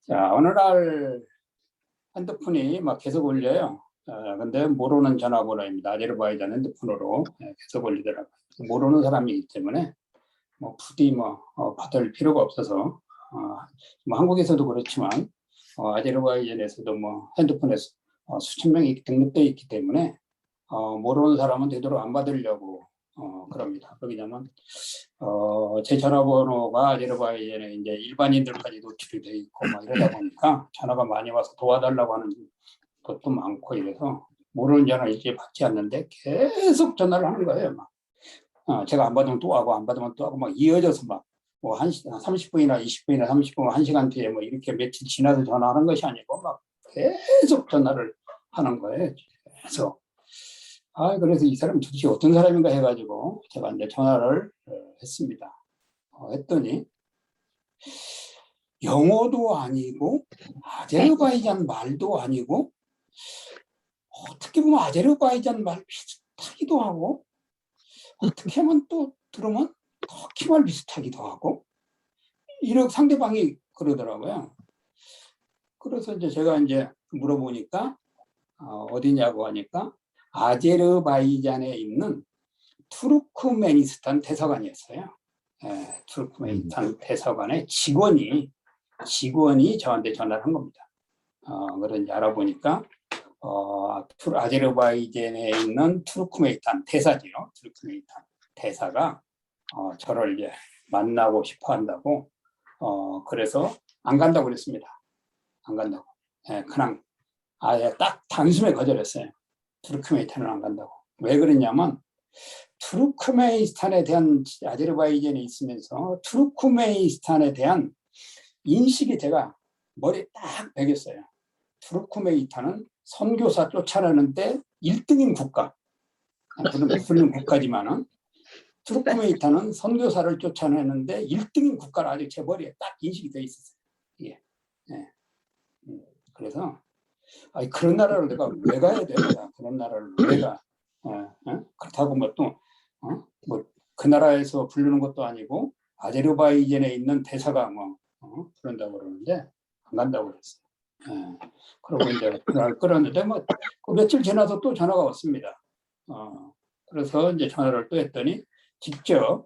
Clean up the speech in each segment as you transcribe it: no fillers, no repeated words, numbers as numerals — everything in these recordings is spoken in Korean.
자, 어느 날 핸드폰이 막 계속 울려요. 근데 모르는 전화번호입니다. 아제르바이잔 핸드폰으로 계속 울리더라고요. 모르는 사람이기 때문에 뭐 부디 받을 필요가 없어서 뭐 한국에서도 그렇지만 아제르바이잔에서도 뭐 핸드폰에 수천 명이 등록되어 있기 때문에 모르는 사람은 되도록 안 받으려고 그럽니다. 왜냐면 제 전화번호가 아제르바이잔에 이제 일반인들까지 노출이 돼 있고 막 이러다 보니까 전화가 많이 와서 도와달라고 하는 것도 많고 이래서 모르는 전화 이제 받지 않는데 계속 전화를 하는 거예요. 막. 제가 안 받으면 또 하고 안 받으면 또 하고 막 이어져서 막 뭐 30분이나 20분이나 30분, 1시간 뒤에 뭐 이렇게 며칠 지나서 전화하는 것이 아니고 막 계속 전화를 하는 거예요. 계속. 그래서 이 사람이 도대체 어떤 사람인가 해가지고 제가 이제 전화를 했습니다. 했더니 영어도 아니고 아제르바이잔 말도 아니고 어떻게 보면 아제르바이잔 말 비슷하기도 하고 어떻게 하면 또 들으면 터키 말 비슷하기도 하고 이렇게 상대방이 그러더라고요. 그래서 이제 제가 이제 물어보니까 어디냐고 하니까 아제르바이잔에 있는 투르크메니스탄 대사관이었어요. 투르크메니스탄 대사관의 직원이 저한테 전화를 한 겁니다. 그런지 알아보니까 아제르바이잔에 있는 투르크메니스탄 대사지요. 투르크메니스탄 대사가 저를 이제 만나고 싶어 한다고 그래서 안 간다고 그랬습니다. 안 간다고. 그냥 아예 딱 단숨에 거절했어요. 투르크메니스탄을 안 간다고. 왜 그랬냐면 투르크메니스탄에 대한 아제르바이잔에 있으면서 투르크메니스탄에 대한 인식이 제가 머리에 딱 배겼어요. 투르크메니스탄은 선교사 쫓아내는데 1등인 국가. 훌륭 국가지만은 투르크메니스탄은 선교사를 쫓아내는데 1등인 국가라 아직 제 머리에 딱 인식이 돼 있었어요. 예. 예. 그래서 그런 나라를 내가 왜 가야 돼? 그런 나라를 왜 가? 그렇다고 그 나라에서 부르는 것도 아니고 아제르바이잔에 있는 대사가 그런다고 그러는데 안 간다고 그랬어요. 그러고 이제 그날 끌었는데 그 며칠 지나서 또 전화가 왔습니다. 그래서 이제 전화를 또 했더니 직접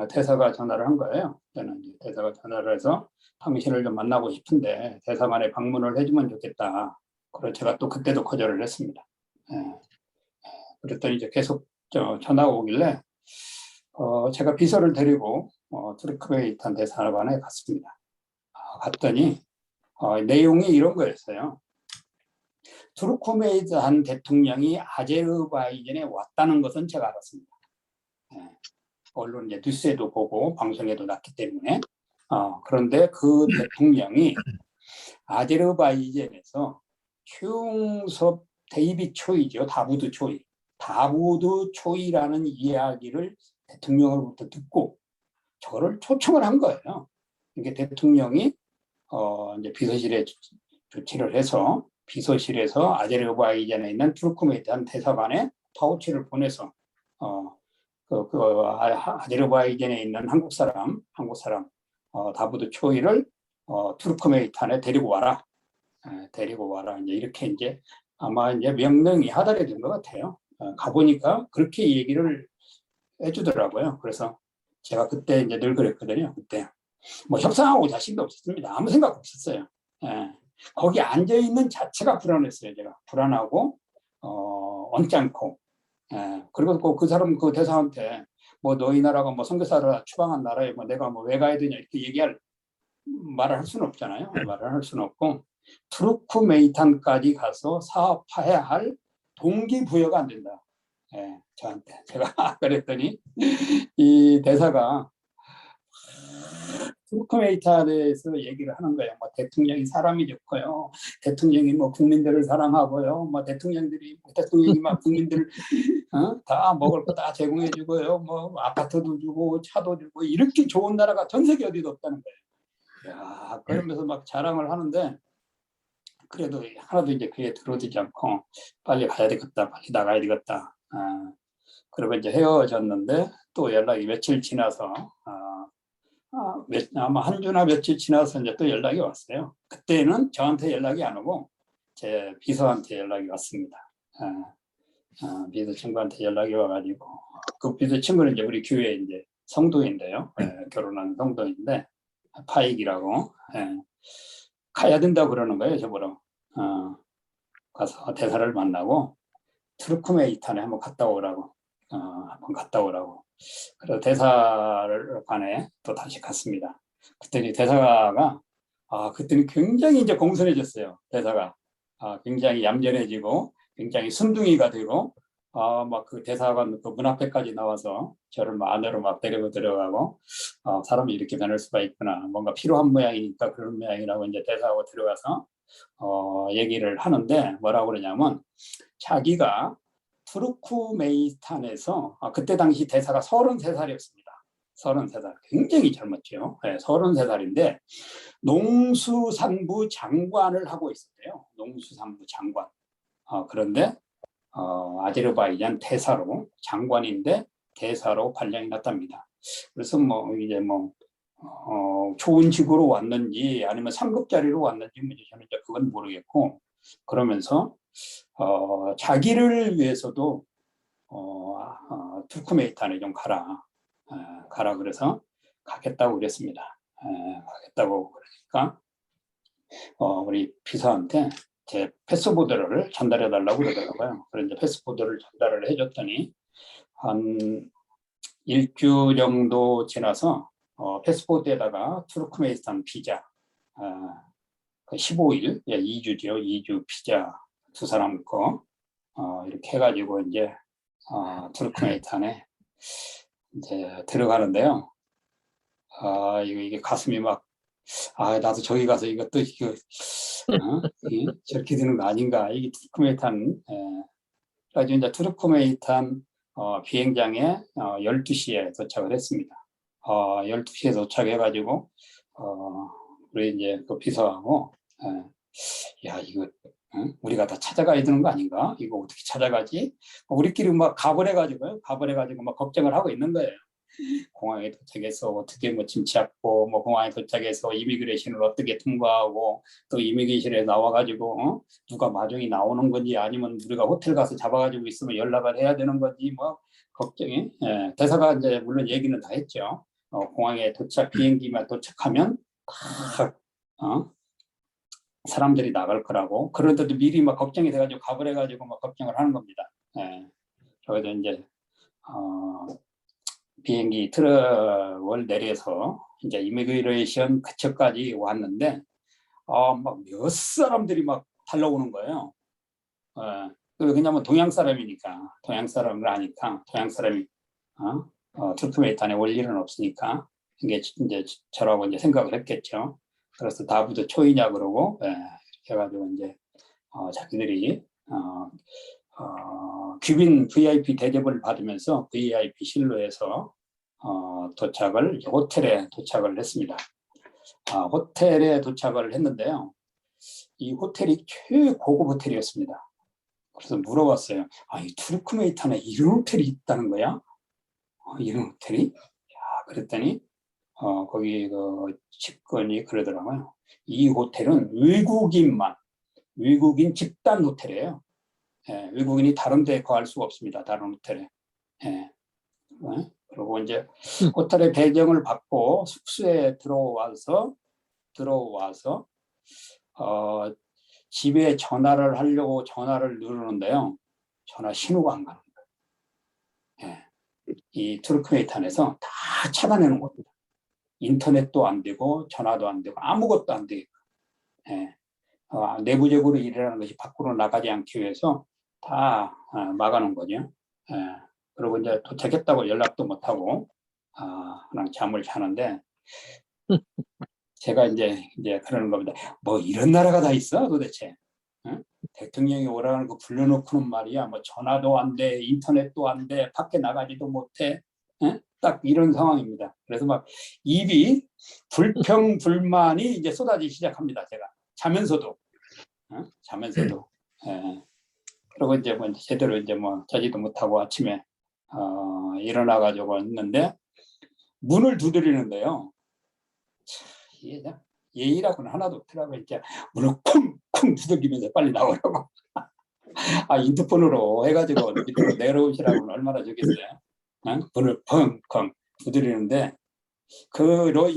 대사가 전화를 한 거예요. 저는 이제 대사가 전화를 해서 당신을 좀 만나고 싶은데 대사관에 방문을 해주면 좋겠다. 그래서 제가 또 그때도 거절을 했습니다. 그랬더니 이제 계속 전화가 오길래 제가 비서를 데리고 투르크메니스탄 대사관에 갔습니다. 갔더니 내용이 이런 거였어요. 투르크메니스탄 대통령이 아제르바이잔에 왔다는 것은 제가 알았습니다. 언론 이제 뉴스에도 보고 방송에도 났기 때문에 그런데 그 대통령이 아제르바이잔에서 흉섭 데이빗 초이죠. 다부드 초이라는 이야기를 대통령으로부터 듣고 저를 초청을 한 거예요. 이게 대통령이 이제 비서실에 조치를 해서 비서실에서 아제르바이잔에 있는 투르크메니스탄 대사관에 파우치를 보내서 아제르바이잔에 있는 한국 사람 다부드 초이를 투르크메니스탄에 데리고 와라. 이제 이렇게 이제 아마 이제 명령이 하달이 된 것 같아요. 가보니까 그렇게 얘기를 해주더라고요. 그래서 제가 그때 이제 늘 그랬거든요. 그때 뭐 협상하고 자신도 없었습니다. 아무 생각 없었어요. 거기 앉아 있는 자체가 불안했어요. 제가 불안하고 언짢고. 그리고 그 사람 그 대사한테 뭐 너희 나라가 뭐 선교사를 추방한 나라에 뭐 내가 뭐 왜 가야 되냐 이렇게 말을 할 수는 없잖아요. 말을 할 수는 없고 투르크메니스탄까지 가서 사업해야 할 동기부여가 안 된다. 저한테 제가 그랬더니 이 대사가 투르크메니스탄에서 얘기를 하는 거예요. 뭐 대통령이 사람이 좋고요. 대통령이 뭐 국민들을 사랑하고요. 뭐 대통령이 막 국민들 다 먹을 거 다 제공해 주고요. 뭐 아파트도 주고 차도 주고 이렇게 좋은 나라가 전 세계 어디도 없다는 거예요. 야, 그러면서 막 자랑을 하는데 그래도 하나도 이제 그게 들어오지 않고 빨리 가야 되겠다. 빨리 나가야 되겠다. 그리고 이제 헤어졌는데 또 연락이 며칠 지나서 아마 한 주나 며칠 지나서 이제 또 연락이 왔어요. 그때는 저한테 연락이 안 오고 제 비서한테 연락이 왔습니다. 비서 친구한테 연락이 와가지고 그 비서 친구는 이제 우리 교회 이제 성도인데요. 결혼한 성도인데 파익이라고 가야 된다고 그러는 거예요. 저보러 가서 대사를 만나고 투르크메니스탄에 한번 갔다 오라고 한번 갔다 오라고. 그래서 대사관에 또 다시 갔습니다. 그랬더니 대사가 그때는 굉장히 이제 공손해졌어요. 대사가 굉장히 얌전해지고 굉장히 순둥이가 되고 막 그 대사관 그 문 앞에까지 나와서 저를 막 안으로 막 데리고 들어가고 사람이 이렇게 변할 수가 있구나. 뭔가 필요한 모양이니까 그런 모양이라고 이제 대사하고 들어가서 얘기를 하는데 뭐라고 그러냐면 자기가 투르크메니스탄에서 그때 당시 대사가 33살이었습니다. 33살. 굉장히 젊었죠. 33살인데 농수산부 장관을 하고 있었대요. 농수산부 장관. 그런데 아제르바이잔 대사로 장관인데 대사로 발령이 났답니다. 그래서 뭐 이제 뭐 좋은 직으로 왔는지 아니면 상급자리로 왔는지 저는 이제 그건 모르겠고 그러면서 자기를 위해서도 투르크메니스탄에 좀 가라 그래서 가겠다고 그랬습니다. 가겠다고 그러니까 우리 비서한테 제 패스포드를 전달해 달라고 그러더라고요. 그래서 패스포드를 전달을 해줬더니 한 일주 정도 지나서 패스포드에다가 투르크메니스탄 비자 15일, 2주죠. 2주 비자 두 사람 거 이렇게 해가지고 이제 투르크메니스탄에 이제 들어가는데요. 이게 가슴이 막 나도 저기 가서 이것도 저렇게 되는 거 아닌가. 이게 투르크메니스탄 그래가지고 이제 투르크메니스탄 비행장에 12시에 도착을 했습니다. 12시에 도착해가지고 우리 이제 그 비서하고 이거 우리가 다 찾아가야 되는 거 아닌가? 이거 어떻게 찾아가지? 우리끼리 막 가버려가지고 막 걱정을 하고 있는 거예요. 공항에 도착해서 어떻게 뭐 짐 찾고 뭐 공항에 도착해서 이미그레이션을 어떻게 통과하고 또 이미그레이션에 나와가지고 누가 마중이 나오는 건지 아니면 우리가 호텔 가서 잡아가지고 있으면 연락을 해야 되는 건지 뭐 걱정이. 대사가 이제 물론 얘기는 다 했죠. 공항에 비행기만 도착하면 다 사람들이 나갈 거라고. 그런데도 미리 막 걱정이 돼가지고 가버려가지고 막 걱정을 하는 겁니다. 그래서 이제 비행기 트럭을 내려서 이제 이미그레이션 그쪽까지 왔는데 막 몇 사람들이 막 달려오는 거예요. 왜냐면 동양 사람이니까 동양 사람을 아니까 동양 사람이 투르크메니스탄에 올 일은 없으니까 이게 이제 저라고 이제 생각을 했겠죠. 그래서 다부도 초이냐 그러고 이렇게 해가지고 이제 자기들이 귀빈 VIP 대접을 받으면서 VIP 실로에서 호텔에 도착을 했습니다. 호텔에 도착을 했는데요. 이 호텔이 최고급 호텔이었습니다. 그래서 물어봤어요. 이 투르크메니스탄에 이런 호텔이 있다는 거야? 이런 호텔이? 그랬더니 거기 그 직원이 그러더라고요. 이 호텔은 외국인 집단 호텔이에요. 외국인이 다른 데 거할 수가 없습니다. 다른 호텔에. 그리고 이제 호텔의 배정을 받고 숙소에 들어와서 집에 전화를 하려고 전화를 누르는데요. 전화 신호가 안 가는 거예요. 이 투르크메니스탄에서 다 차단해 놓은 겁니다. 인터넷도 안 되고 전화도 안 되고 아무것도 안 되고 내부적으로 일하는 것이 밖으로 나가지 않기 위해서 다 막아놓은 거죠. 그리고 이제 도착했다고 연락도 못하고 그냥 잠을 자는데 제가 이제 그러는 겁니다. 뭐 이런 나라가 다 있어 도대체? 대통령이 오라는 거 불러놓고는 말이야. 뭐 전화도 안 돼, 인터넷도 안 돼, 밖에 나가지도 못해. 딱 이런 상황입니다. 그래서 막 입이 불평불만이 이제 쏟아지기 시작합니다. 제가 자면서도. 그리고 이제 뭐 제대로 이제 뭐 자지도 못하고 아침에 일어나가지고 있는데 문을 두드리는데요. 이게 예의라고는 하나도 없더라고요. 이제 문을 쿵쿵 두들기면서 빨리 나오라고. 인터폰으로 해가지고 밑으로 내려오시라고는 얼마나 좋겠어요. 문을 펑펑 두드리는데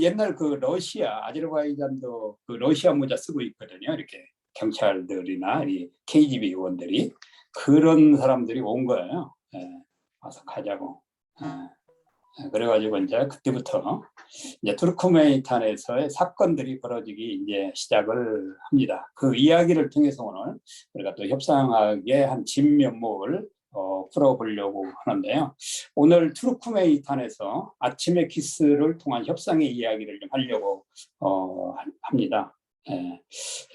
옛날 그 러시아 아제르바이잔도 그 러시아 모자 쓰고 있거든요. 이렇게 경찰들이나 이 KGB 요원들이 그런 사람들이 온 거예요. 와서 가자고. 그래가지고 이제 그때부터 이제 투르크메니탄에서의 사건들이 벌어지기 이제 시작을 합니다. 그 이야기를 통해서 오늘 우리가 또 협상학의 한 진면목을 풀어보려고 하는데요. 오늘 투르크메니탄에서 아침의 키스를 통한 협상의 이야기를 좀 하려고 합니다.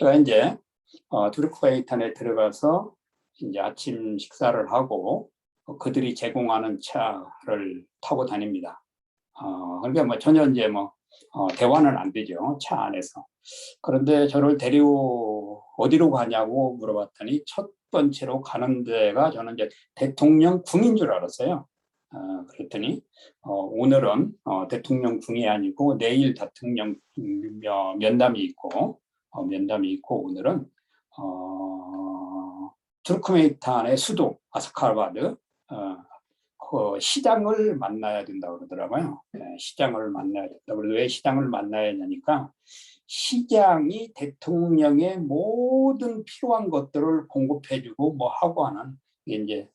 제가 이제 투르크메니탄에 들어가서 이제 아침 식사를 하고 그들이 제공하는 차를 타고 다닙니다. 그러니까 뭐 전혀 이제 대화는 안 되죠. 차 안에서. 그런데 저를 어디로 가냐고 물어봤더니 첫 번째로 가는 데가 저는 이제 대통령 궁인 줄 알았어요. 그랬더니 오늘은 대통령 궁이 아니고 내일 대통령 면담이 있고 오늘은 투르크메니탄의 수도 아스카바드 그 시장을 만나야 된다고 그러더라고요. 시장을 만나야 된다. 그래서 왜 시장을 만나야 되냐니까 시장이 대통령의 모든 필요한 것들을 공급해주고 뭐 하고 하는 이제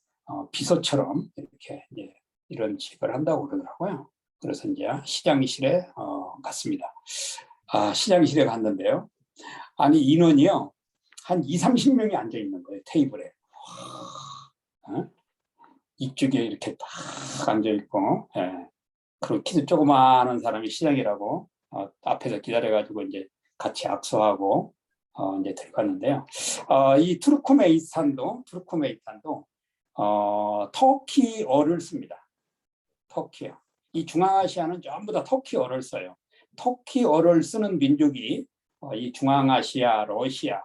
비서처럼 이렇게 이제 이런 식을 한다고 그러더라고요. 그래서 이제 시장실에 갔습니다. 시장실에 갔는데요. 아니 인원이요 한 20-30명이 앉아 있는 거예요. 테이블에. 이쪽에 이렇게 딱 앉아 있고, 그리고 키도 조그마한 사람이 시장이라고 앞에서 기다려가지고 이제 같이 악수하고 이제 들어갔는데요. 이 투르크메니탄도 터키어를 씁니다. 터키어. 이 중앙아시아는 전부 다 터키어를 써요. 터키어를 쓰는 민족이 이 중앙아시아, 러시아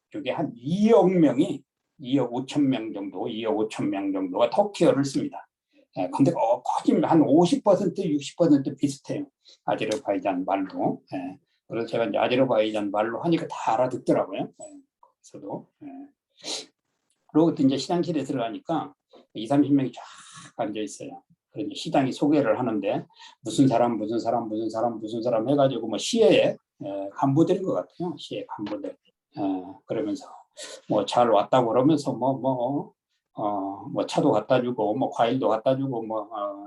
쪽에 한 2억 5천 명 정도가 터키어를 씁니다. 근데 거의 한 50%, 60% 비슷해요. 아제르바이잔 말도. 그래서 제가 이제 아제르바이잔 말로 하니까 다 알아듣더라고요. 그래서도. 그리고 또 이제 시장실에 들어가니까 20-30명이 쫙 앉아 있어요. 그래서 시장이 소개를 하는데 무슨 사람 해가지고 뭐 시의 간부들인 것 같아요. 시의 간부들. 그러면서 뭐 잘 왔다고 그러면서 뭐 차도 갖다 주고 뭐 과일도 갖다 주고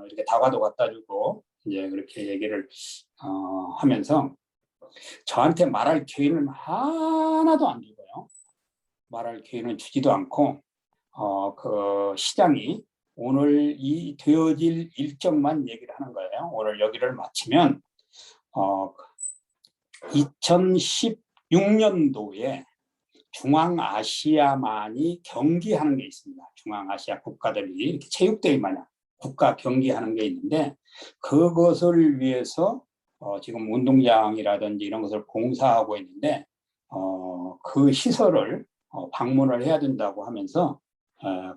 이렇게 다과도 갖다 주고 이제 그렇게 얘기를 하면서 저한테 말할 기회는 하나도 안 주고요. 말할 기회는 주지도 않고 그 시장이 오늘 이 되어질 일정만 얘기를 하는 거예요. 오늘 여기를 마치면 2016년도에 중앙아시아만이 경기하는 게 있습니다. 중앙아시아 국가들이 이렇게 체육대회 마냥 국가 경기하는 게 있는데 그것을 위해서 지금 운동장이라든지 이런 것을 공사하고 있는데 그 시설을 방문을 해야 된다고 하면서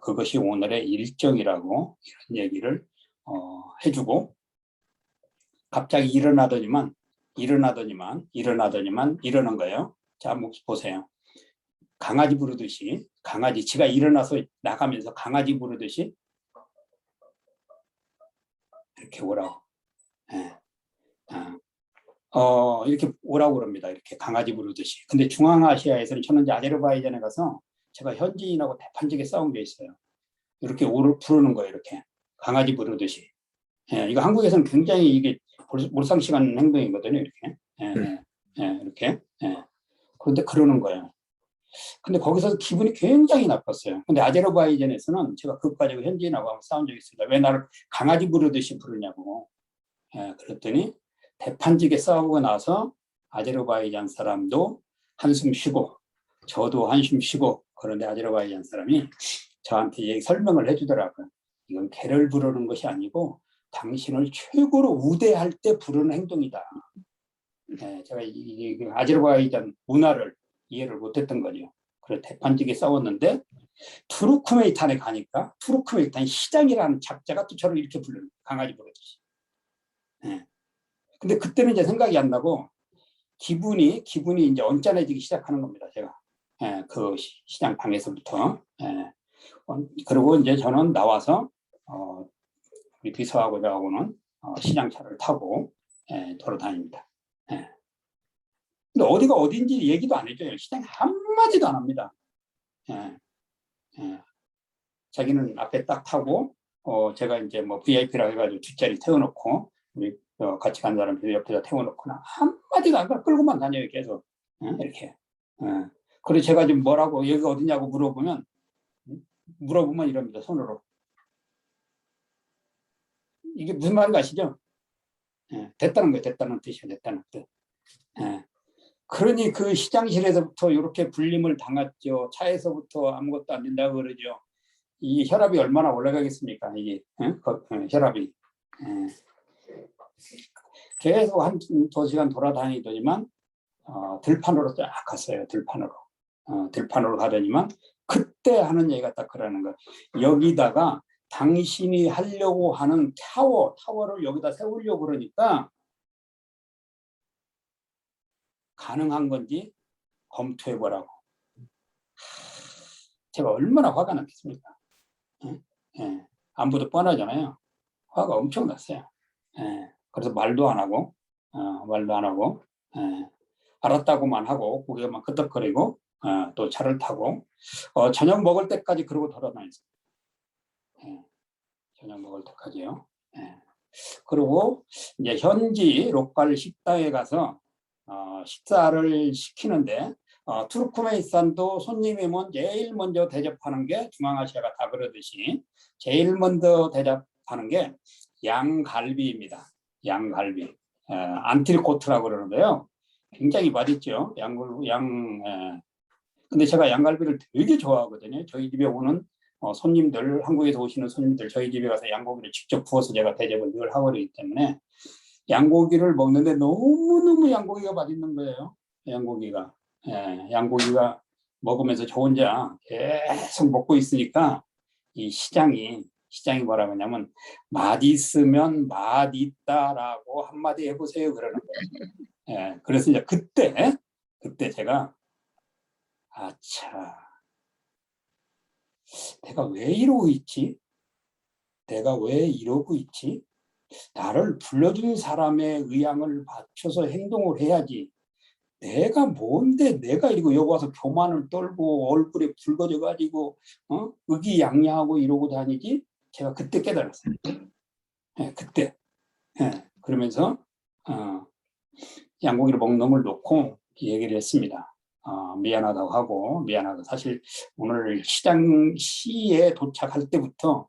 그것이 오늘의 일정이라고 이런 얘기를 해주고 갑자기 일어나더니만 이러는 거예요. 자, 한번 보세요. 강아지 부르듯이 지가 일어나서 나가면서 강아지 부르듯이 이렇게 오라고 이렇게 오라고 그럽니다. 이렇게 강아지 부르듯이. 근데 중앙아시아에서는 저는 이제 아제르바이잔에 가서 제가 현지인하고 대판지게 싸운 게 있어요. 이렇게 부르는 거예요. 이렇게 강아지 부르듯이. 이거 한국에서는 굉장히 이게 몰상식한 행동이거든요. 이렇게 이렇게 그런데 그러는 거예요. 근데 거기서 기분이 굉장히 나빴어요. 근데 아제르바이잔에서는 제가 그까지 현지인하고 한번 싸운 적이 있습니다. 왜 나를 강아지 부르듯이 부르냐고. 그랬더니 대판지게 싸우고 나서 아제르바이잔 사람도 한숨 쉬고 저도 한숨 쉬고 그런데 아제르바이잔 사람이 저한테 설명을 해주더라고요. 이건 개를 부르는 것이 아니고 당신을 최고로 우대할 때 부르는 행동이다. 제가 이 아제르바이잔 문화를 이해를 못했던 거죠. 그래서 대판지게 싸웠는데 투르크메니탄에 가니까 투르크메니탄 시장이라는 작자가 또 저를 이렇게 부르는 강아지 부르듯이. 근데 그때는 이제 생각이 안 나고 기분이 이제 언짢아지기 시작하는 겁니다. 제가 그 시장 방에서부터. 그리고 이제 저는 나와서 우리 비서하고 저하고는 시장차를 타고 돌아다닙니다. 근데 어디가 어딘지 얘기도 안 해줘요. 시장 한마디도 안 합니다. 자기는 앞에 딱 타고 제가 이제 뭐 VIP라 해가지고 뒷자리 태워놓고 우리 같이 간 사람 옆에다 태워놓거나 한마디도 안 끌고만 다녀요. 계속 이렇게. 그래서 제가 지금 뭐라고 여기 어디냐고 물어보면 이럽니다. 손으로. 이게 무슨 말인지 아시죠? 됐다는 거예요. 됐다는 뜻이에요. 됐다는 뜻. 그러니 그 시장실에서부터 이렇게 불림을 당했죠. 차에서부터 아무것도 안 된다고 그러죠. 이 혈압이 얼마나 올라가겠습니까? 이게 혈압이. 계속 한 2시간 돌아다니더니만 들판으로 쫙 갔어요. 들판으로 가더니만 그때 하는 얘기가 딱 그러는 거예요. 여기다가 당신이 하려고 하는 타워를 여기다 세우려고 그러니까 가능한 건지 검토해보라고. 제가 얼마나 화가 났겠습니까? 안부도 뻔하잖아요. 화가 엄청 났어요. 그래서 말도 안 하고 알았다고만 하고 고개만 끄덕거리고 또 차를 타고 저녁 먹을 때까지 그러고 돌아다녔어요. 저녁 먹을 때까지요. 그리고 이제 현지 로컬 식당에 가서 식사를 시키는데 투르크메니스탄도 손님이면 제일 먼저 대접하는 게 중앙아시아가 다 그러듯이 제일 먼저 대접하는 게 양갈비입니다. 양갈비. 안트리코트라고 그러는데요. 굉장히 맛있죠. 근데 제가 양갈비를 되게 좋아하거든요. 저희 집에 오는 손님들, 한국에서 오시는 손님들 저희 집에 가서 양고기를 직접 구워서 제가 대접을 늘 하고 그러기 때문에 양고기를 먹는데 너무너무 양고기가 맛있는 거예요. 양고기가 먹으면서 저 혼자 계속 먹고 있으니까 이 시장이 뭐라고 하냐면 맛있으면 맛있다라고 한마디 해보세요 그러는 거예요. 그래서 이제 그때 제가 아차, 내가 왜 이러고 있지? 나를 불러준 사람의 의향을 맞춰서 행동을 해야지. 내가 뭔데 내가 이러고 여기 와서 교만을 떨고 얼굴에 붉어져가지고 의기양양하고 이러고 다니지? 제가 그때 깨달았어요. 그때. 그러면서 양고기를 먹는 걸 놓고 얘기를 했습니다. 미안하다고 하고 사실 오늘 시에 도착할 때부터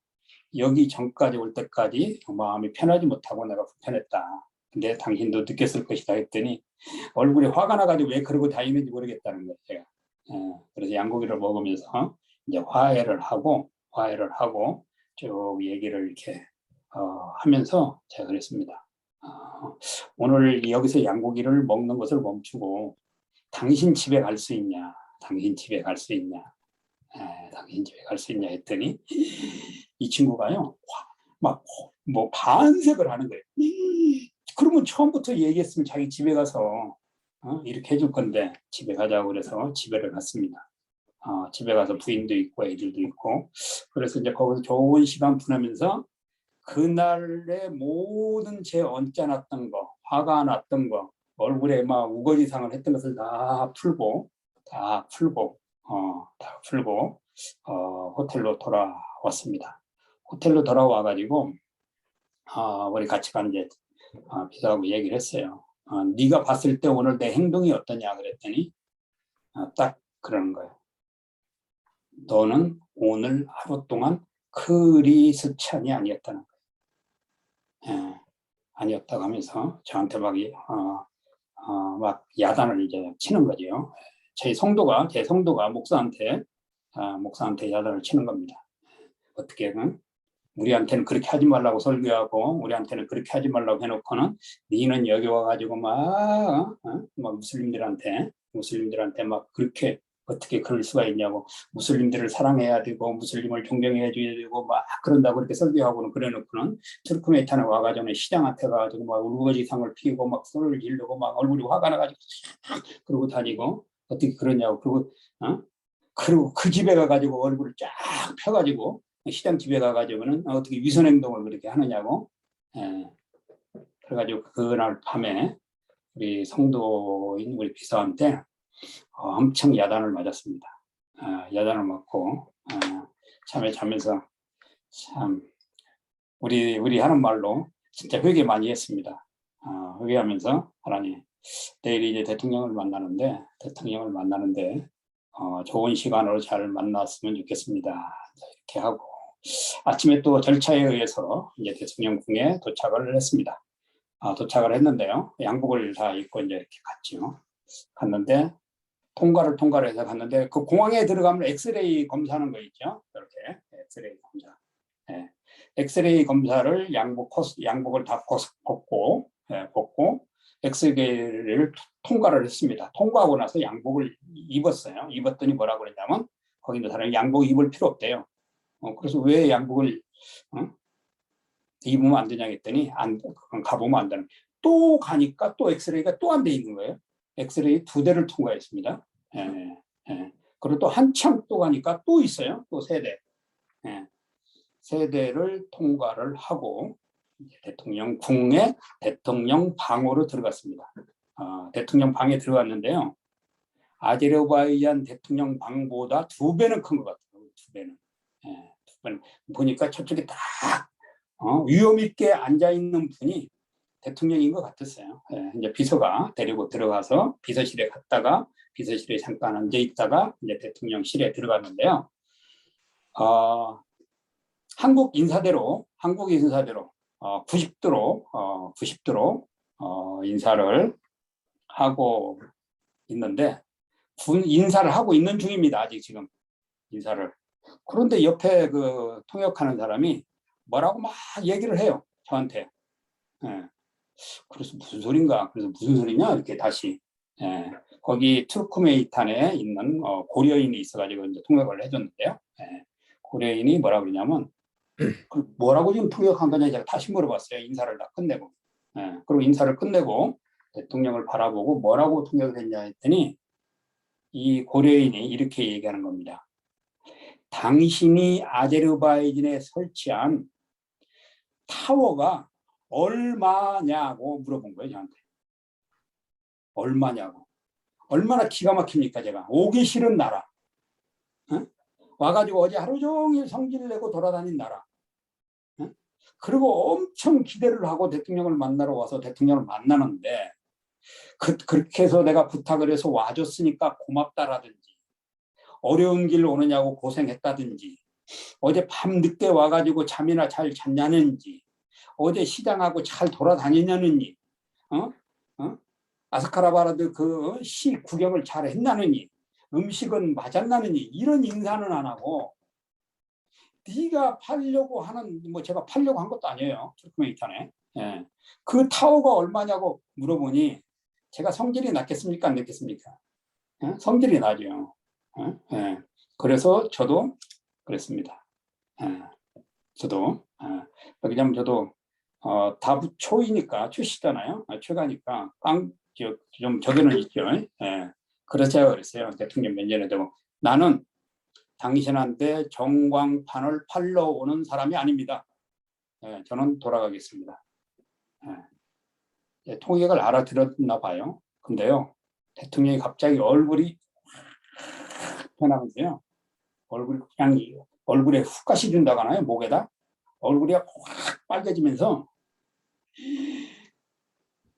여기 전까지 올 때까지 마음이 편하지 못하고 내가 불편했다. 근데 당신도 느꼈을 것이다 했더니 얼굴에 화가 나가지고 왜 그러고 다니는지 모르겠다는 거예요. 제가. 그래서 양고기를 먹으면서 이제 화해를 하고 쭉 얘기를 이렇게 하면서 제가 그랬습니다. 오늘 여기서 양고기를 먹는 것을 멈추고 당신 집에 갈 수 있냐? 당신 집에 갈 수 있냐 했더니 이 친구가요 막 뭐 반색을 하는 거예요. 그러면 처음부터 얘기했으면 자기 집에 가서 이렇게 해줄 건데 집에 가자고 그래서 집에를 갔습니다. 집에 가서 부인도 있고 애들도 있고 그래서 이제 거기서 좋은 시간 보내면서 그날의 모든 제 언짢았던 거, 화가 났던 거, 얼굴에 막 우거지상을 했던 것을 다 풀고 호텔로 돌아왔습니다. 호텔로 돌아와가지고 우리 같이 가는 이제 비서하고 얘기를 했어요. 네가 봤을 때 오늘 내 행동이 어떠냐 그랬더니 딱 그러는 거예요. 너는 오늘 하루 동안 크리스찬이 아니었다는 거예요. 아니었다고 하면서 저한테 막 야단을 이제 치는 거죠. 제 성도가 목사한테 야단을 치는 겁니다. 어떻게 우리한테는 그렇게 하지 말라고 설교하고 우리한테는 그렇게 하지 말라고 해놓고는 너는 여기 와가지고 막 무슬림들한테 막 그렇게 어떻게 그럴 수가 있냐고. 무슬림들을 사랑해야 되고 무슬림을 존경해 줘야 되고 막 그런다고 그렇게 설교하고는 그래놓고는 투르크메이탄에 와가지고 시장한테 가가지고 막 울부짖상을 피우고 막 소리를 지르고 막 얼굴이 화가 나가지고 그러고 다니고 어떻게 그러냐고. 그리고 그 집에 가가지고 얼굴을 쫙 펴가지고 시장 집에 가가지고는 어떻게 위선 행동을 그렇게 하느냐고. 예. 그래가지고 그날 밤에 우리 성도인 우리 비서한테 엄청 야단을 맞았습니다. 야단을 맞고 참에 자면서 참 우리 하는 말로 진짜 회개 많이 했습니다. 회개하면서 하나님 내일 이제 대통령을 만나는데 좋은 시간으로 잘 만났으면 좋겠습니다. 이렇게 하고 아침에 또 절차에 의해서 이제 대통령궁에 도착을 했습니다. 도착을 했는데요. 양복을 다 입고 이제 이렇게 갔죠. 갔는데 통과를 해서 갔는데 그 공항에 들어가면 엑스레이 검사하는 거 있죠. 이렇게 엑스레이 검사. 네. 엑스레이 검사를 양복을 다 벗고 엑스레이를 통과를 했습니다. 통과하고 나서 양복을 입었어요. 입었더니 뭐라고 그랬냐면 거기 있는 사람이 양복 입을 필요 없대요. 그래서 왜 양복을 입으면 안 되냐 했더니 가보면 안 되는. 또 가니까 또 엑스레이가 또 안 돼 있는 거예요. 엑스레이 2대를 통과했습니다. 그리고 또 한참 또 가니까 또 있어요. 또 3대. 3대를 통과를 하고 대통령 궁에 대통령 방으로 들어갔습니다. 대통령 방에 들어갔는데요. 아제르바이잔 대통령 방보다 2배는 큰 것 같아요. 2배는. 2배는. 보니까 저쪽에 딱 위험 있게 앉아 있는 분이 대통령인 것 같았어요. 이제 비서가 데리고 들어가서 비서실에 갔다가 비서실에 잠깐 앉아 있다가 이제 대통령실에 들어갔는데요. 한국 인사대로 90도로 인사를 하고 있는데 인사를 하고 있는 중입니다. 아직 지금 인사를. 그런데 옆에 그 통역하는 사람이 뭐라고 막 얘기를 해요. 저한테. 그래서 무슨 소린가? 그래서 무슨 소리냐? 이렇게 다시. 거기 투르크메이탄에 있는 고려인이 있어가지고 이제 통역을 해줬는데요. 고려인이 뭐라 그러냐면 뭐라고 지금 통역한 거냐 제가 다시 물어봤어요. 인사를 다 끝내고. 그리고 인사를 끝내고 대통령을 바라보고 뭐라고 통역을 했냐 했더니 이 고려인이 이렇게 얘기하는 겁니다. 당신이 아제르바이잔에 설치한 타워가 얼마냐고 물어본 거예요. 저한테. 얼마냐고. 얼마나 기가 막힙니까 제가. 오기 싫은 나라. 와가지고 어제 하루 종일 성질 내고 돌아다닌 나라. 그리고 엄청 기대를 하고 대통령을 만나러 와서 대통령을 만나는데 그렇게 해서 내가 부탁을 해서 와줬으니까 고맙다라든지 어려운 길 오느냐고 고생했다든지 어제 밤 늦게 와가지고 잠이나 잘 잤냐는지 어제 시장하고 잘 돌아다니냐느니 아스카라바라드 그 시 구경을 잘 했나느니 음식은 맞았나느니 이런 인사는 안 하고 네가 팔려고 하는 제가 팔려고 한 것도 아니에요. 투르크메이탄에. 그 타워가 얼마냐고 물어보니 제가 성질이 났겠습니까? 안 났겠습니까? 성질이 나죠. 그래서 저도 그랬습니다. 왜냐면 저도 다부 초이니까 초시잖아요. 초가니까 좀 저기는 있죠. 그래서 제가 그랬어요. 대통령 몇 년에 되고 나는 당신한테 정광판을 팔러 오는 사람이 아닙니다. 저는 돌아가겠습니다. 통역을 알아들었나 봐요. 근데요, 대통령이 갑자기 얼굴이 변하면서요. 얼굴에 훅 가시 준다고 하나요? 목에다. 얼굴이 확 빨개지면서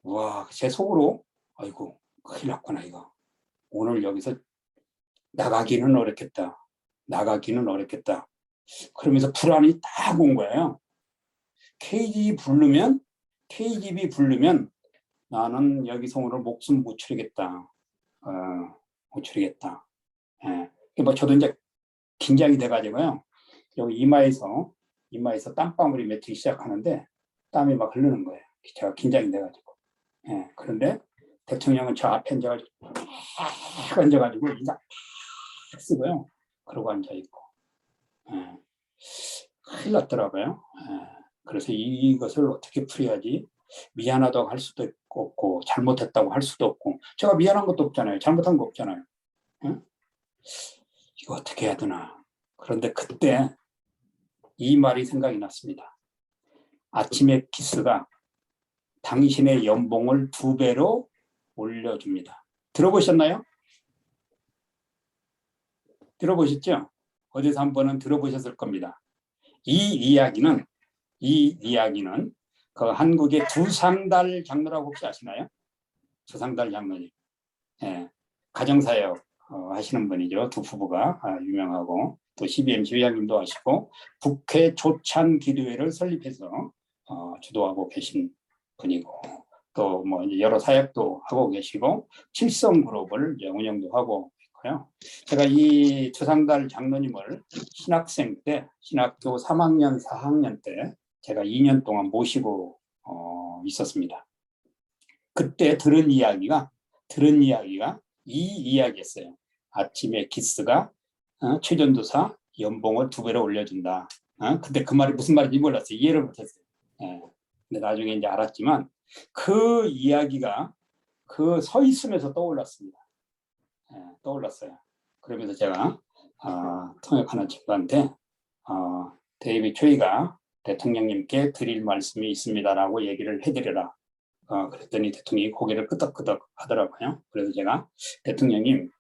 와, 제 속으로 아이고 큰일 났구나 이거. 오늘 여기서 나가기는 어렵겠다. 그러면서 불안이 딱 온 거예요. KGB 부르면 나는 여기서 오늘 목숨 못 추리겠다. 못 추리겠다. 저도 이제 긴장이 돼가지고요. 여기 이마에서 땀방울이 맺히기 시작하는데 땀이 막 흐르는 거예요. 제가 긴장이 돼가지고. 그런데 대통령은 저 앞에 앉아가지고 인사 쓰고요. 그러고 앉아있고. 큰일 났더라고요. 그래서 이것을 어떻게 풀어야지. 미안하다고 할 수도 없고 잘못했다고 할 수도 없고 제가 미안한 것도 없잖아요. 잘못한 거 없잖아요. 이거 어떻게 해야 되나. 그런데 그때 이 말이 생각이 났습니다. 아침에 키스가 당신의 연봉을 2배로 올려줍니다. 들어보셨나요? 들어보셨죠? 어디서 한 번은 들어보셨을 겁니다. 이 이야기는 그 한국의 두상달 장로라고 혹시 아시나요? 두상달 장로님. 가정사역 하시는 분이죠. 두 부부가 유명하고 또 CBMC 회장님도 하시고 국회 조찬 기도회를 설립해서 주도하고 계신 분이고 또 뭐 여러 사역도 하고 계시고 칠성그룹을 운영도 하고 있고요. 제가 이 두상달 장로님을 신학생 때 신학교 3학년 4학년 때 제가 2년 동안 모시고 있었습니다. 그때 들은 이야기가 이 이야기였어요. 아침에 키스가 최전도사 연봉을 2배로 올려준다. 근데 그 말이 무슨 말인지 몰랐어요. 이해를 못했어요. 근데 나중에 이제 알았지만 그 이야기가 그 서 있으면서 떠올랐습니다. 떠올랐어요. 그러면서 제가 통역하는 친구한테 데이비 초이가 대통령님께 드릴 말씀이 있습니다라고 얘기를 해드려라. 그랬더니 대통령이 고개를 끄덕끄덕 하더라고요. 그래서 제가 대통령님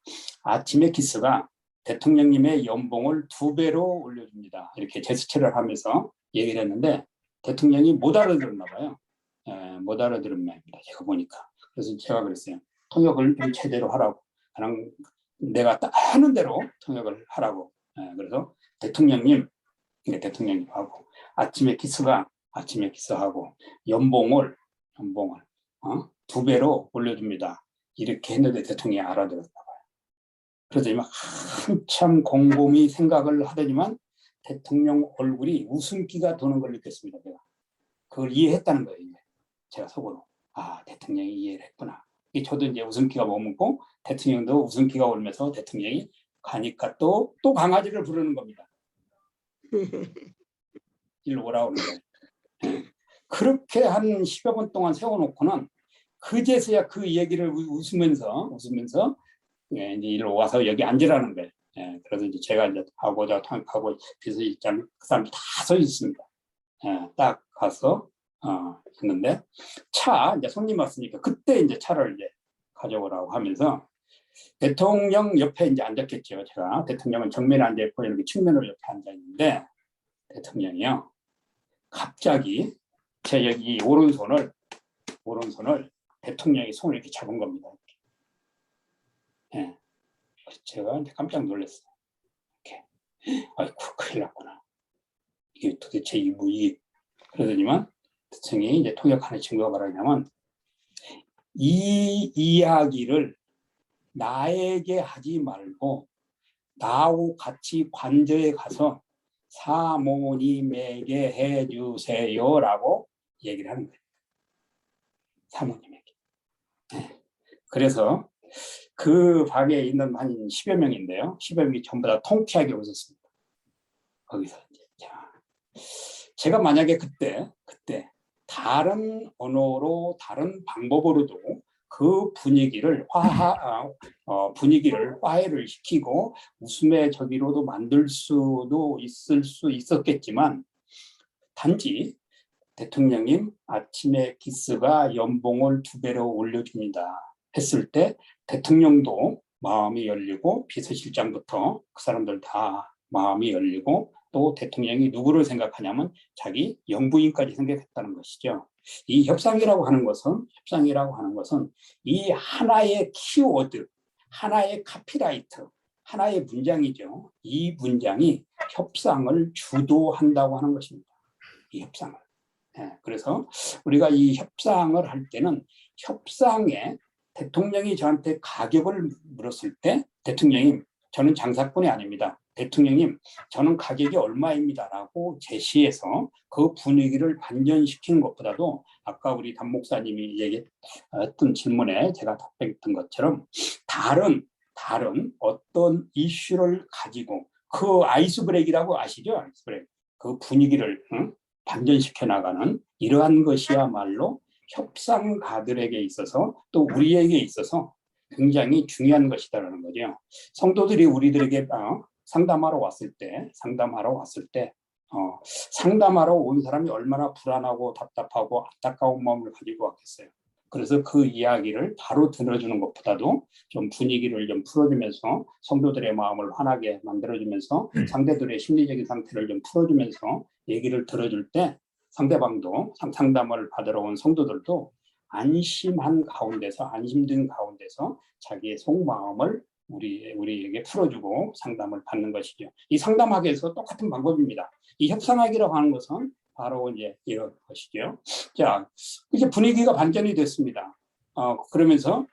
아침에 키스가 대통령님의 연봉을 2배로 올려줍니다. 이렇게 제스처를 하면서 얘기를 했는데 대통령이 못 알아들었나 봐요. 못 알아들은 모양입니다. 제가 보니까. 그래서 제가 그랬어요. 통역을 좀 제대로 하라고. 그냥 내가 딱 하는 대로 통역을 하라고. 그래서 대통령님 대통령님하고 아침에 키스하고 연봉을 2배로 올려줍니다. 이렇게 했는데 대통령이 알아들었나 봐요. 그래서 막 한참 곰곰이 생각을 하더니만 대통령 얼굴이 웃음기가 도는 걸 느꼈습니다. 제가 그걸 이해했다는 거예요. 이제. 제가 속으로 대통령이 이해를 했구나. 저도 이제 웃음기가 머물고 대통령도 웃음기가 오면서 대통령이 가니까 또 강아지를 부르는 겁니다. 일로 오라고 그러는 거예요. 그렇게 한 10여 분 동안 세워놓고는 그제서야 그 얘기를 웃으면서 이제 일로 와서 여기 앉으라는 거예요. 그래서 이제 제가 이제 하고자 통역하고 비서실장 그 사람들 다 서 있습니다. 딱 가서 했는데 이제 손님 왔으니까 그때 이제 차를 이제 가져오라고 하면서 대통령 옆에 이제 앉았겠죠. 제가 대통령은 정면에 앉아 있고 이렇게 측면으로 옆에 앉아 있는데 대통령이요. 갑자기 제 여기 오른손을 대통령이 손을 이렇게 잡은 겁니다. 제가 깜짝 놀랐어요. 이렇게. 아이고 큰일 났구나. 이게 도대체 이게 그러더니만 대통령이 이제 통역하는 친구가 말하냐면 이 이야기를 나에게 하지 말고 나하고 같이 관저에 가서 사모님에게 해주세요라고 얘기를 하는 거예요. 사모님에게. 그래서 그 방에 있는 한 10여 명인데요. 10여 명이 전부 다 통쾌하게 웃었습니다. 거기서 이제 제가 만약에 그때 다른 언어로 다른 방법으로도 그 분위기를 화해를 시키고 웃음의 저기로도 만들 수도 있었겠지만 단지 대통령님 아침에 키스가 연봉을 2배로 올려줍니다 했을 때 대통령도 마음이 열리고 비서실장부터 그 사람들 다 마음이 열리고 또 대통령이 누구를 생각하냐면 자기 영부인까지 생각했다는 것이죠. 이 협상이라고 하는 것은 이 하나의 키워드, 하나의 카피라이트, 하나의 문장이죠. 이 문장이 협상을 주도한다고 하는 것입니다. 이 협상을. 그래서 우리가 이 협상을 할 때는 협상에 대통령이 저한테 가격을 물었을 때 대통령님 저는 장사꾼이 아닙니다. 대통령님 저는 가격이 얼마입니다라고 제시해서 그 분위기를 반전시키는 것보다도 아까 우리 담 목사님이 얘기했던 질문에 제가 답변했던 것처럼 다른 다른 어떤 이슈를 가지고 그 아이스 브레이크라고 아시죠? 아이스 브레이크. 그 분위기를 반전시켜 나가는 이러한 것이야말로 협상가들에게 있어서 또 우리에게 있어서 굉장히 중요한 것이다라는 거죠. 성도들이 우리들에게 상담하러 왔을 때 상담하러 온 사람이 얼마나 불안하고 답답하고 안타까운 마음을 가지고 왔겠어요. 그래서 그 이야기를 바로 들어주는 것보다도 좀 분위기를 좀 풀어주면서 성도들의 마음을 환하게 만들어주면서 상대들의 심리적인 상태를 좀 풀어주면서 얘기를 들어줄 때 상대방도 상담을 받으러 온 성도들도 안심한 가운데서 안심된 가운데서 자기의 속마음을 우리에게 풀어주고 상담을 받는 것이죠. 이 상담학에서 똑같은 방법입니다. 이 협상학이라고 하는 것은 바로 이제 이런 것이죠. 자, 이제 분위기가 반전이 됐습니다. 그러면서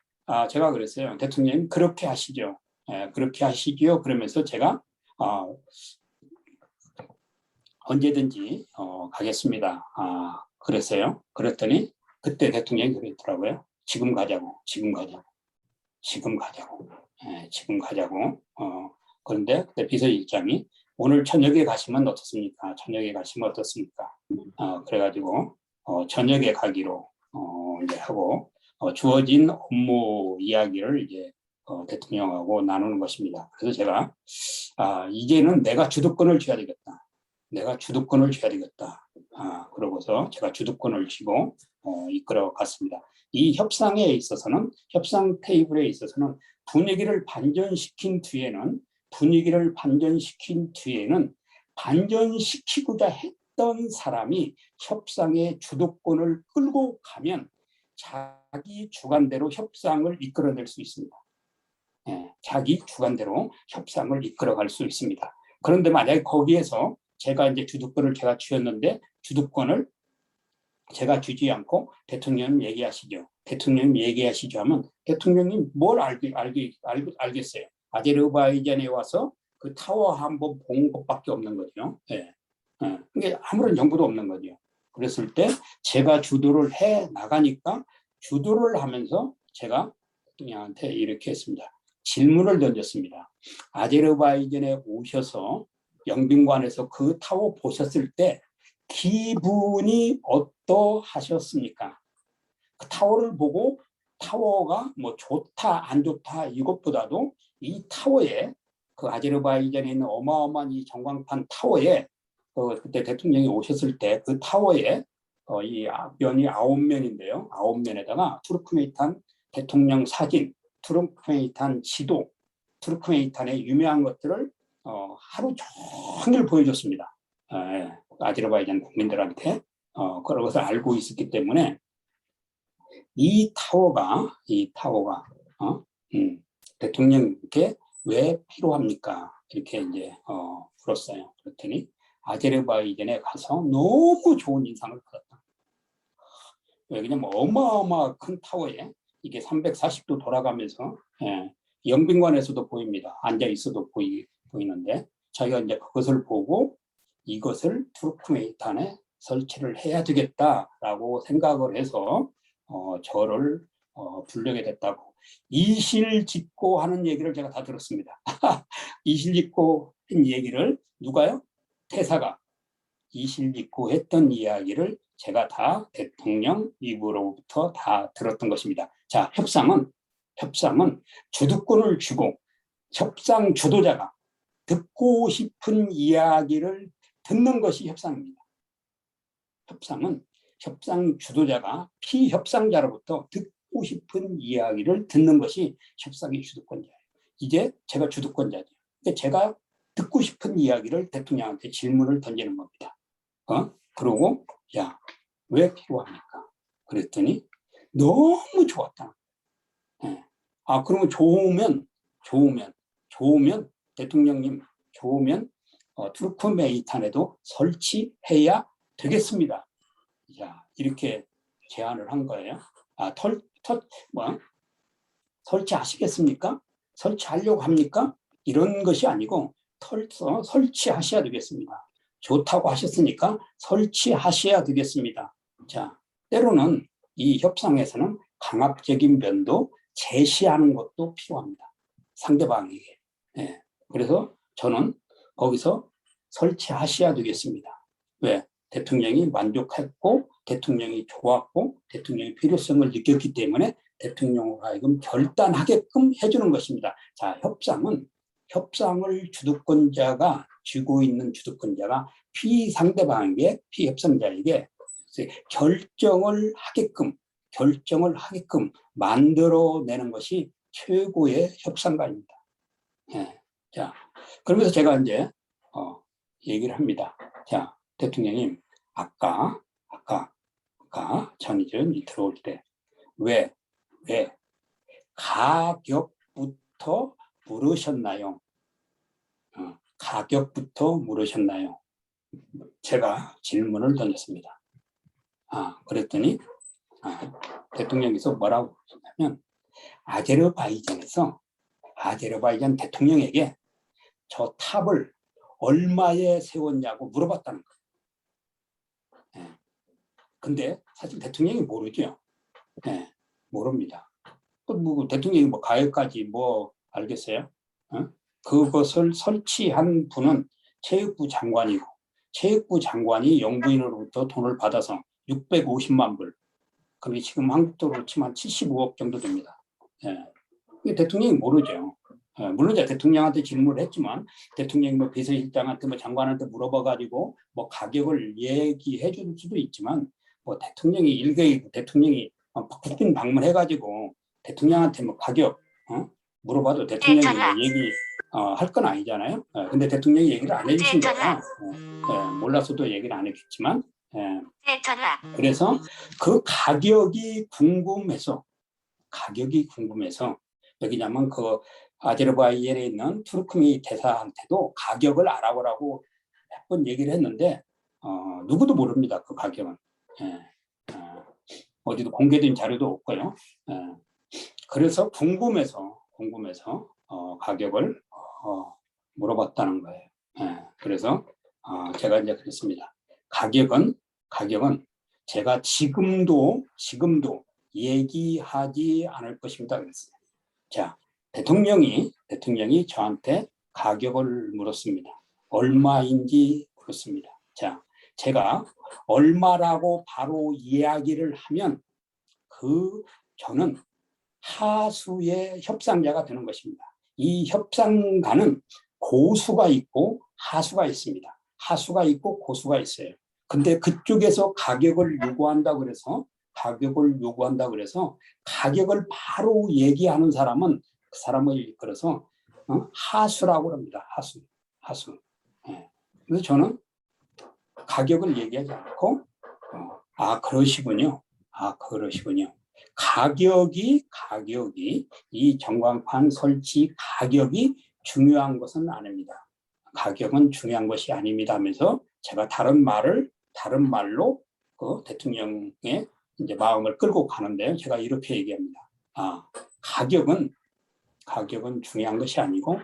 제가 그랬어요. 대통령님 그렇게 하시죠. 그렇게 하시죠. 그러면서 제가 언제든지 가겠습니다. 그랬어요. 그랬더니 그때 대통령이 그랬더라고요. 지금 가자고. 그런데 그때 비서실장이 오늘 저녁에 가시면 어떻습니까? 그래가지고 저녁에 가기로 이제 하고 주어진 업무 이야기를 이제 대통령하고 나누는 것입니다. 그래서 제가 이제는 내가 주도권을 쥐어야 되겠다. 그러고서 제가 주도권을 쥐고 이끌어 갔습니다. 이 협상에 있어서는 협상 테이블에 있어서는 분위기를 반전시킨 뒤에는 반전시키고자 했던 사람이 협상의 주도권을 끌고 가면 자기 주관대로 협상을 이끌어낼 수 있습니다. 자기 주관대로 협상을 이끌어갈 수 있습니다. 그런데 만약에 거기에서 제가 이제 주도권을 제가 쥐었는데 주도권을 제가 주지 않고 대통령님 얘기하시죠 하면 대통령님 뭘 알겠어요. 아제르바이잔에 와서 그 타워 한번 본 것밖에 없는 거죠. 그게 아무런 정보도 없는 거죠. 그랬을 때 제가 주도를 해 나가니까 주도를 하면서 제가 대통령한테 이렇게 했습니다. 질문을 던졌습니다. 아제르바이잔에 오셔서 영빈관에서 그 타워 보셨을 때 기분이 어떠하셨습니까? 그 타워를 보고 타워가 뭐 좋다 안 좋다 이것보다도 이 타워에 그 아제르바이잔에 있는 어마어마한 이 전광판 타워에 그때 대통령이 오셨을 때 그 타워에 이 면이 9면인데요. 9면에다가 투르크메니탄 대통령 사진, 투르크메니탄 지도, 투르크메니탄의 유명한 것들을 하루 종일 보여줬습니다. 아제르바이잔 국민들한테 그런 것을 알고 있었기 때문에 이 타워가 대통령께 왜 필요합니까? 이렇게 이제 물었어요. 그랬더니 아제르바이잔에 가서 너무 좋은 인상을 받았다. 왜냐면 어마어마 큰 타워에 이게 340도 돌아가면서 영빈관에서도 보입니다. 앉아 있어도 보이는데 자기가 이제 그것을 보고 이것을 투르크메니탄에 설치를 해야 되겠다라고 생각을 해서 저를 부르게 됐다고. 이실직고 하는 얘기를 제가 다 들었습니다. 이실직고 한 얘기를 누가요? 태사가 이실직고 했던 이야기를 제가 다 대통령 입으로부터 다 들었던 것입니다. 자, 협상은 주도권을 주고 협상 주도자가 듣고 싶은 이야기를 듣는 것이 협상입니다. 협상은 협상 주도자가 피협상자로부터 듣고 싶은 이야기를 듣는 것이 협상의 주도권자예요. 이제 제가 주도권자죠. 근데 제가 듣고 싶은 이야기를 대통령한테 질문을 던지는 겁니다. 그러고 야, 왜 필요합니까? 그랬더니 너무 좋았다. 그러면 좋으면 대통령님 좋으면 투르크메니탄에도 설치해야 되겠습니다. 자, 이렇게 제안을 한 거예요. 설치하시겠습니까? 설치하려고 합니까? 이런 것이 아니고 설치하셔야 되겠습니다. 좋다고 하셨으니까 설치하셔야 되겠습니다. 자, 때로는 이 협상에서는 강압적인 면도 제시하는 것도 필요합니다. 상대방에게. 예. 그래서 저는 거기서 설치하셔야 되겠습니다. 왜? 대통령이 만족했고 대통령이 좋았고 대통령의 필요성을 느꼈기 때문에 대통령으로 하여금 결단하게끔 해주는 것입니다. 자, 협상을 주도권자가 쥐고 있는 주도권자가 피상대방에게 피협상자에게 결정을 하게끔 만들어내는 것이 최고의 협상가입니다. 예. 자, 그러면서 제가 이제 얘기를 합니다. 자, 대통령님, 아까 전의전이 들어올 때 왜 가격부터 물으셨나요? 가격부터 물으셨나요? 제가 질문을 던졌습니다. 그랬더니 대통령께서 뭐라고 하셨냐면 아제르바이잔 대통령에게 저 탑을 얼마에 세웠냐고 물어봤다는 거예요. 예. 근데 사실 대통령이 모르죠. 예. 모릅니다. 뭐 대통령이 뭐 가격까지 뭐 알겠어요? 그것을 설치한 분은 체육부 장관이고 체육부 장관이 영부인으로부터 돈을 받아서 650만 불. 그게 지금 한국 돈으로 치면 75억 정도 됩니다. 예. 대통령이 모르죠. 물론 이제 대통령한테 질문을 했지만 대통령이 뭐 비서실장한테 뭐 장관한테 물어봐가지고 뭐 가격을 얘기해 줄 수도 있지만 뭐 대통령이 대통령이 국빈 방문해가지고 대통령한테 뭐 가격 물어봐도 대통령이 뭐 얘기 할 건 아니잖아요. 근데 대통령이 얘기를 안 해주신 거예요. 몰라서도 얘기를 안 해줬지만 그래서 그 가격이 궁금해서 왜냐면 그 아제르바이잔에 있는 투르크메이 대사한테도 가격을 알아보라고 몇 번 얘기를 했는데 누구도 모릅니다. 그 가격은. 어디도 공개된 자료도 없고요. 그래서 궁금해서 가격을 물어봤다는 거예요. 그래서 제가 이제 그랬습니다. 가격은 제가 지금도 얘기하지 않을 것입니다. 그랬어요. 자, 대통령이 저한테 가격을 물었습니다. 얼마인지 물었습니다. 자, 제가 얼마라고 바로 이야기를 하면 저는 하수의 협상자가 되는 것입니다. 이 협상가는 고수가 있고 하수가 있습니다. 하수가 있고 고수가 있어요. 근데 그쪽에서 가격을 요구한다 그래서 가격을 바로 얘기하는 사람은 그 사람을 일컬어서 하수라고 합니다. 하수. 그래서 저는 가격을 얘기하지 않고 그러시군요. 가격이 이 전광판 설치 가격이 중요한 것은 아닙니다. 가격은 중요한 것이 아닙니다 하면서 제가 다른 말로 그 대통령의 이제 마음을 끌고 가는데요. 제가 이렇게 얘기합니다. 가격은 중요한 것이 아니고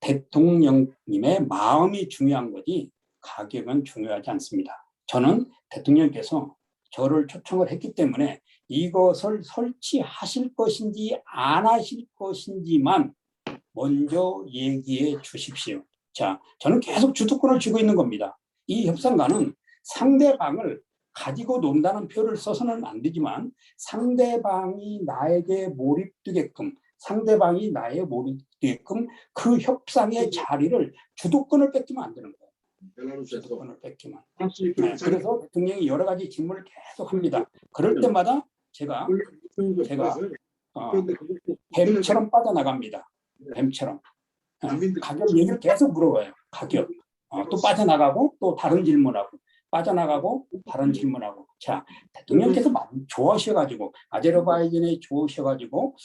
대통령님의 마음이 중요한 거지 가격은 중요하지 않습니다. 저는 대통령께서 저를 초청을 했기 때문에 이것을 설치하실 것인지 안 하실 것인지만 먼저 얘기해 주십시오. 자, 저는 계속 주도권을 쥐고 있는 겁니다. 이 협상가는 상대방을 가지고 논다는 표를 써서는 안 되지만 상대방이 나에게 몰입되게끔 그 협상의 자리를 주도권을 뺏기면 안 되는 거예요. 주도권을 뺏기면. 그래서 대통령이 여러 가지 질문을 계속 합니다. 그럴 때마다 제가 뱀처럼 빠져나갑니다. 뱀처럼. 가격 얘기를 계속 물어봐요. 가격. 또 빠져나가고 또 다른 질문하고 빠져나가고 다른 질문하고. 자, 대통령께서 많이 좋아하셔가지고 아제르바이잔에 좋으셔가지고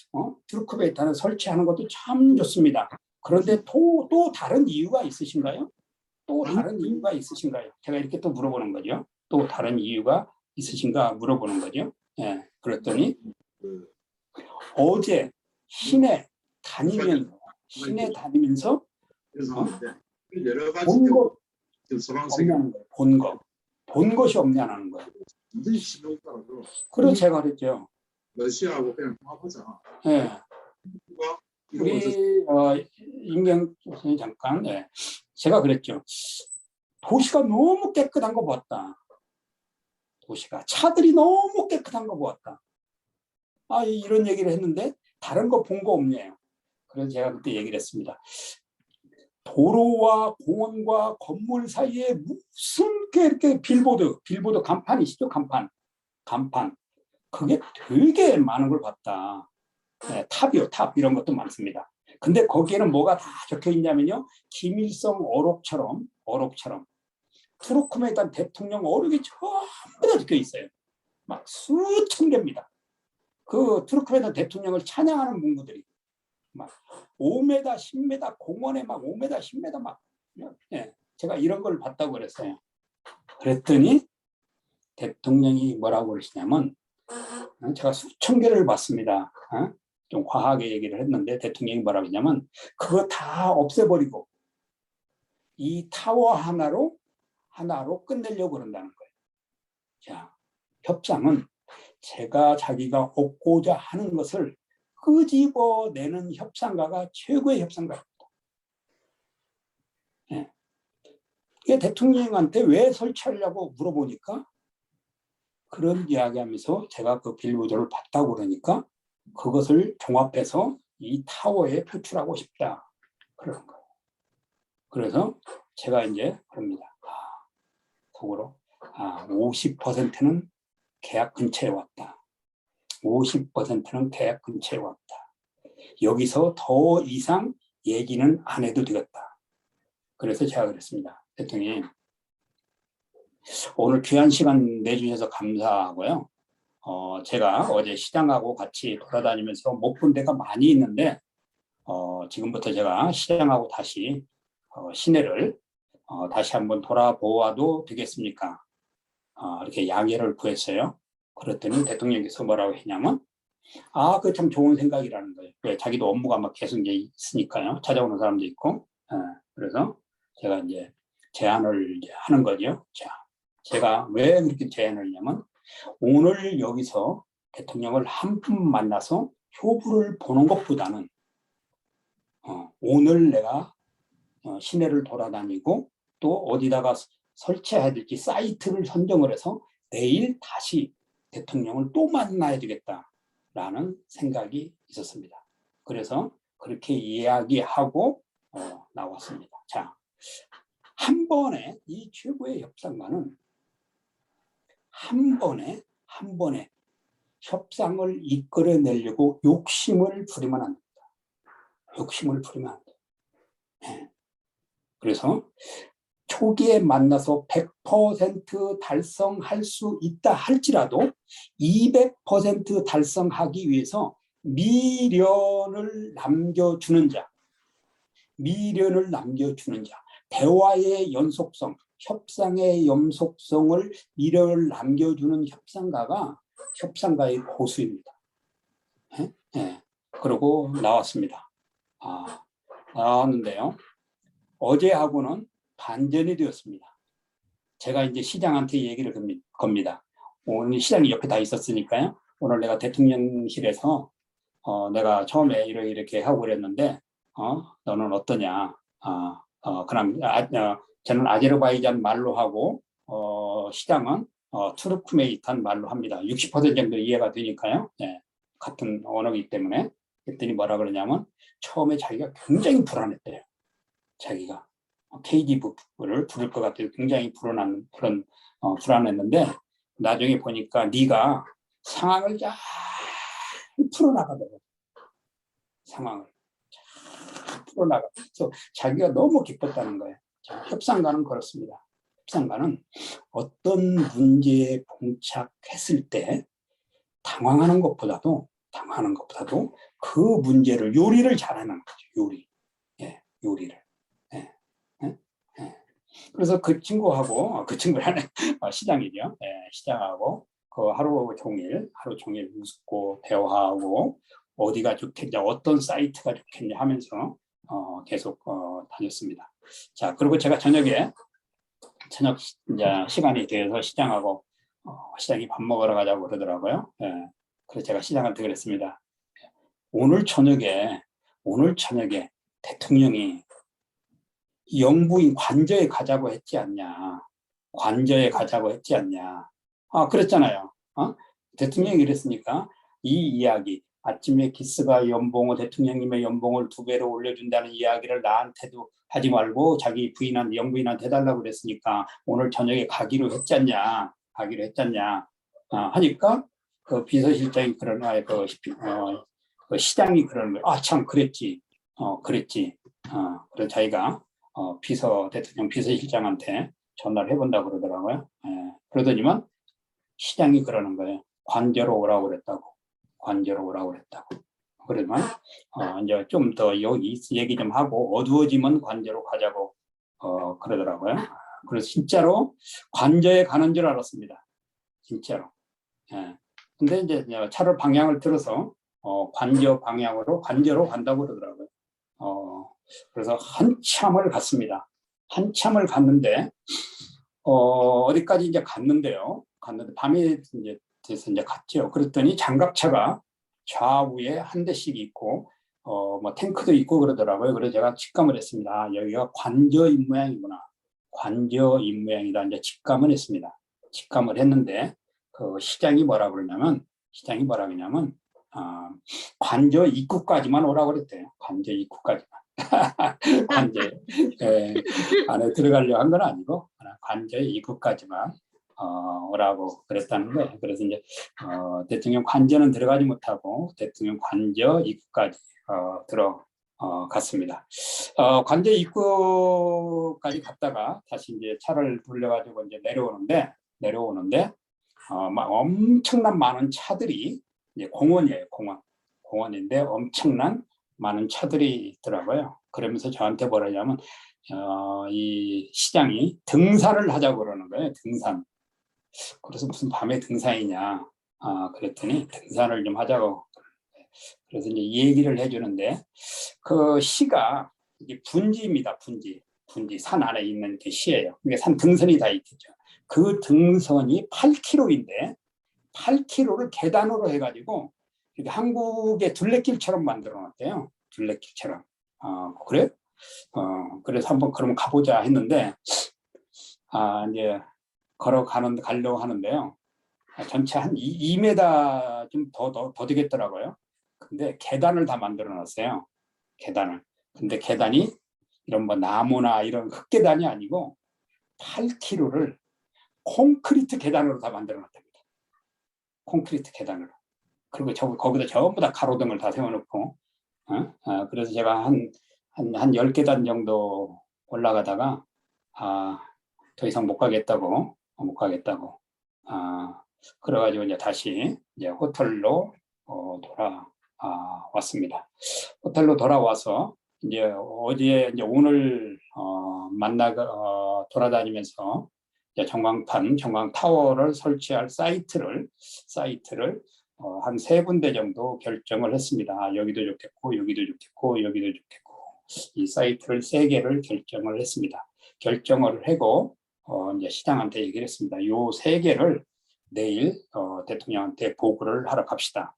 투르크메이탄을 설치하는 것도 참 좋습니다. 그런데 또 다른 이유가 있으신가요? 제가 이렇게 또 물어보는 거죠. 또 다른 이유가 있으신가 물어보는 거죠. 그랬더니 어제 시내 다니면서 본 것이 없냐는 거예요. 그래서 제가 그랬죠. 러시아하고 그냥 통합하자. 우리 임경 선생님 잠깐, 네. 제가 그랬죠. 도시가 너무 깨끗한 거 보았다. 도시가 차들이 너무 깨끗한 거 보았다. 이런 얘기를 했는데 다른 거 본 거 없네요. 그래서 제가 그때 얘기를 했습니다. 도로와 공원과 건물 사이에 무슨 이렇게 빌보드 간판이시죠? 간판. 그게 되게 많은 걸 봤다. 네, 탑이요, 탑. 이런 것도 많습니다. 근데 거기에는 뭐가 다 적혀 있냐면요. 김일성 어록처럼 투르크메단 대통령 어록이 전부 다 적혀 있어요. 막 수천 개입니다. 그 투르크메단 대통령을 찬양하는 문구들이 막 5m, 10m 공원에 막 5m, 10m 막 예, 제가 이런 걸 봤다고 그랬어요. 그랬더니 대통령이 뭐라고 그러시냐면 제가 수천 개를 봤습니다. 좀 과하게 얘기를 했는데 대통령이 뭐라고 했냐면 그거 다 없애버리고 이 타워 하나로 끝내려고 그런다는 거예요. 자, 협상은 자기가 얻고자 하는 것을 끄집어내는 협상가가 최고의 협상가입니다. 예. 대통령한테 왜 설치하려고 물어보니까 그런 이야기하면서 제가 그 빌보드를 봤다고 그러니까 그것을 종합해서 이 타워에 표출하고 싶다. 그러는 거예요. 그래서 제가 이제 그럽니다. 속으로 50%는 계약 근처에 왔다. 50%는 계약 근처에 왔다. 여기서 더 이상 얘기는 안 해도 되겠다. 그래서 제가 그랬습니다. 대통령님, 오늘 귀한 시간 내주셔서 감사하고요. 제가 어제 시장하고 같이 돌아다니면서 못 본 데가 많이 있는데 지금부터 제가 시장하고 다시 시내를 다시 한번 돌아보아도 되겠습니까? 이렇게 양해를 구했어요. 그랬더니 대통령께서 뭐라고 했냐면 그거 참 좋은 생각이라는 거예요. 왜? 자기도 업무가 막 계속 이제 있으니까요. 찾아오는 사람도 있고. 그래서 제가 이제 제안을 이제 하는 거죠. 자, 제가 왜 그렇게 제안을 했냐면 오늘 여기서 대통령을 한 분 만나서 효부를 보는 것보다는 오늘 내가 시내를 돌아다니고 또 어디다가 설치해야 될지 사이트를 선정을 해서 내일 다시 대통령을 또 만나야 되겠다라는 생각이 있었습니다. 그래서 그렇게 이야기하고 나왔습니다. 자, 한 번에 이 최고의 협상가는 한 번에 협상을 이끌어내려고 욕심을 부리면 안 됩니다. 욕심을 부리면 안 돼요. 네. 그래서 초기에 만나서 100% 달성할 수 있다 할지라도 200% 달성하기 위해서 미련을 남겨주는 자, 대화의 연속성, 협상의 연속성을 미련을 남겨주는 협상가의 고수입니다. 네? 네. 그러고 나왔습니다. 나왔는데요. 어제하고는 반전이 되었습니다. 제가 이제 시장한테 얘기를 겁니다. 오늘 시장이 옆에 다 있었으니까요. 오늘 내가 대통령실에서 내가 처음에 이렇게 하고 그랬는데 너는 어떠냐? 그럼 저는 아제르바이잔 말로 하고 시장은 투르크메이탄 말로 합니다. 60% 정도 이해가 되니까요. 네, 같은 언어이기 때문에. 그랬더니 뭐라 그러냐면 처음에 자기가 굉장히 불안했대요. 자기가 KGV를 부를 것 같아요. 굉장히 불안했는데 나중에 보니까 네가 상황을 잘 풀어나가더라고요. 상황을 잘 풀어나가서 자기가 너무 기뻤다는 거예요. 자, 협상가는 그렇습니다. 협상가는 어떤 문제에 봉착했을 때 당황하는 것보다도 그 문제를 요리를 잘하는 거죠. 요리를. 그래서 그 친구하고 시장이죠. 시장하고 그 하루 종일 웃고 대화하고 어디가 좋겠냐, 어떤 사이트가 좋겠냐 하면서 계속 다녔습니다. 자, 그리고 제가 저녁 이제 시간이 되어서 시장이 밥 먹으러 가자고 그러더라고요. 그래서 제가 시장한테 그랬습니다. 오늘 저녁에 오늘 저녁에 대통령이 영부인 관저에 가자고 했지 않냐. 관저에 가자고 했지 않냐. 그랬잖아요. 대통령이 이랬으니까 이 이야기, 아침에 기스가 연봉을 대통령님의 연봉을 2배로 올려준다는 이야기를 나한테도 하지 말고 자기 부인한 영부인한테 해달라고 그랬으니까 오늘 저녁에 가기로 했잖냐. 가기로 했잖냐. 하니까 그 비서실장이 그러는 거예요. 그 시장이 그러는 거예요. 참 그랬지. 그랬지. 그래서 자기가 대통령 비서실장한테 전화를 해본다고 그러더라고요. 그러더니만 시장이 그러는 거예요. 관저로 오라고 그랬다고. 관저로 오라고 그랬다고. 그러면 이제 좀 더 여기 얘기 좀 하고 어두워지면 관저로 가자고 그러더라고요. 그래서 진짜로 관저에 가는 줄 알았습니다. 진짜로. 근데 이제 차를 방향을 틀어서 관저 방향으로 관저로 간다고 그러더라고요. 그래서 한참을 갔습니다. 한참을 갔는데 어디까지 이제 갔는데요. 갔는데 밤에 이제 돼서 이제 갔죠. 그랬더니 장갑차가 좌우에 한 대씩 있고 뭐 탱크도 있고 그러더라고요. 그래서 제가 직감을 했습니다. 여기가 관저인 모양이구나. 관저인 모양이다. 이제 직감을 했습니다. 직감을 했는데 그 시장이 뭐라 그러냐면 관저 입구까지만 오라고 그랬대요. 관저 입구까지만. 관저 안에 들어가려고 한 건 아니고 관저 입구까지만 오라고 그랬다는 거예요. 그래서 이제 대통령 관저는 들어가지 못하고 대통령 관저 입구까지 들어갔습니다. 관저 입구까지 갔다가 다시 이제 차를 돌려가지고 이제 내려오는데 막 엄청난 많은 차들이 이제 공원이에요. 공원인데 엄청난 많은 차들이 있더라고요. 그러면서 저한테 뭐라냐면 이 시장이 등산을 하자고 그러는 거예요. 등산. 그래서 무슨 밤에 등산이냐. 그랬더니 등산을 좀 하자고. 그래서 이제 얘기를 해주는데 그 시가 이게 분지입니다. 분지 산 안에 있는 그 시예요. 이게 산 등선이 다 있겠죠. 그 등선이 8km인데 8km를 계단으로 해가지고 한국의 둘레길처럼 만들어놨대요. 둘레길처럼. 그래? 그래서 한번 그럼 가보자 했는데 이제 가려고 하는데요. 전체 한 2m 좀 더 되겠더라고요. 근데 계단을 다 만들어 놨어요. 계단을. 근데 계단이 이런 뭐 나무나 이런 흙계단이 아니고 8km를 콘크리트 계단으로 다 만들어 놨답니다. 콘크리트 계단으로. 그리고 거기다 전부 다 가로등을 다 세워놓고, 그래서 제가 한 10계단 정도 올라가다가, 더 이상 못 가겠다고, 그래가지고 이제 다시 이제 호텔로 돌아왔습니다. 호텔로 돌아와서 이제 어제 이제 오늘 돌아다니면서 이제 전광타워를 설치할 사이트를 한 3군데 정도 결정을 했습니다. 여기도 좋겠고 여기도 좋겠고 여기도 좋겠고 이 사이트를 3개를 결정을 했습니다. 결정을 하고 이제 시장한테 얘기를 했습니다. 요 3개를 내일 대통령한테 보고를 하러 갑시다.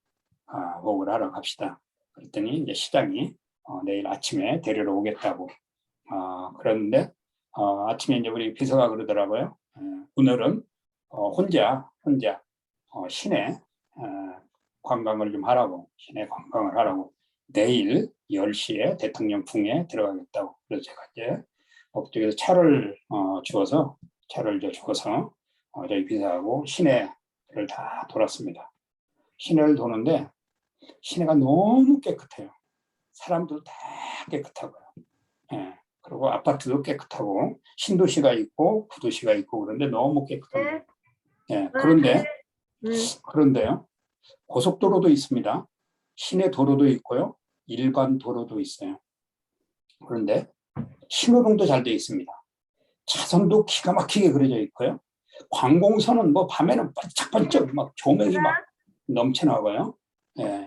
그랬더니 이제 시장이 내일 아침에 데리러 오겠다고. 그런데 아침에 이제 우리 비서가 그러더라고요. 오늘은 혼자 시내 관광을 좀 하라고. 시내 관광을 하라고. 내일 10시에 대통령 풍에 들어가겠다고. 그래서 제가 이제 업쪽에서 차를 주어서 저희 비서하고 시내를 다 돌았습니다. 시내를 도는데 시내가 너무 깨끗해요. 사람도 다 깨끗하고요. 그리고 아파트도 깨끗하고 신도시가 있고 구도시가 있고 그런데 너무 깨끗합니다. 그런데요. 고속도로도 있습니다. 시내 도로도 있고요. 일반 도로도 있어요. 그런데 신호등도 잘 되어 있습니다. 차선도 기가 막히게 그려져 있고요. 관공서는 뭐 밤에는 반짝반짝 막 조명이 막 넘쳐나고요.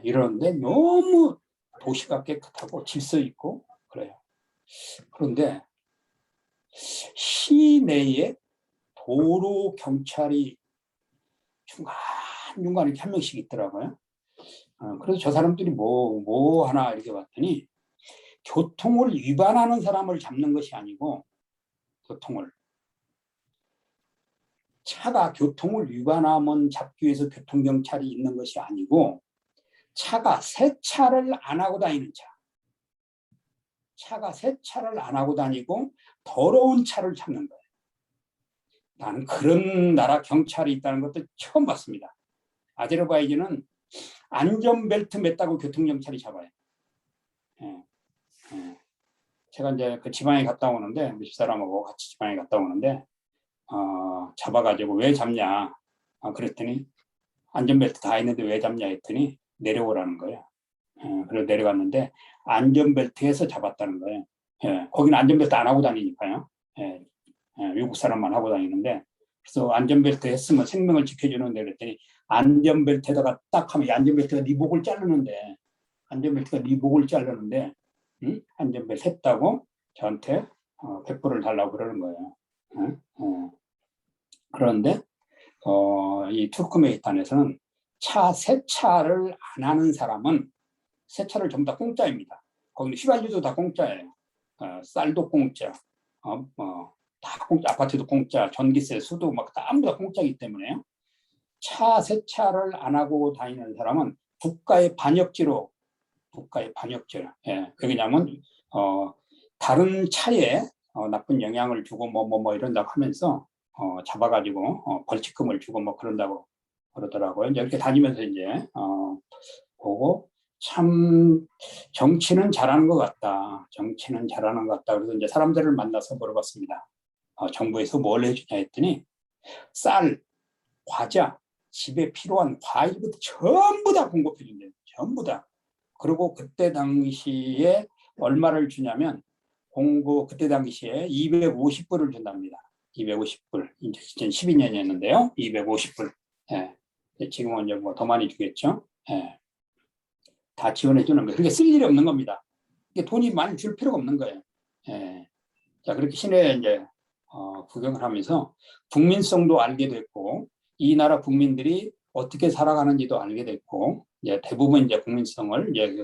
이러는데 너무 도시가 깨끗하고 질서 있고 그래요. 그런데 시내에 도로 경찰이 중간중간에 한 명씩 있더라고요. 그래서 저 사람들이 뭐 하나 이렇게 봤더니 교통을 위반하는 사람을 잡는 것이 아니고 차가 교통을 위반하면 잡기 위해서 교통경찰이 있는 것이 아니고 차가 세차를 안 하고 다니는 차가 세차를 안 하고 다니고 더러운 차를 잡는 거예요. 나는 그런 나라 경찰이 있다는 것도 처음 봤습니다. 아제르바이잔은 안전벨트 맸다고 교통경찰이 잡아요. 제가 이제 그 지방에 갔다 오는데, 집사람하고 같이 지방에 갔다 오는데, 잡아가지고 왜 잡냐. 그랬더니 안전벨트 다 있는데 왜 잡냐 했더니 내려오라는 거예요. 그래서 내려갔는데 안전벨트에서 잡았다는 거예요. 거기는 안전벨트 안 하고 다니니까요. 외국 사람만 하고 다니는데, 그래서 안전벨트 했으면 생명을 지켜주는데 그랬더니 안전벨트에다가 딱 하면 안전벨트가 네 목을 자르는데 안전벨트 했다고 저한테 100불을 달라고 그러는 거예요. 그런데 이 투르크메니스탄에서는 차 세차를 안 하는 사람은 세차를 전부 다 공짜입니다. 거기는 휘발유도 다 공짜예요. 쌀도 공짜, 다 공짜, 아파트도 공짜, 전기세, 수도 막 다 아무 다 공짜이기 때문에요. 차 세차를 안 하고 다니는 사람은 국가의 반역죄로, 왜냐하면 다른 차에 나쁜 영향을 주고 뭐 이런다고 하면서 잡아가지고 벌칙금을 주고 뭐 그런다고 그러더라고요. 이제 이렇게 다니면서 이제 보고 참 정치는 잘하는 것 같다. 그래서 이제 사람들을 만나서 물어봤습니다. 정부에서 뭘 해주냐 했더니 쌀, 과자, 집에 필요한 과일부터 전부 다 공급해 준대요. 전부 다. 그리고 그때 당시에 얼마를 주냐면 그때 당시에 250불을 준답니다. 250불. 이제 2012년이었는데요. 250불. 지금은 이제 뭐 더 많이 주겠죠. 다 지원해 주는 거예요. 그렇게 쓸 일이 없는 겁니다. 이게 돈이 많이 줄 필요가 없는 거예요. 자, 그렇게 시내에 이제 구경을 하면서 국민성도 알게 됐고, 이 나라 국민들이 어떻게 살아가는지도 알게 됐고, 이제 대부분 이제 국민성을 이제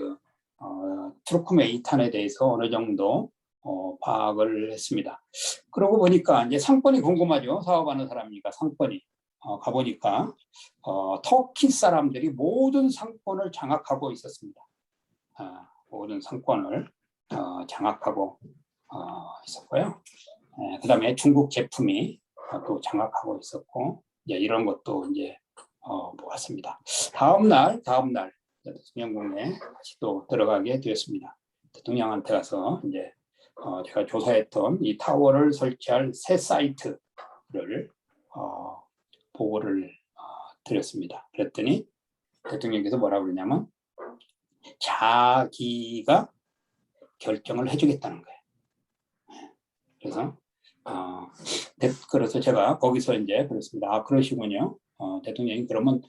투르크메니스탄에 대해서 어느 정도 파악을 했습니다. 그러고 보니까 이제 상권이 궁금하죠. 사업하는 사람이니까 상권이. 가보니까 터키 사람들이 모든 상권을 장악하고 있었습니다. 모든 상권을 장악하고 있었고요. 그 다음에 중국 제품이 또 장악하고 있었고, 이제 이런 것도 이제 보았습니다. 다음날 대통령궁에 다시 또 들어가게 되었습니다. 대통령한테 가서 이제 제가 조사했던 이 타워를 설치할 새 사이트를 보고를 드렸습니다. 그랬더니 대통령께서 뭐라고 그러냐면 자기가 결정을 해주겠다는 거예요. 그래서 제가 거기서 이제 그랬습니다. 그러시군요. 대통령이 그러면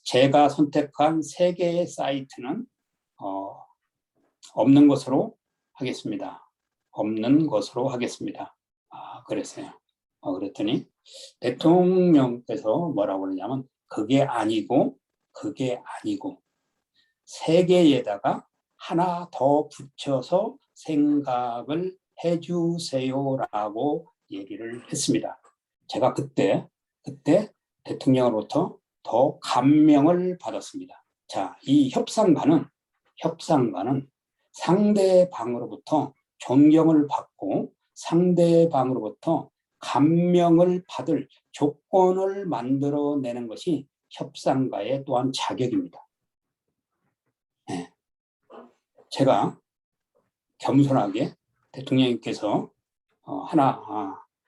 제가 선택한 3개의 사이트는 없는 것으로 하겠습니다. 그랬어요. 그랬더니 대통령께서 뭐라고 그러냐면 그게 아니고 3개에다가 하나 더 붙여서 생각을 해주세요라고 얘기를 했습니다. 제가 그때 대통령으로부터 더 감명을 받았습니다. 자, 이 협상가는 상대방으로부터 존경을 받고 상대방으로부터 감명을 받을 조건을 만들어내는 것이 협상가의 또한 자격입니다. 제가 겸손하게 대통령님께서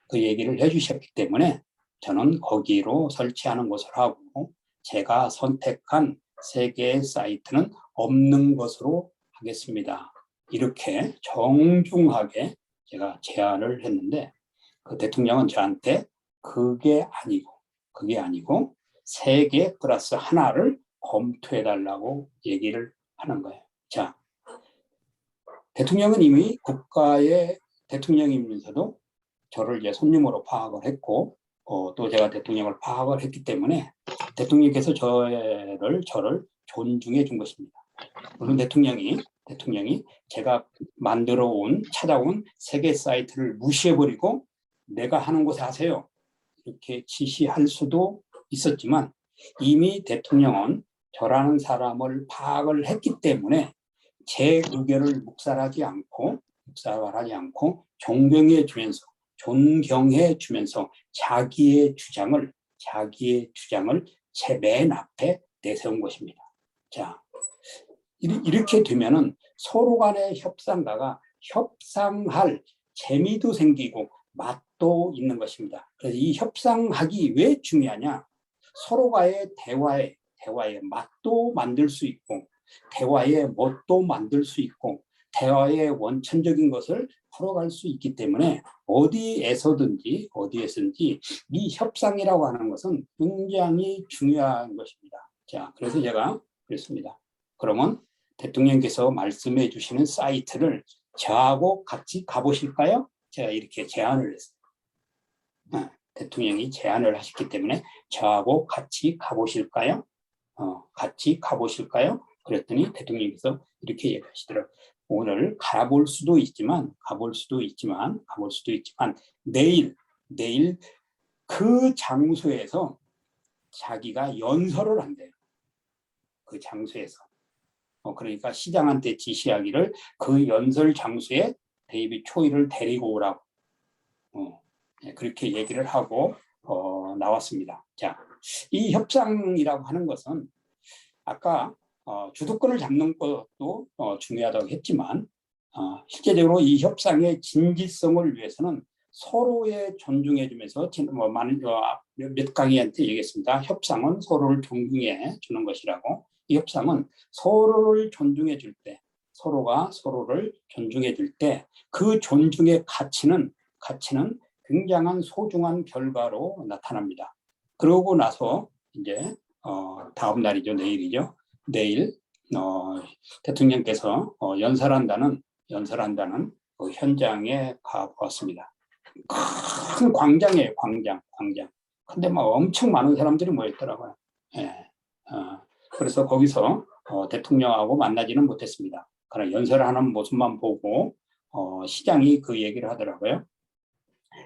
그 얘기를 해주셨기 때문에 저는 거기로 설치하는 것을 하고 제가 선택한 3개의 사이트는 없는 것으로 하겠습니다. 이렇게 정중하게 제가 제안을 했는데 그 대통령은 저한테 그게 아니고 3개 플러스 하나를 검토해달라고 얘기를 하는 거예요. 자, 대통령은 이미 국가의 대통령이면서도 저를 이제 손님으로 파악을 했고 또 제가 대통령을 파악을 했기 때문에 대통령께서 저를 존중해 준 것입니다. 물론 대통령이 대통령이 제가 찾아온 세계 사이트를 무시해버리고 내가 하는 곳에 하세요. 이렇게 지시할 수도 있었지만 이미 대통령은 저라는 사람을 파악을 했기 때문에 제 의견을 묵살하지 않고 존경해 주면서 자기의 주장을 제 맨 앞에 내세운 것입니다. 자, 이렇게 되면은 서로 간의 협상가가 협상할 재미도 생기고 맛도 있는 것입니다. 그래서 이 협상하기 왜 중요하냐? 서로가의 대화의 맛도 만들 수 있고, 대화의 멋도 만들 수 있고, 대화의 원천적인 것을 풀어갈 수 있기 때문에 어디에서든지 이 협상이라고 하는 것은 굉장히 중요한 것입니다. 자, 그래서 제가 그랬습니다. 그러면 대통령께서 말씀해 주시는 사이트를 저하고 같이 가보실까요? 제가 이렇게 제안을 했어요. 대통령이 제안을 하셨기 때문에 저하고 같이 가보실까요? 같이 가보실까요? 그랬더니 대통령께서 이렇게 얘기하시더라고요. 오늘 가볼 수도 있지만 내일 그 장소에서 자기가 연설을 한대요. 그 장소에서. 그러니까 시장한테 지시하기를 그 연설 장소에 데이빗 초이를 데리고 오라고 그렇게 얘기를 하고 나왔습니다. 자, 이 협상이라고 하는 것은 아까 주도권을 잡는 것도 중요하다고 했지만 실제적으로 이 협상의 진지성을 위해서는 서로의 존중해주면서 몇 강의한테 얘기했습니다. 협상은 서로를 존중해 주는 것이라고. 이 협상은 서로를 존중해 줄 때, 서로가 서로를 존중해 줄 때 그 존중의 가치는 굉장한 소중한 결과로 나타납니다. 그러고 나서 이제 다음 날이죠. 내일이죠. 내일 대통령께서 연설한다는 그 현장에 가보았습니다. 큰 광장이에요. 광장. 근데 막 엄청 많은 사람들이 모였더라고요. 예. 그래서 거기서 대통령하고 만나지는 못했습니다. 그러나 연설하는 모습만 보고 시장이 그 얘기를 하더라고요.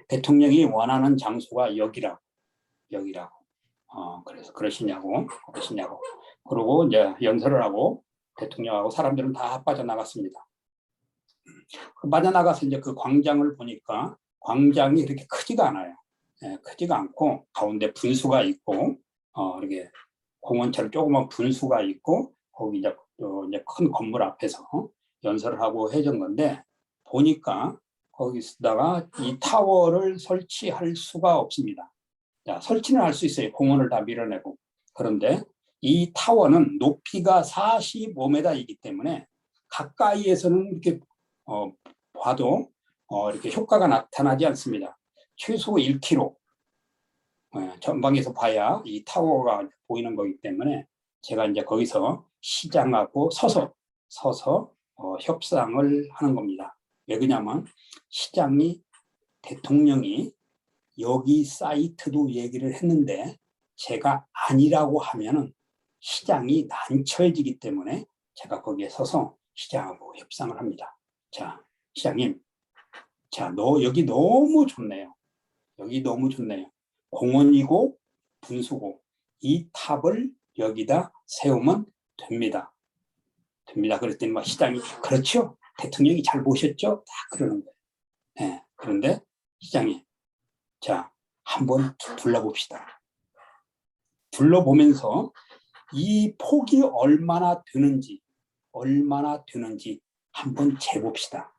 대통령이 원하는 장소가 여기라고. 그래서 그러시냐고. 그러고 이제 연설을 하고 대통령하고 사람들은 다 빠져나갔습니다. 빠져나가서 이제 그 광장을 보니까 광장이 그렇게 크지가 않아요. 크지가 않고 가운데 분수가 있고 이렇게 공원처럼 조그만 분수가 있고 거기 이제 큰 건물 앞에서 연설을 하고 해준 건데 보니까 거기다가 이 타워를 설치할 수가 없습니다. 자, 설치는 할 수 있어요. 공원을 다 밀어내고. 그런데 이 타워는 높이가 45m이기 때문에 가까이에서는 이렇게 봐도 이렇게 효과가 나타나지 않습니다. 최소 1km 전방에서 봐야 이 타워가 보이는 거기 때문에 제가 이제 거기서 시장하고 서서 협상을 하는 겁니다. 왜 그러냐면 대통령이 여기 사이트도 얘기를 했는데 제가 아니라고 하면은 시장이 난처해지기 때문에 제가 거기에 서서 시장하고 협상을 합니다. 자, 시장님, 여기 너무 좋네요. 공원이고 분수고 이 탑을 여기다 세우면 됩니다. 그랬더니 막 시장이 그렇죠? 대통령이 잘 보셨죠? 다 그러는 거예요. 네, 그런데 시장이 자, 한번 둘러봅시다. 둘러보면서 이 폭이 얼마나 되는지 한번 재봅시다.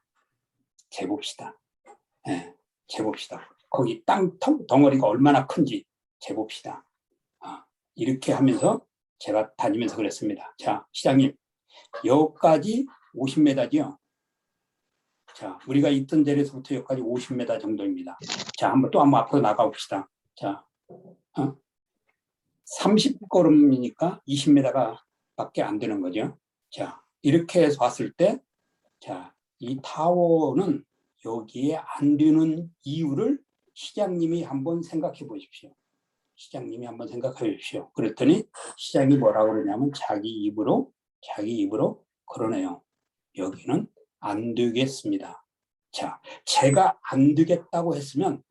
네, 재봅시다. 거기 땅 덩어리가 얼마나 큰지 재봅시다. 이렇게 하면서 제가 다니면서 그랬습니다. 자, 시장님, 여기까지 50m지요. 자, 우리가 있던 자리에서부터 여기까지 50m 정도입니다. 자, 한번 앞으로 나가봅시다. 자, 30걸음이니까 20m가 밖에 안 되는 거죠. 자, 이렇게 해서 봤을 때, 자, 이 타워는 여기에 안 되는 이유를 시장님이 한번 생각해 보십시오. 그랬더니 시장이 뭐라고 그러냐면 자기 입으로 그러네요. 여기는 안 되겠습니다. 자, 제가 안 되겠다고 했으면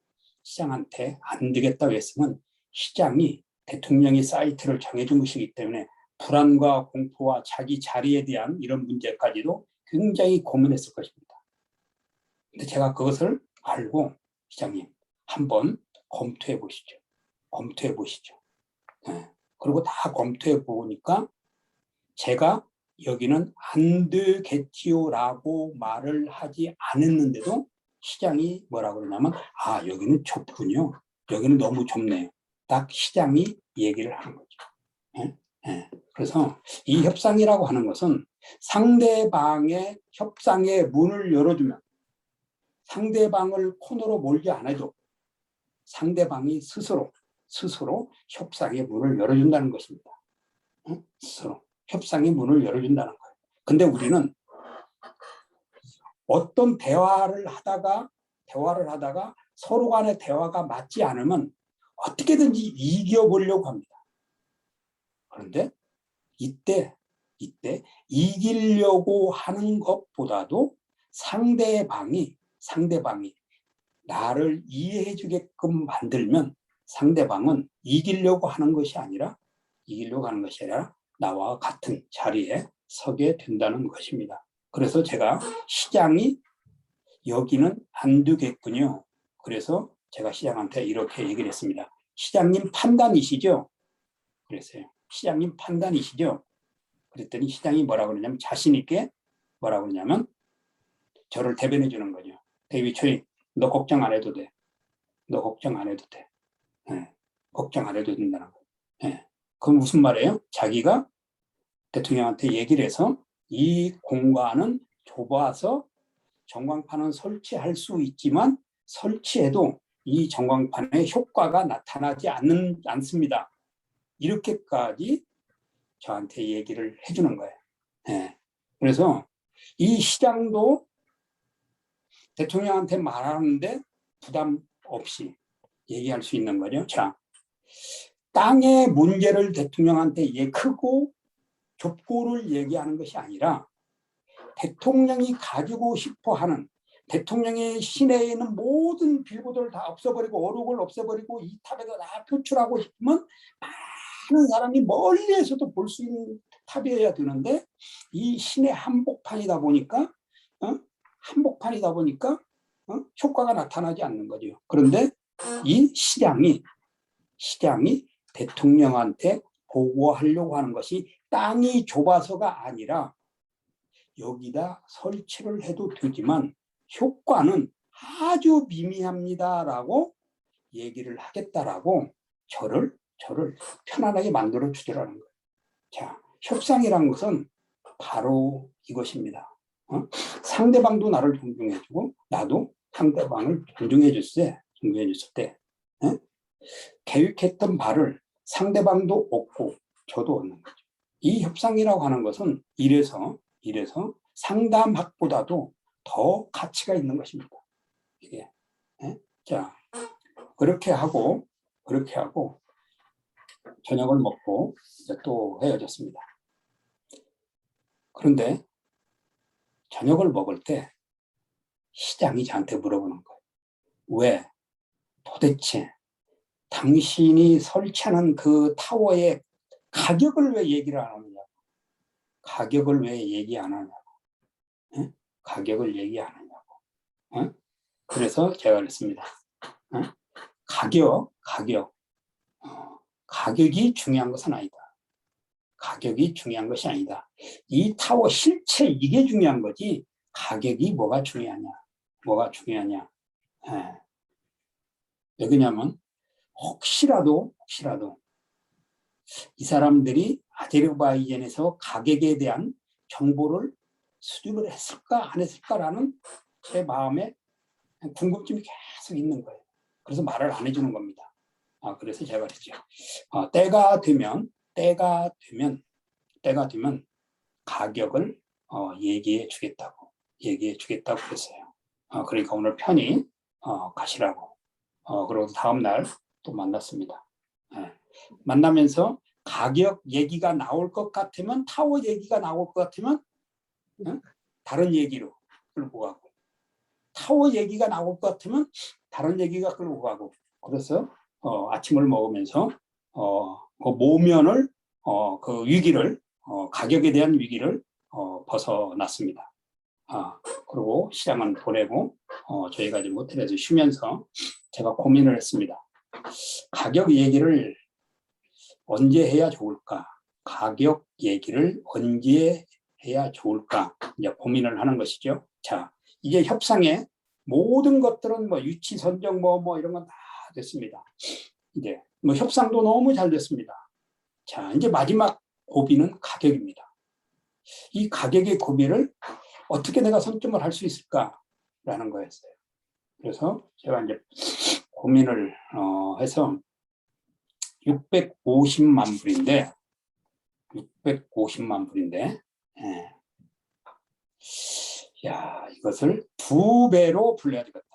시장한테 안 되겠다고 했으면 시장이 대통령이 사이트를 정해준 것이기 때문에 불안과 공포와 자기 자리에 대한 이런 문제까지도 굉장히 고민했을 것입니다. 근데 제가 그것을 알고 시장님 한번 검토해 보시죠. 검토해 보시죠. 네. 그리고 다 검토해 보니까 제가 여기는 안 되겠지요라고 말을 하지 않았는데도 시장이 뭐라고 그러냐면 여기는 좁군요. 여기는 너무 좁네요. 딱 시장이 얘기를 하는 거죠. 네? 네. 그래서 이 협상이라고 하는 것은 상대방의 협상의 문을 열어주면 상대방을 코너로 몰지 않아도 상대방이 스스로 협상의 문을 열어준다는 것입니다. 응? 스스로 협상의 문을 열어준다는 거예요. 근데 우리는 어떤 대화를 하다가 서로 간의 대화가 맞지 않으면 어떻게든지 이겨보려고 합니다. 그런데 이때 이기려고 하는 것보다도 상대방이 나를 이해해 주게끔 만들면 상대방은 이기려고 하는 것이 아니라 나와 같은 자리에 서게 된다는 것입니다. 그래서 제가 시장이 여기는 안 되겠군요. 그래서 제가 시장한테 이렇게 얘기를 했습니다. 시장님 판단이시죠? 그랬어요. 시장님 판단이시죠? 그랬더니 시장이 뭐라고 그러냐면 자신 있게 뭐라고 그러냐면 저를 대변해 주는 거죠. 대위초이 너 걱정 안 해도 돼. 너 걱정 안 해도 돼. 네. 걱정 안 해도 된다는 거예요. 네. 그건 무슨 말이에요? 자기가 대통령한테 얘기를 해서 이 공간은 좁아서 전광판은 설치할 수 있지만 설치해도 이 전광판의 효과가 나타나지 않습니다. 이렇게까지 저한테 얘기를 해주는 거예요. 네. 그래서 이 시장도 대통령한테 말하는데 부담 없이 얘기할 수 있는 거죠. 자, 땅의 문제를 대통령한테 크고 좁고를 얘기하는 것이 아니라 대통령이 가지고 싶어 하는 대통령의 시내에 있는 모든 빌보드를 다 없애버리고 어록을 없애버리고 이 탑에다 다 표출하고 싶으면 많은 사람이 멀리에서도 볼 수 있는 탑이어야 되는데 이 시내 한복판이다 보니까 효과가 나타나지 않는 거죠. 그런데 이 시장이 대통령한테 보고하려고 하는 것이 땅이 좁아서가 아니라 여기다 설치를 해도 되지만 효과는 아주 미미합니다라고 얘기를 하겠다라고 저를 편안하게 만들어 주더라는 거예요. 자, 협상이란 것은 바로 이것입니다. 상대방도 나를 존중해주고 나도 상대방을 존중해줬을 때 계획했던 바를 상대방도 얻고 저도 얻는 거죠. 이 협상이라고 하는 것은 이래서 상담학보다도 더 가치가 있는 것입니다. 이게. 자, 그렇게 하고 저녁을 먹고 이제 또 헤어졌습니다. 그런데 저녁을 먹을 때 시장이 저한테 물어보는 거예요. 왜? 도대체 당신이 설치하는 그 타워의 가격을 왜 얘기를 안 하느냐고. 가격을 왜 얘기 안 하냐고. 에? 가격을 얘기 안 하냐고. 에? 그래서 제가 그랬습니다. 가격이 중요한 것은 아니다. 가격이 중요한 것이 아니다. 이 타워 실체 이게 중요한 거지 가격이 뭐가 중요하냐. 왜냐면 혹시라도 이 사람들이 아제르바이잔에서 가격에 대한 정보를 수집을 했을까 안 했을까라는 제 마음에 궁금증이 계속 있는 거예요. 그래서 말을 안 해주는 겁니다. 그래서 제가 그랬죠. 때가 되면 가격을 얘기해 주겠다고 그랬어요. 그러니까 오늘 편히 가시라고. 그리고 다음 날 또 만났습니다. 만나면서 가격 얘기가 나올 것 같으면 타워 얘기가 나올 것 같으면 다른 얘기로 끌고 가고, 타워 얘기가 나올 것 같으면 다른 얘기가 끌고 가고, 그래서 아침을 먹으면서 그 모면을 그 위기를 가격에 대한 위기를 벗어났습니다. 그리고 시장은 보내고 저희가 이제 모텔에서 쉬면서 제가 고민을 했습니다. 가격 얘기를 언제 해야 좋을까? 가격 얘기를 언제 해야 좋을까? 이제 고민을 하는 것이죠. 자, 이제 협상에 모든 것들은 뭐 유치 선정 뭐 이런 건 다 됐습니다. 이제 뭐 협상도 너무 잘 됐습니다. 자, 이제 마지막 고비는 가격입니다. 이 가격의 고비를 어떻게 내가 선점을 할 수 있을까라는 거였어요. 그래서 제가 이제 고민을 해서 650만 불인데, 예. 야, 이것을 2배로 불려야 되겠다.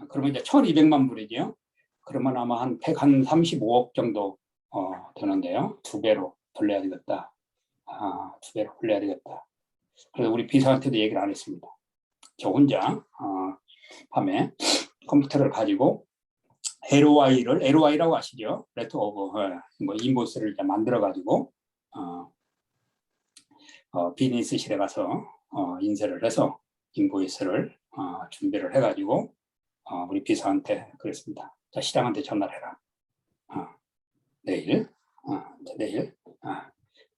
그러면 이제 1200만 불이죠. 그러면 아마 한 135억 정도 되는데요. 2배로 불려야 되겠다. 2배로 불려야 되겠다. 그래서 우리 비서한테도 얘기를 안 했습니다. 저 혼자 밤에 컴퓨터를 가지고 LOI라고 아시죠? 레터 오브 뭐 인보이스를 이제 만들어 가지고 비즈니스실에 가서 인쇄를 해서 인보이스를 준비를 해 가지고 우리 비서한테 그랬습니다. 자, 시장한테 전화를 해라. 내일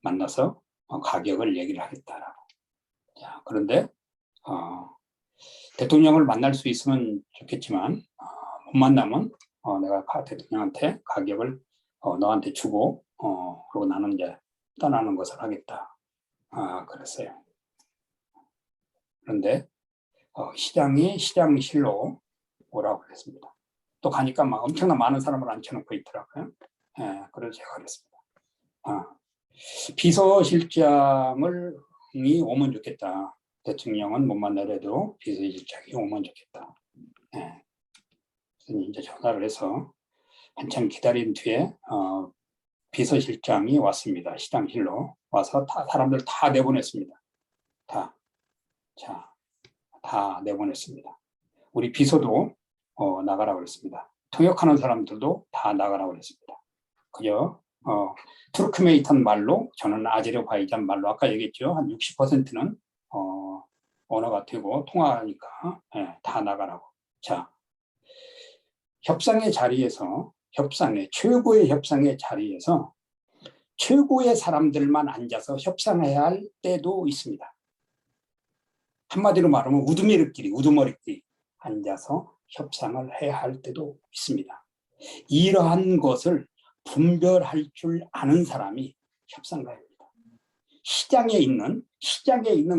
만나서 가격을 얘기를 하겠다라고. 자, 그런데 대통령을 만날 수 있으면 좋겠지만 못 만나면 내가 대통령한테 가격을 너한테 주고 그리고 나는 이제 떠나는 것을 하겠다. 그랬어요. 그런데 시장이 시장실로 오라고 그랬습니다. 또 가니까 막 엄청난 많은 사람을 앉혀놓고 있더라고요. 그래서 제가 그랬습니다. 비서실장이 오면 좋겠다. 대통령은 못 만나더라도 비서실장이 오면 좋겠다. 그래서 이제 전화를 해서 한참 기다린 뒤에 비서실장이 왔습니다. 시장실로 와서 사람들 다 내보냈습니다. 다 내보냈습니다. 우리 비서도 나가라고 그랬습니다. 통역하는 사람들도 다 나가라고 그랬습니다. 그저 투르크메이탄 말로, 저는 아제르바이잔 말로 아까 얘기했죠. 한 60%는 언어가 되고 통하니까 다 나가라고. 자, 최고의 협상의 자리에서 최고의 사람들만 앉아서 협상해야 할 때도 있습니다. 한마디로 말하면 우두머리끼리 앉아서 협상을 해야 할 때도 있습니다. 이러한 것을 분별할 줄 아는 사람이 협상가입니다. 시장에 있는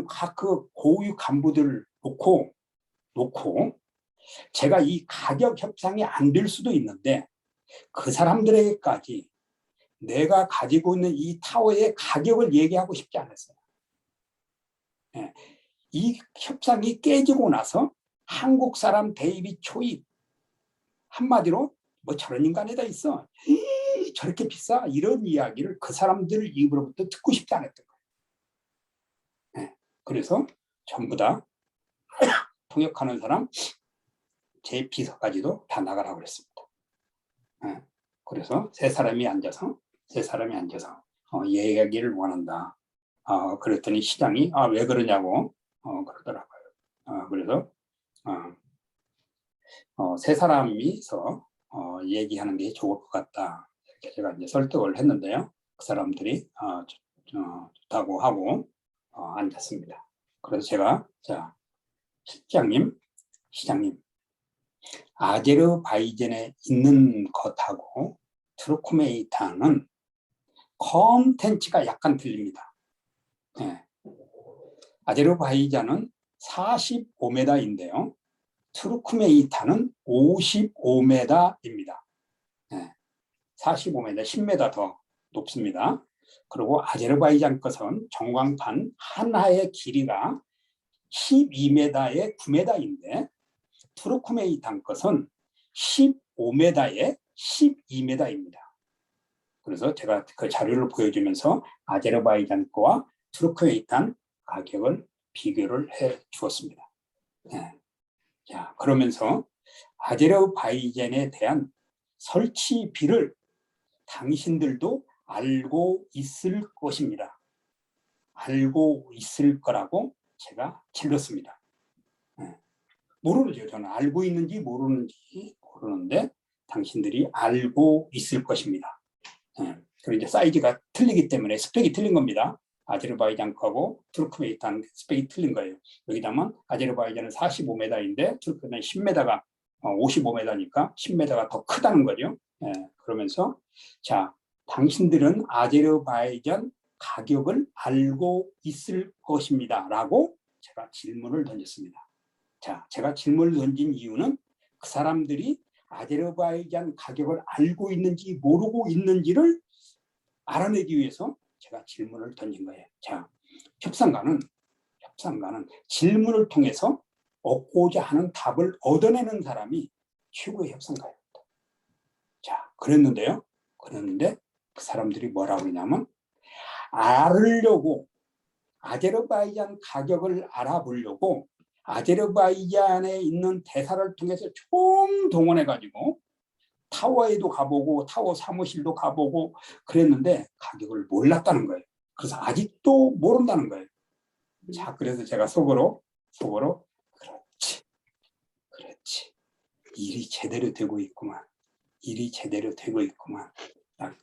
각 그 고위 간부들을 놓고 제가 이 가격 협상이 안 될 수도 있는데 그 사람들에게까지 내가 가지고 있는 이 타워의 가격을 얘기하고 싶지 않았어요. 이 협상이 깨지고 나서 한국 사람 데이빗 초이 한마디로 뭐 저런 인간이 다 있어. 저렇게 비싸? 이런 이야기를 그 사람들 입으로부터 듣고 싶지 않았던 거예요. 그래서 전부 다 통역하는 사람, 제 비서까지도 다 나가라고 그랬습니다. 그래서 세 사람이 앉아서 이야기를 원한다. 그랬더니 시장이 왜 그러냐고 그러더라고요. 그래서 세 사람이서 얘기하는 게 좋을 것 같다. 이렇게 제가 이제 설득을 했는데요. 그 사람들이 좋다고 하고 앉았습니다. 그래서 제가 자, 시장님, 아제르바이잔에 있는 것하고 투르크메니스탄은 컨텐츠가 약간 틀립니다. 아제르바이잔은 45m인데요. 투르크메니스탄은 55m입니다. 45m, 10m 더 높습니다. 그리고 아제르바이잔 것은 전광판 하나의 길이가 12m에 9m인데 투르크메니스탄 것은 15m에 12m입니다. 그래서 제가 그 자료를 보여주면서 아제르바이잔 거와 투르크메니스탄 가격을 비교를 해 주었습니다. 예. 자, 그러면서 아제르바이잔에 대한 설치비를 당신들도 알고 있을 것입니다. 알고 있을 거라고 제가 질렀습니다. 예. 모르죠. 저는 알고 있는지 모르는지 모르는데 당신들이 알고 있을 것입니다. 예. 그리고 이제 사이즈가 틀리기 때문에 스펙이 틀린 겁니다. 아제르바이잔 거하고 투르크메니스탄 스펙이 틀린 거예요. 여기다만 아제르바이잔은 45m인데 투르크메니스탄은 10m가 55m니까 10m가 더 크다는 거죠. 예. 그러면서 자, 당신들은 아제르바이잔 가격을 알고 있을 것입니다. 라고 제가 질문을 던졌습니다. 자, 제가 질문을 던진 이유는 그 사람들이 아제르바이잔 가격을 알고 있는지 모르고 있는지를 알아내기 위해서 제가 질문을 던진 거예요. 자, 협상가는 질문을 통해서 얻고자 하는 답을 얻어내는 사람이 최고의 협상가입니다. 자, 그랬는데 그 사람들이 뭐라고 했냐면 알으려고 아제르바이잔 가격을 알아보려고 아제르바이잔에 있는 대사를 통해서 총동원해가지고 타워에도 가보고 타워 사무실도 가보고 그랬는데 가격을 몰랐다는 거예요. 그래서 아직도 모른다는 거예요. 자, 그래서 제가 속으로 그렇지 일이 제대로 되고 있구만.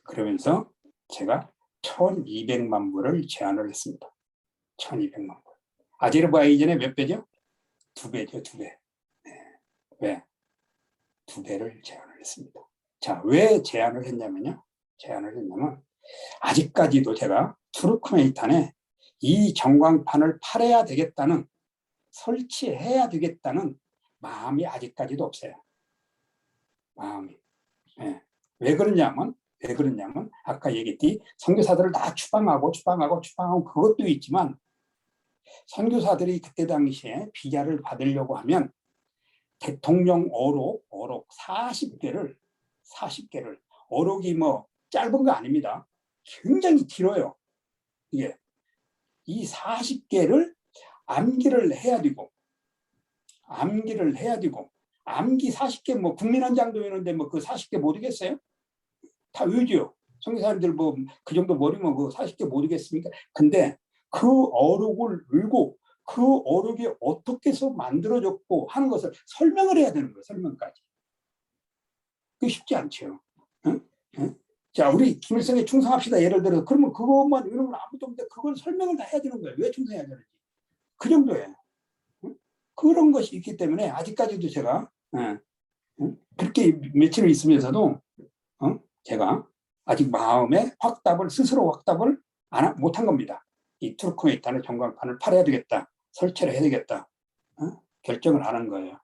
그러면서 제가 1200만 불을 제안을 했습니다. 1200만 불. 아제르바이잔의 몇 배죠? 2배죠, 2배. 네. 왜? 2배를 제안을 했습니다. 자, 왜 제안을 했냐면 아직까지도 제가 투르크메니스탄에 이 전광판을 팔아야 되겠다는, 설치해야 되겠다는 마음이 아직까지도 없어요. 마음이. 네. 왜 그러냐면 아까 얘기했듯이 선교사들을 다 추방하고 그것도 있지만 선교사들이 그때 당시에 비자를 받으려고 하면 대통령 어록 40개를 어록이 뭐 짧은 거 아닙니다. 굉장히 길어요. 이게 이 40개를 암기를 해야 되고 암기 40개 뭐 국민원장도 있는데 뭐 그 40개 모르겠어요? 다 외우죠. 선교사님들 뭐 그 정도 머리면 그 40개 모르겠습니까? 근데 그 어록을 외우고 그 어록이 어떻게 해서 만들어졌고 하는 것을 설명을 해야 되는 거예요. 설명까지. 그게 쉽지 않죠. 응? 응? 자, 우리 김일성에 충성합시다. 예를 들어서 그러면 그것만 외우는 건 아무도 없는데 그걸 설명을 다 해야 되는 거예요. 왜 충성해야 되는지. 그 정도예요. 응? 그런 것이 있기 때문에 아직까지도 제가 그렇게 며칠 있으면서도 제가 아직 마음에 스스로 확답을 못한 겁니다. 이 투르크메니스탄의 전광판을 팔아야 되겠다. 설치를 해야 되겠다. 결정을 하는 거예요.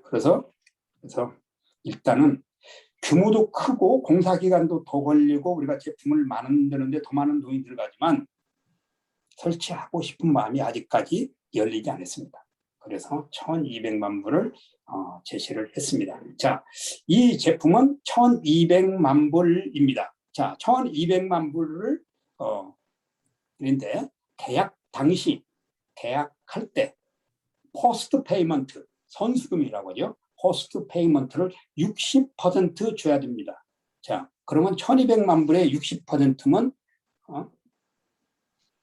그래서 일단은 규모도 크고 공사기간도 더 걸리고 우리가 제품을 만드는데 더 많은 돈이 들어가지만 설치하고 싶은 마음이 아직까지 열리지 않았습니다. 그래서 1200만 불을 제시를 했습니다. 자, 이 제품은 1200만 불입니다. 자, 1200만 불을 그런데 계약할 때 포스트 페이먼트, 선수금이라고 하죠. 포스트 페이먼트를 60% 줘야 됩니다. 자, 그러면 1200만 불의 60%면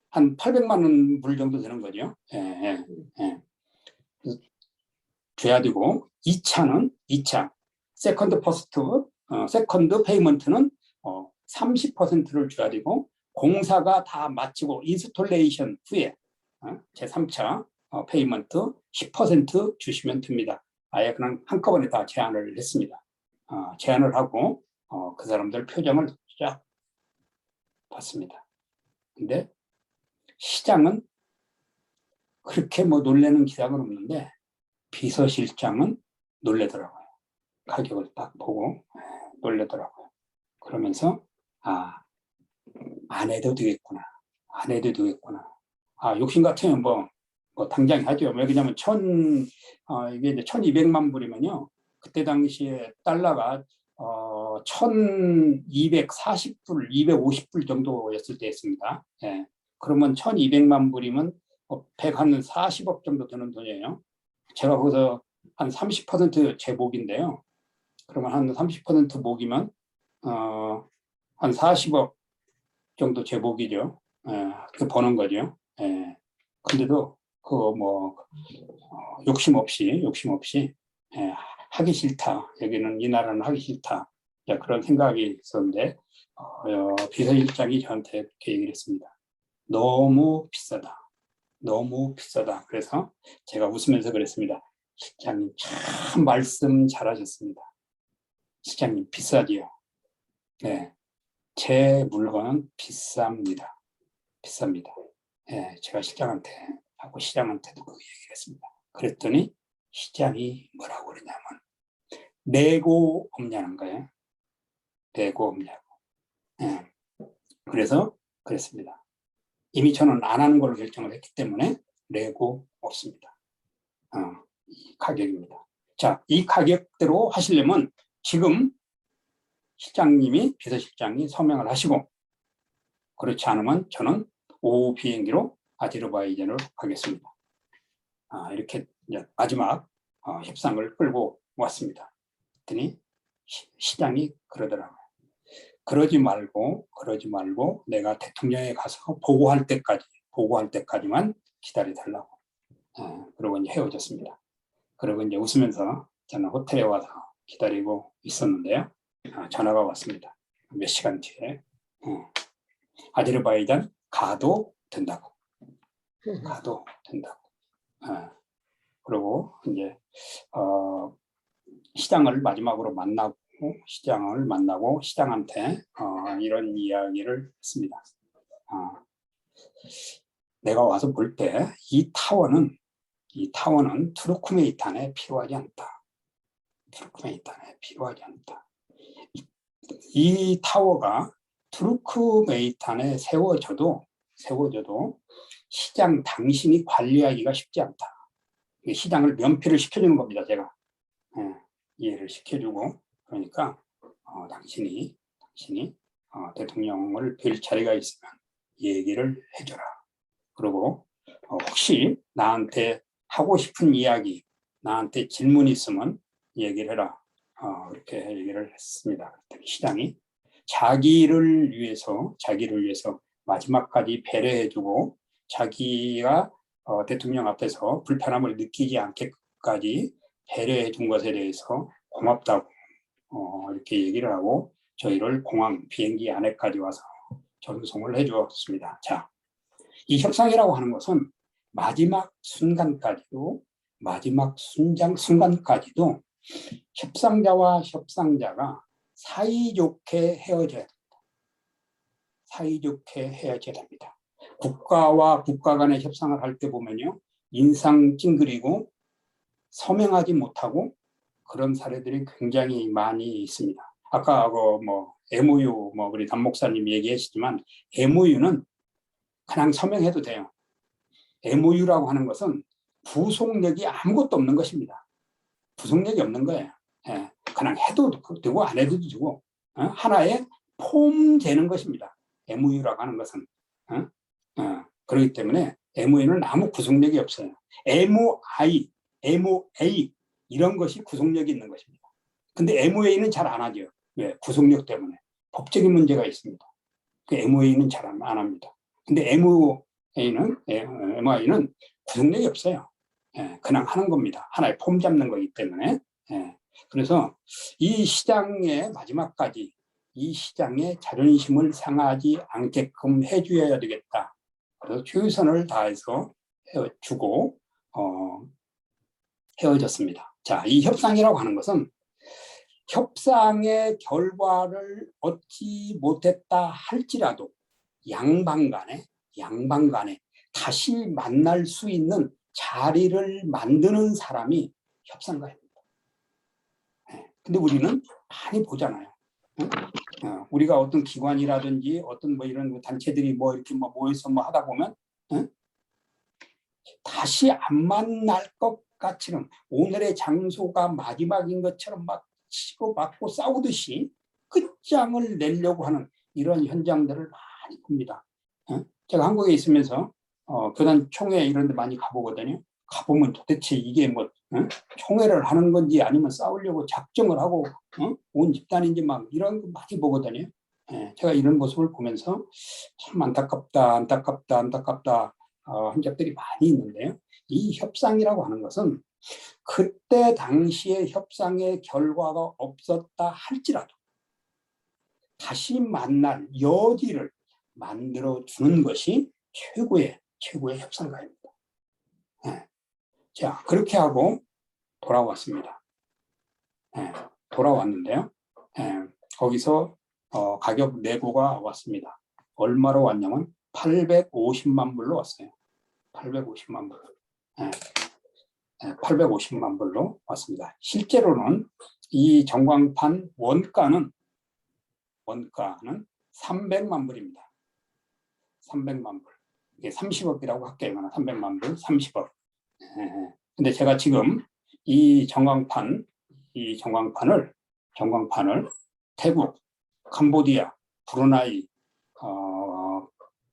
한 800만 원 불 정도 되는 거죠. 줘야 되고 2차 세컨드 페이먼트는 30%를 줘야 되고 공사가 다 마치고 인스톨레이션 후에 제3차 페이먼트 10% 주시면 됩니다. 아예 그냥 한꺼번에 다 제안을 했습니다. 제안을 하고 그 사람들 표정을 쫙 봤습니다. 근데 시장은 그렇게 뭐 놀라는 기사는 없는데 비서실장은 놀래더라고요. 가격을 딱 보고 놀래더라고요. 그러면서 안 해도 되겠구나. 욕심 같으면 뭐 당장 하죠. 왜냐면 이게 이제 1200만 불이면요. 그때 당시에 달러가 1240불, 250불 정도였을 때였습니다. 예. 그러면 1200만 불이면 100한 40억 정도 드는 돈이에요. 제가 거기서 한 30% 제목인데요. 그러면 한 30% 목이면 한 40억 정도 제목이죠. 그 버는 거죠. 근데도 그거 뭐 욕심 없이 하기 싫다. 여기는 이 나라는 하기 싫다. 그런 생각이 있었는데 비서실장이 저한테 이렇게 얘기를 했습니다. 너무 비싸다. 너무 비싸다. 그래서 제가 웃으면서 그랬습니다. 실장님 참 말씀 잘하셨습니다. 실장님 비싸지요. 네, 제 물건은 비쌉니다. 비쌉니다. 제가 시장한테도 그 얘기를 했습니다. 그랬더니 시장이 뭐라고 그러냐면 내고 없냐는 거예요. 내고 없냐고. 그래서 그랬습니다. 이미 저는 안 하는 걸로 결정을 했기 때문에 내고 없습니다. 이 가격입니다. 자, 이 가격대로 하시려면 지금 비서실장이 서명을 하시고, 그렇지 않으면 저는 오후 비행기로 아제르바이잔으로 가겠습니다. 이렇게 마지막 협상을 끌고 왔습니다. 그랬더니 시장이 그러더라고요. 그러지 말고 내가 대통령에 가서 보고할 때까지만 기다려달라고. 그러고 이제 헤어졌습니다. 그리고 이제 웃으면서 저는 호텔에 와서 기다리고 있었는데요. 전화가 왔습니다. 몇 시간 뒤에 아제르바이잔 가도 된다고. 그리고 이제 시장을 마지막으로 만나고 시장한테 이런 이야기를 했습니다. 내가 와서 볼 때 이 타워는 투르크메니탄에 필요하지 않다. 이 타워가 투르크메니탄에 세워져도 시장 당신이 관리하기가 쉽지 않다. 시장을 면피를 시켜주는 겁니다. 제가 이해를 시켜주고, 그러니까 당신이 대통령을 뵐 자리가 있으면 얘기를 해줘라. 그리고 혹시 나한테 하고 싶은 이야기, 나한테 질문 있으면 얘기를 해라. 이렇게 얘기를 했습니다. 시장이 자기를 위해서 마지막까지 배려해주고 자기가 대통령 앞에서 불편함을 느끼지 않게까지 배려해 준 것에 대해서 고맙다고 이렇게 얘기를 하고 저희를 공항 비행기 안에까지 와서 전송을 해 주었습니다. 자, 이 협상이라고 하는 것은 마지막 순간까지도 협상자와 협상자가 사이좋게 헤어져야 됩니다. 국가와 국가 간의 협상을 할 때 보면요, 인상 찡그리고 서명하지 못하고 그런 사례들이 굉장히 많이 있습니다. 아까 MOU 우리 담 목사님 얘기하시지만 MOU는 그냥 서명해도 돼요. MOU라고 하는 것은 구속력이 아무것도 없는 것입니다. 구속력이 없는 거예요. 그냥 해도 되고 안 해도 되고 하나의 폼 되는 것입니다. MOU라고 하는 것은. 그렇기 때문에 MOU는 아무 구속력이 없어요. MOI, MOA 이런 것이 구속력이 있는 것입니다. 근데 MOA는 잘 안 하죠. 왜? 구속력 때문에. 법적인 문제가 있습니다. 그 MOA는 잘 안 합니다. 근데 MOI는 구속력이 없어요. 그냥 하는 겁니다. 하나의 폼 잡는 거기 때문에. 그래서 이 시장의 마지막까지 이 시장의 자존심을 상하지 않게끔 해줘야 되겠다. 그래서 최선을 다해서 헤어지고 헤어졌습니다. 자, 이 협상이라고 하는 것은 협상의 결과를 얻지 못했다 할지라도 양방 간에 다시 만날 수 있는 자리를 만드는 사람이 협상가입니다. 근데 우리는 많이 보잖아요. 우리가 어떤 기관이라든지 어떤 이런 단체들이 이렇게 모여서 하다 보면 다시 안 만날 것 같이는 오늘의 장소가 마지막인 것처럼 막 치고 받고 싸우듯이 끝장을 내려고 하는 이런 현장들을 많이 봅니다. 제가 한국에 있으면서 교단 총회 이런 데 많이 가보거든요. 가보면 도대체 이게 뭐 총회를 하는 건지 아니면 싸우려고 작정을 하고 온 집단인지 막 이런 거 많이 보거든요. 예, 제가 이런 모습을 보면서 참 안타깝다, 안타깝다, 안타깝다 한 적들이 많이 있는데요. 이 협상이라고 하는 것은 그때 당시에 협상의 결과가 없었다 할지라도 다시 만날 여지를 만들어 주는 것이 최고의 협상가입니다. 예. 자, 그렇게 하고 돌아왔습니다. 예, 돌아왔는데요. 예, 거기서 가격 내고가 왔습니다. 얼마로 왔냐면 850만 불로 왔어요. 850만 불. 예, 850만 불로 왔습니다. 실제로는 이 전광판 원가는 300만 불입니다. 300만 불. 이게 30억이라고 할게요. 300만 불, 30억. 근데 제가 지금 이 전광판을 태국, 캄보디아, 브루나이,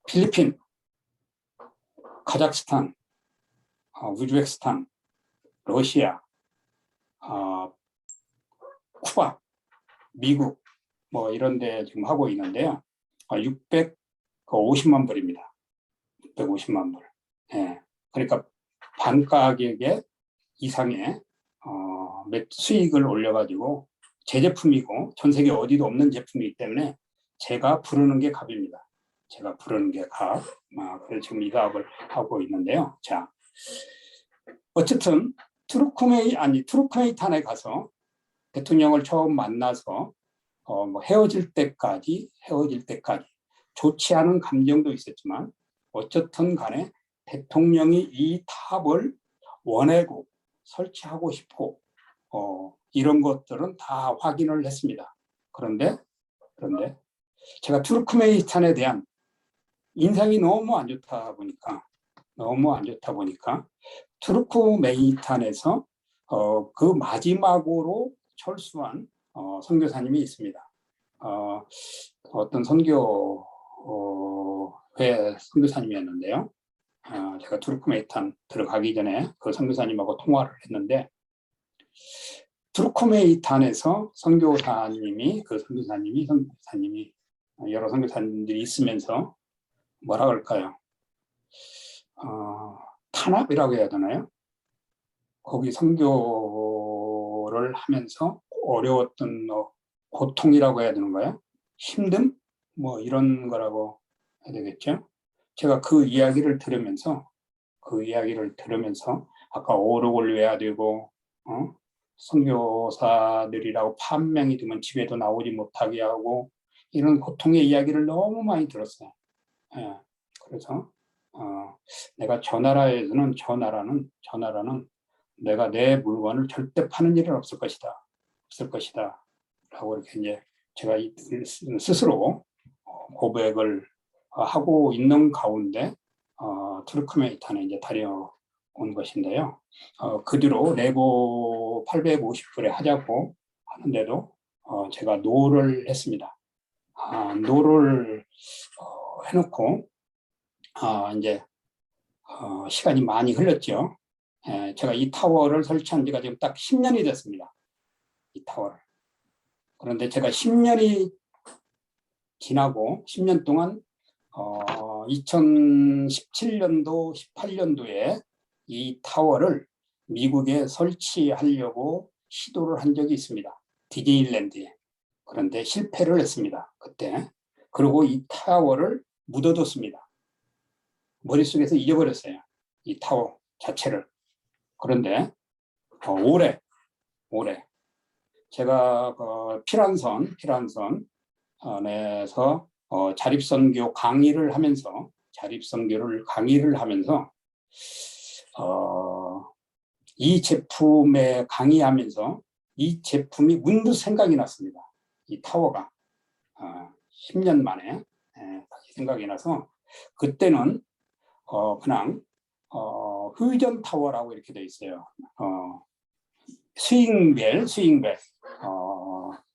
필리핀, 카자흐스탄, 우즈베키스탄, 러시아, 쿠바, 미국 뭐 이런 데 지금 하고 있는데요. 650만 불입니다. 650만 불. 예. 그러니까 반 가격의 이상의 수익을 올려가지고 제 제품이고 전 세계 어디도 없는 제품이기 때문에 제가 부르는 게 값입니다. 제가 부르는 게 값. 그래서 지금 이 값을 하고 있는데요. 자, 어쨌든 투르크메이탄에 가서 대통령을 처음 만나서 뭐 헤어질 때까지 좋지 않은 감정도 있었지만 어쨌든 간에 대통령이 이 탑을 원하고 설치하고 싶고 이런 것들은 다 확인을 했습니다. 그런데 제가 투르크메니스탄에 대한 인상이 너무 안 좋다 보니까 투르크메니스탄에서 그 마지막으로 철수한 선교사님이 있습니다. 어떤 선교회 선교사님이었는데요. 제가 투르크메니스탄 들어가기 전에 그 선교사님하고 통화를 했는데 투르크메니스탄에서 선교사님이 여러 선교사님들이 있으면서 뭐라 그럴까요? 탄압이라고 해야 되나요? 거기 선교를 하면서 어려웠던 고통이라고 해야 되는가요? 힘듦? 뭐 이런 거라고 해야 되겠죠? 제가 그 이야기를 들으면서 아까 오록을 외야 되고 선교사들이라고 판명이 되면 집에도 나오지 못하게 하고 이런 고통의 이야기를 너무 많이 들었어요. 예, 그래서 내가 저 나라는 내가 내 물건을 절대 파는 일은 없을 것이다 라고 이렇게 이제 제가 스스로 고백을 하고 있는 가운데 투르크메니스탄에 이제 다녀온 것인데요. 그 뒤로 내고 850불에 하자고 하는데도 제가 노를 했습니다. 노를 해놓고 이제 시간이 많이 흘렀죠. 제가 이 타워를 설치한 지가 지금 딱 10년이 됐습니다. 이 타워를. 그런데 제가 10년이 지나고 10년 동안 2017년도, 18년도에 이 타워를 미국에 설치하려고 시도를 한 적이 있습니다. 디즈니랜드에. 그런데 실패를 했습니다. 그때. 그리고 이 타워를 묻어뒀습니다. 머릿속에서 잊어버렸어요. 이 타워 자체를. 그런데 올해 제가 피란선에서 자립선교 강의를 하면서 이 제품에 강의하면서 이 제품이 문득 생각이 났습니다. 이 타워가 10년 만에 다시 생각이 나서 그때는 그냥 의전 타워라고 이렇게 돼 있어요. 스윙벨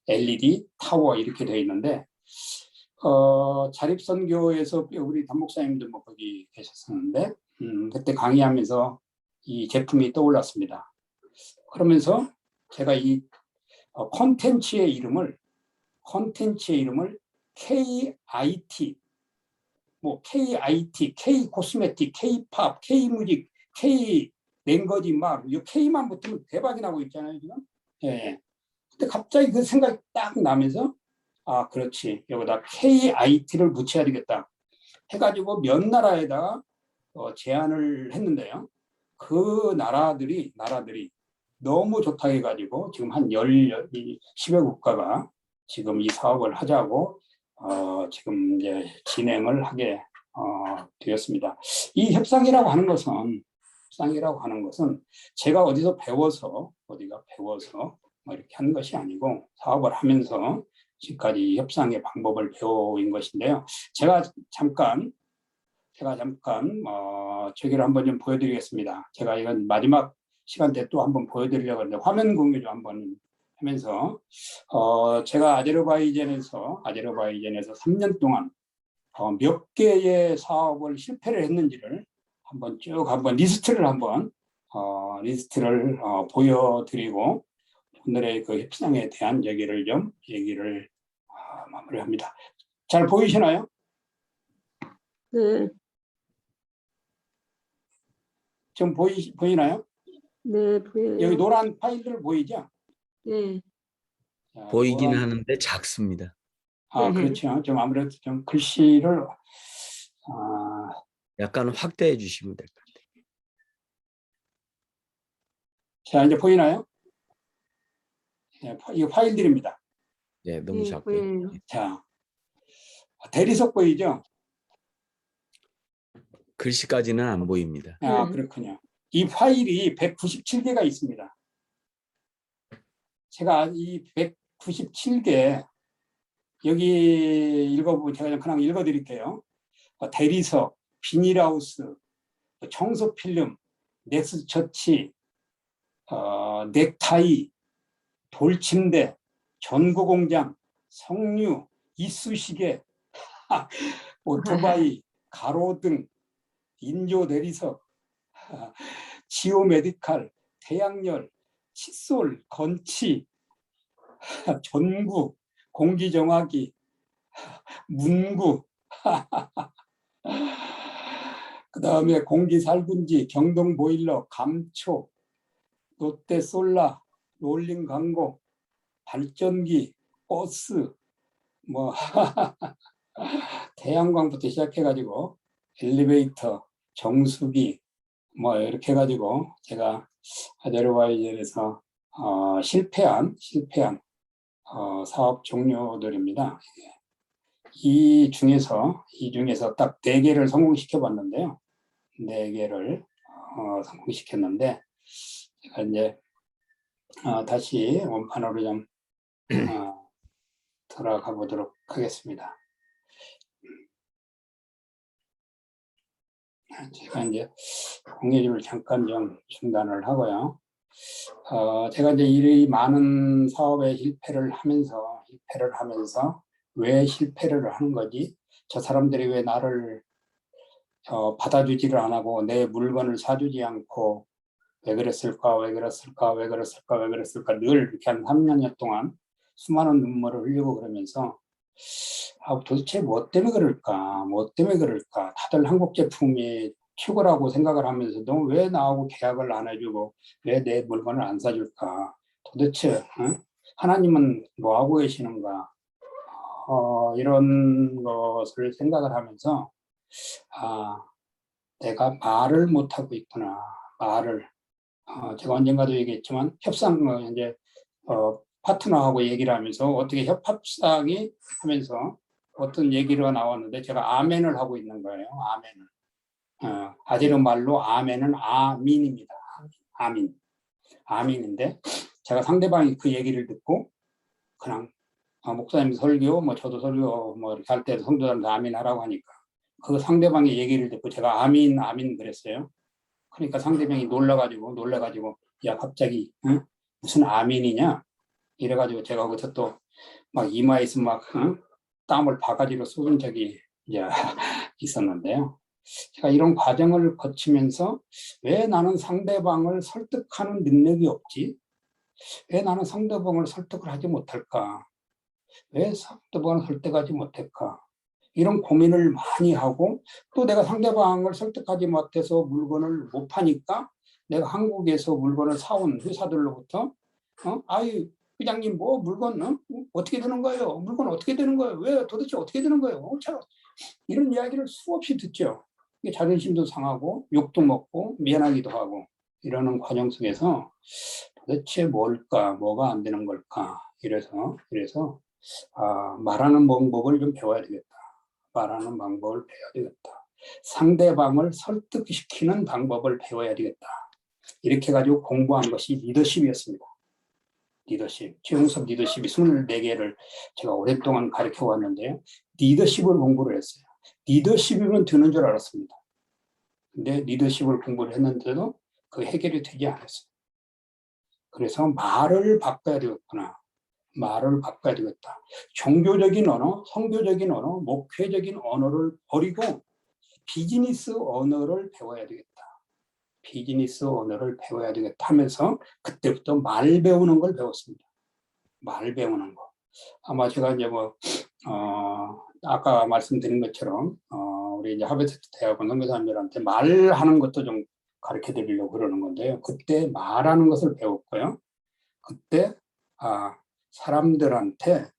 LED 타워 이렇게 되어 있는데 자립선교에서 우리 담목사님도 뭐 거기 계셨었는데, 그때 강의하면서 이 제품이 떠올랐습니다. 그러면서 제가 이 콘텐츠의 이름을 KIT, 뭐 KIT, K 코스메틱, K-팝, K-뮤직, K 랭거지 막 이 K만 붙으면 대박이 나고 있잖아요 지금. 예. 근데 갑자기 그 생각이 딱 나면서 아 그렇지 여기다 KIT를 붙여야 되겠다 해가지고 몇 나라에다가 제안을 했는데요. 그 나라들이 너무 좋다 해가지고 지금 한 10여 국가가 지금 이 사업을 하자고 지금 이제 진행을 하게 되었습니다. 이 협상이라고 하는 것은 제가 어디가 배워서 뭐 이렇게 한 것이 아니고 사업을 하면서 지금까지 협상의 방법을 배워온 것인데요. 제가 잠깐 저기를 한번 좀 보여드리겠습니다. 제가 이건 마지막 시간 때 또 한번 보여드리려고 하는데 화면 공유 좀 한번 하면서 제가 아제르바이잔에서 3년 동안 몇 개의 사업을 실패를 했는지를 한번 리스트를 보여드리고 오늘의 그 협상에 대한 얘기를 마무리합니다. 잘 보이시나요? 네. 지금 보이나요? 네, 보여요. 여기 노란 파일들 보이죠? 네. 자, 보이긴 하는데 작습니다. 네. 그렇죠. 좀 아무래도 좀 글씨를 약간 확대해 주시면 될 것 같아요. 자, 이제 보이나요? 네, 이 파일들입니다. 네, 너무 네, 작고. 보여요. 자, 대리석 보이죠? 글씨까지는 안 보입니다. 그렇군요. 이 파일이 197개가 있습니다. 제가 이 197개 여기 제가 그냥 읽어드릴게요. 대리석, 비닐하우스, 청소필름, 넥스처치, 넥타이, 돌침대, 전구공장, 석류, 이쑤시개, 오토바이, 가로등, 인조대리석, 지오메디칼, 태양열, 칫솔, 건치, 전구, 공기정화기, 문구, 그 다음에 공기살균지, 경동보일러, 감초, 롯데솔라, 롤링 광고, 발전기, 버스, 뭐 태양광부터 시작해가지고 엘리베이터, 정수기 뭐 이렇게 해가지고 제가 아제르바이잔에서 실패한 사업 종류들입니다. 이 중에서 딱 4개를 성공시켜 봤는데요. 4개를 성공시켰는데 제가 이제 다시 원판으로 좀 돌아가 보도록 하겠습니다. 제가 이제 공유를 잠깐 좀 중단을 하고요. 제가 이제 이 많은 사업에 실패를 하면서 왜 실패를 하는 거지? 저 사람들이 왜 나를 받아주지를 안 하고 내 물건을 사주지 않고 왜 그랬을까 늘 이렇게 한 3년 동안 수많은 눈물을 흘리고 그러면서 도대체 뭐 때문에 그럴까? 다들 한국 제품이 최고라고 생각을 하면서도 왜 나하고 계약을 안 해주고 왜 내 물건을 안 사줄까? 도대체 하나님은 뭐 하고 계시는가? 이런 것을 생각을 하면서 내가 말을 못하고 있구나. 제가 언젠가도 얘기했지만 이제 파트너하고 얘기를 하면서 어떻게 협상이 하면서 어떤 얘기가 나왔는데 제가 아멘을 하고 있는 거예요. 아멘을. 아제르 말로 아멘은 아민입니다. 아민인데 제가 상대방이 그 얘기를 듣고 그냥 목사님 설교, 뭐 저도 설교 뭐 이렇게 할 때도 성도들한테 아멘 하라고 하니까 그 상대방의 얘기를 듣고 제가 아민 그랬어요. 그러니까 상대방이 놀라가지고 야 갑자기 무슨 아멘이냐 이래가지고 제가 거기서 또 막 이마에서 막 땀을 바가지로 쏟은 적이 이제 있었는데요. 제가 이런 과정을 거치면서 왜 나는 상대방을 설득하는 능력이 없지? 왜 나는 상대방을 설득을 하지 못할까? 왜 상대방을 설득하지 못할까? 이런 고민을 많이 하고 또 내가 상대방을 설득하지 못해서 물건을 못 파니까 내가 한국에서 물건을 사온 회사들로부터 아이 회장님 뭐 물건 어떻게 되는 거예요? 물건 어떻게 되는 거예요? 왜 도대체 어떻게 되는 거예요? 이런 이야기를 수없이 듣죠. 이게 자존심도 상하고 욕도 먹고 미안하기도 하고 이러는 과정 속에서 도대체 뭘까? 뭐가 안 되는 걸까? 이래서 말하는 방법을 좀 배워야 되겠다. 말하는 방법을 배워야 되겠다. 상대방을 설득시키는 방법을 배워야 되겠다. 이렇게 해가지고 공부한 것이 리더십이었습니다. 리더십. 최용섭 리더십이 24개를 제가 오랫동안 가르쳐 왔는데요. 리더십을 공부를 했어요. 리더십이면 되는 줄 알았습니다. 근데 리더십을 공부를 했는데도 그 해결이 되지 않았어요. 그래서 말을 바꿔야 되겠구나. 말을 바꿔야 되겠다. 종교적인 언어, 성교적인 언어, 목회적인 언어를 버리고 비즈니스 언어를 배워야 되겠다. 비즈니스 언어를 배워야 되겠다 하면서 그때부터 말 배우는 걸 배웠습니다. 말 배우는 거. 아마 제가 이제 아까 말씀드린 것처럼 우리 이제 하버드 대학원 선교사님들한테 말하는 것도 좀 가르쳐 드리려고 그러는 건데요. 그때 말하는 것을 배웠고요. 그때 사람들한테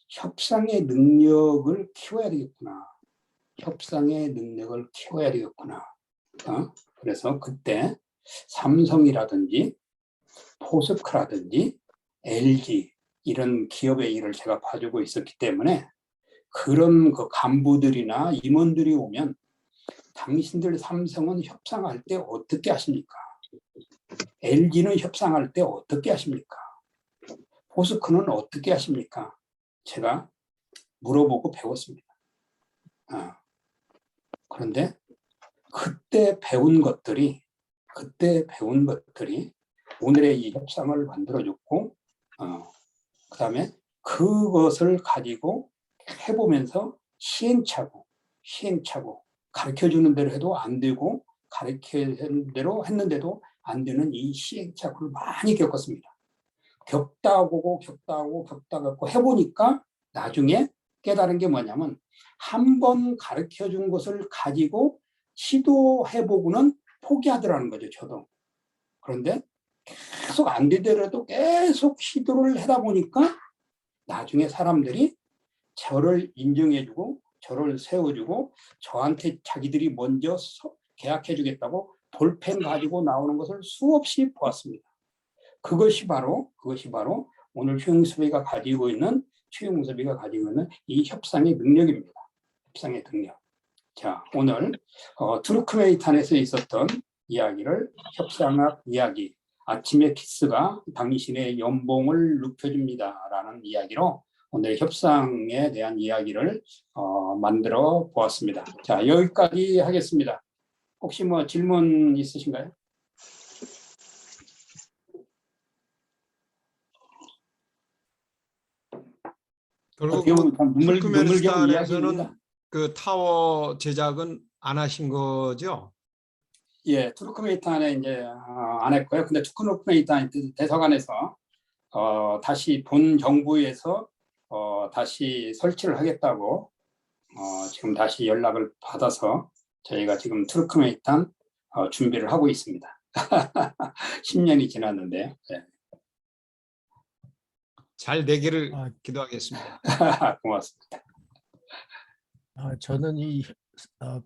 협상의 능력을 키워야 되겠구나. 협상의 능력을 키워야 되겠구나. 그래서 그때 삼성이라든지 포스코라든지 LG 이런 기업의 일을 제가 봐주고 있었기 때문에 그런 그 간부들이나 임원들이 오면 당신들 삼성은 협상할 때 어떻게 하십니까? LG는 협상할 때 어떻게 하십니까? 포스코는 어떻게 하십니까? 제가 물어보고 배웠습니다. 그런데 그때 배운 것들이 오늘의 이 협상을 만들어줬고 그 다음에 그것을 가지고 해보면서 시행착오 가르쳐주는 대로 해도 안 되고 가르치는 대로 했는데도 안 되는 이 시행착오를 많이 겪었습니다. 겪다 보고 해보니까 나중에 깨달은 게 뭐냐면 한 번 가르쳐준 것을 가지고 시도해보고는 포기하더라는 거죠, 저도. 그런데 계속 안 되더라도 계속 시도를 하다 보니까 나중에 사람들이 저를 인정해주고 저를 세워주고 저한테 자기들이 먼저 계약해주겠다고 볼펜 가지고 나오는 것을 수없이 보았습니다. 그것이 바로 오늘 최용섭이가 가지고 있는 이 협상의 능력입니다. 협상의 능력. 자, 오늘 투르크메니탄에서 있었던 이야기를 협상학 이야기, 아침의 키스가 당신의 연봉을 높여줍니다라는 이야기로 오늘 협상에 대한 이야기를 만들어 보았습니다. 자, 여기까지 하겠습니다. 혹시 뭐 질문 있으신가요? 결국 투르크메니스탄에서는 그 타워 제작은 안 하신 거죠? 예, 투르크메니탄에 이제 안 했고요. 근데 투르크메니탄 대사관에서 다시 본 정부에서 다시 설치를 하겠다고 지금 다시 연락을 받아서 저희가 지금 투르크메니탄 준비를 하고 있습니다. 10년이 지났는데요. 네. 잘 되기를 기도하겠습니다. 고맙습니다. 저는 이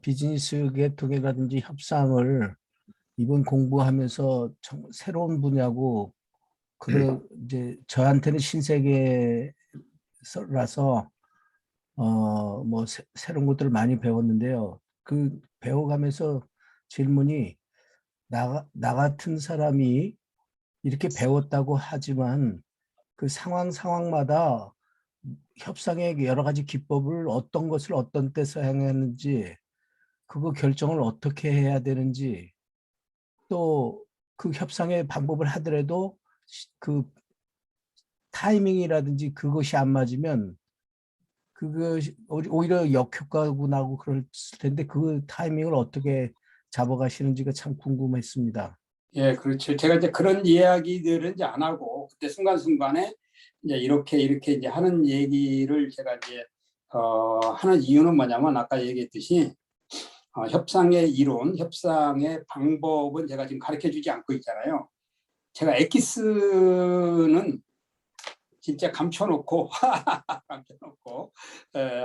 비즈니스 계통이라든지 협상을 이번 공부하면서 새로운 분야고 이제 저한테는 신세계라서 뭐 새로운 것들을 많이 배웠는데요. 그 배워가면서 질문이 나 같은 사람이 이렇게 배웠다고 하지만 그 상황마다 협상의 여러 가지 기법을 어떤 것을 어떤 때 사용했는지 그거 결정을 어떻게 해야 되는지 또 그 협상의 방법을 하더라도 그 타이밍이라든지 그것이 안 맞으면 그거 오히려 역효과고 나고 그럴 텐데 그 타이밍을 어떻게 잡아가시는지가 참 궁금했습니다. 예, 그렇죠. 제가 이제 그런 이야기들은 이제 안 하고 그때 순간순간에 이제 이렇게 이제 하는 얘기를 제가 이제 하는 이유는 뭐냐면 아까 얘기했듯이 협상의 이론, 협상의 방법은 제가 지금 가르쳐 주지 않고 있잖아요. 제가 엑기스는 진짜 감춰놓고 감춰놓고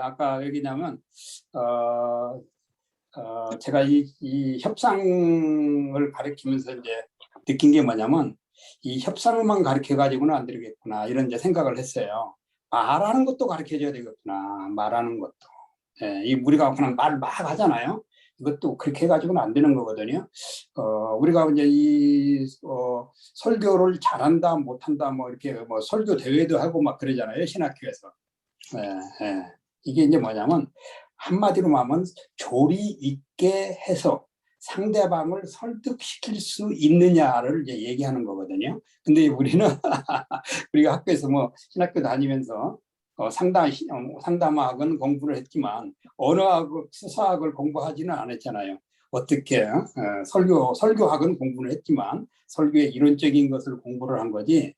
아까 여기냐면 제가 이 협상을 가르치면서 이제 느낀 게 뭐냐면 이 협상만 가르쳐 가지고는 안 되겠구나 이런 이제 생각을 했어요. 말하는 것도 가르쳐 줘야 되겠구나. 말하는 것도. 예, 이 우리가 그냥 말 막 하잖아요. 이것도 그렇게 해가지고는 안 되는 거거든요. 우리가 이제 설교를 잘한다, 못한다, 뭐 이렇게 뭐 설교 대회도 하고 막 그러잖아요. 신학교에서. 예, 예. 이게 이제 뭐냐면 한마디로 말하면 조리 있게 해서 상대방을 설득시킬 수 있느냐를 이제 얘기하는 거거든요. 근데 우리는 우리가 학교에서 뭐 신학교 다니면서 상담학은 공부를 했지만 언어학, 수사학을 공부하지는 않았잖아요. 어떻게 설교학은 공부를 했지만 설교의 이론적인 것을 공부를 한 거지.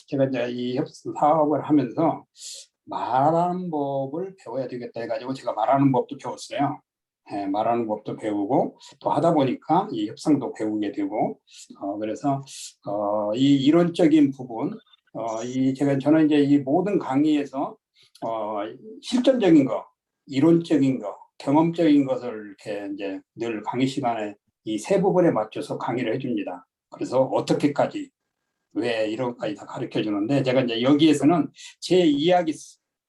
제가 이제 이 사업을 하면서 말하는 법을 배워야 되겠다 해가지고 제가 말하는 법도 배웠어요. 말하는 법도 배우고 또 하다 보니까 이 협상도 배우게 되고 그래서 이 이론적인 부분 저는 이제 이 모든 강의에서 실전적인 거, 이론적인 거, 경험적인 것을 이렇게 이제 늘 강의 시간에 이 세 부분에 맞춰서 강의를 해줍니다. 그래서 어떻게까지 왜 이런까지 다 가르쳐 주는데 제가 이제 여기에서는 제 이야기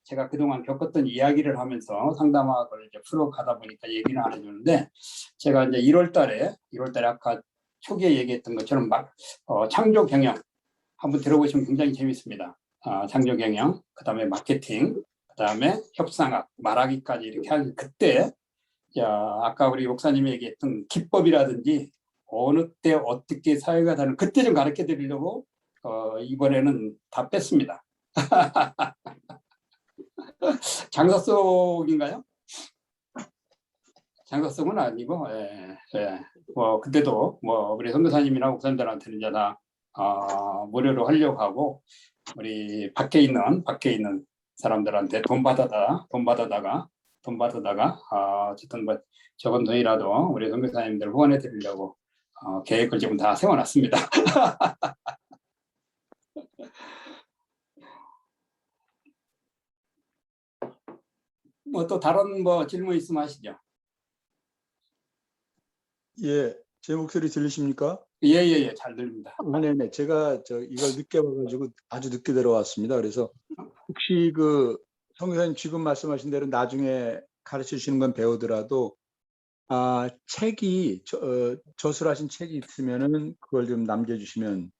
제가 그동안 겪었던 이야기를 하면서 상담학을 이제 풀어가다 보니까 얘기는 안 해주는데 제가 이제 1월달에 아까 초기에 얘기했던 것처럼 창조 경영 한번 들어보시면 굉장히 재밌습니다. 창조 경영, 그다음에 마케팅, 그다음에 협상학, 말하기까지 이렇게 하는 그때 아까 우리 목사님이 얘기했던 기법이라든지 어느 때 어떻게 사회가 다른 그때 좀 가르쳐 드리려고 이번에는 다 뺐습니다. 장사 속인가요? 장사 속은 아니고, 뭐 그때도 뭐 우리 선교사님이나 목사님들한테는 이제 다 무료로 하려고 하고 우리 밖에 있는 사람들한테 돈 받아다가 어쨌든 뭐 적은 돈이라도 우리 선교사님들 후원해 드리려고 계획을 지금 다 세워놨습니다. 뭐 또 다른 뭐 질문 있으면 하시죠. 예, 제 목소리 들리십니까? 예, 잘 들립니다. 네네. 제가 이걸 늦게 봐가지고 아주 늦게 들어왔습니다. 그래서 혹시 그 성교사님 지금 말씀하신 대로 나중에 가르쳐 주시는 건 배우더라도 책이 저술하신 책이 있으면은 그걸 좀 남겨주시면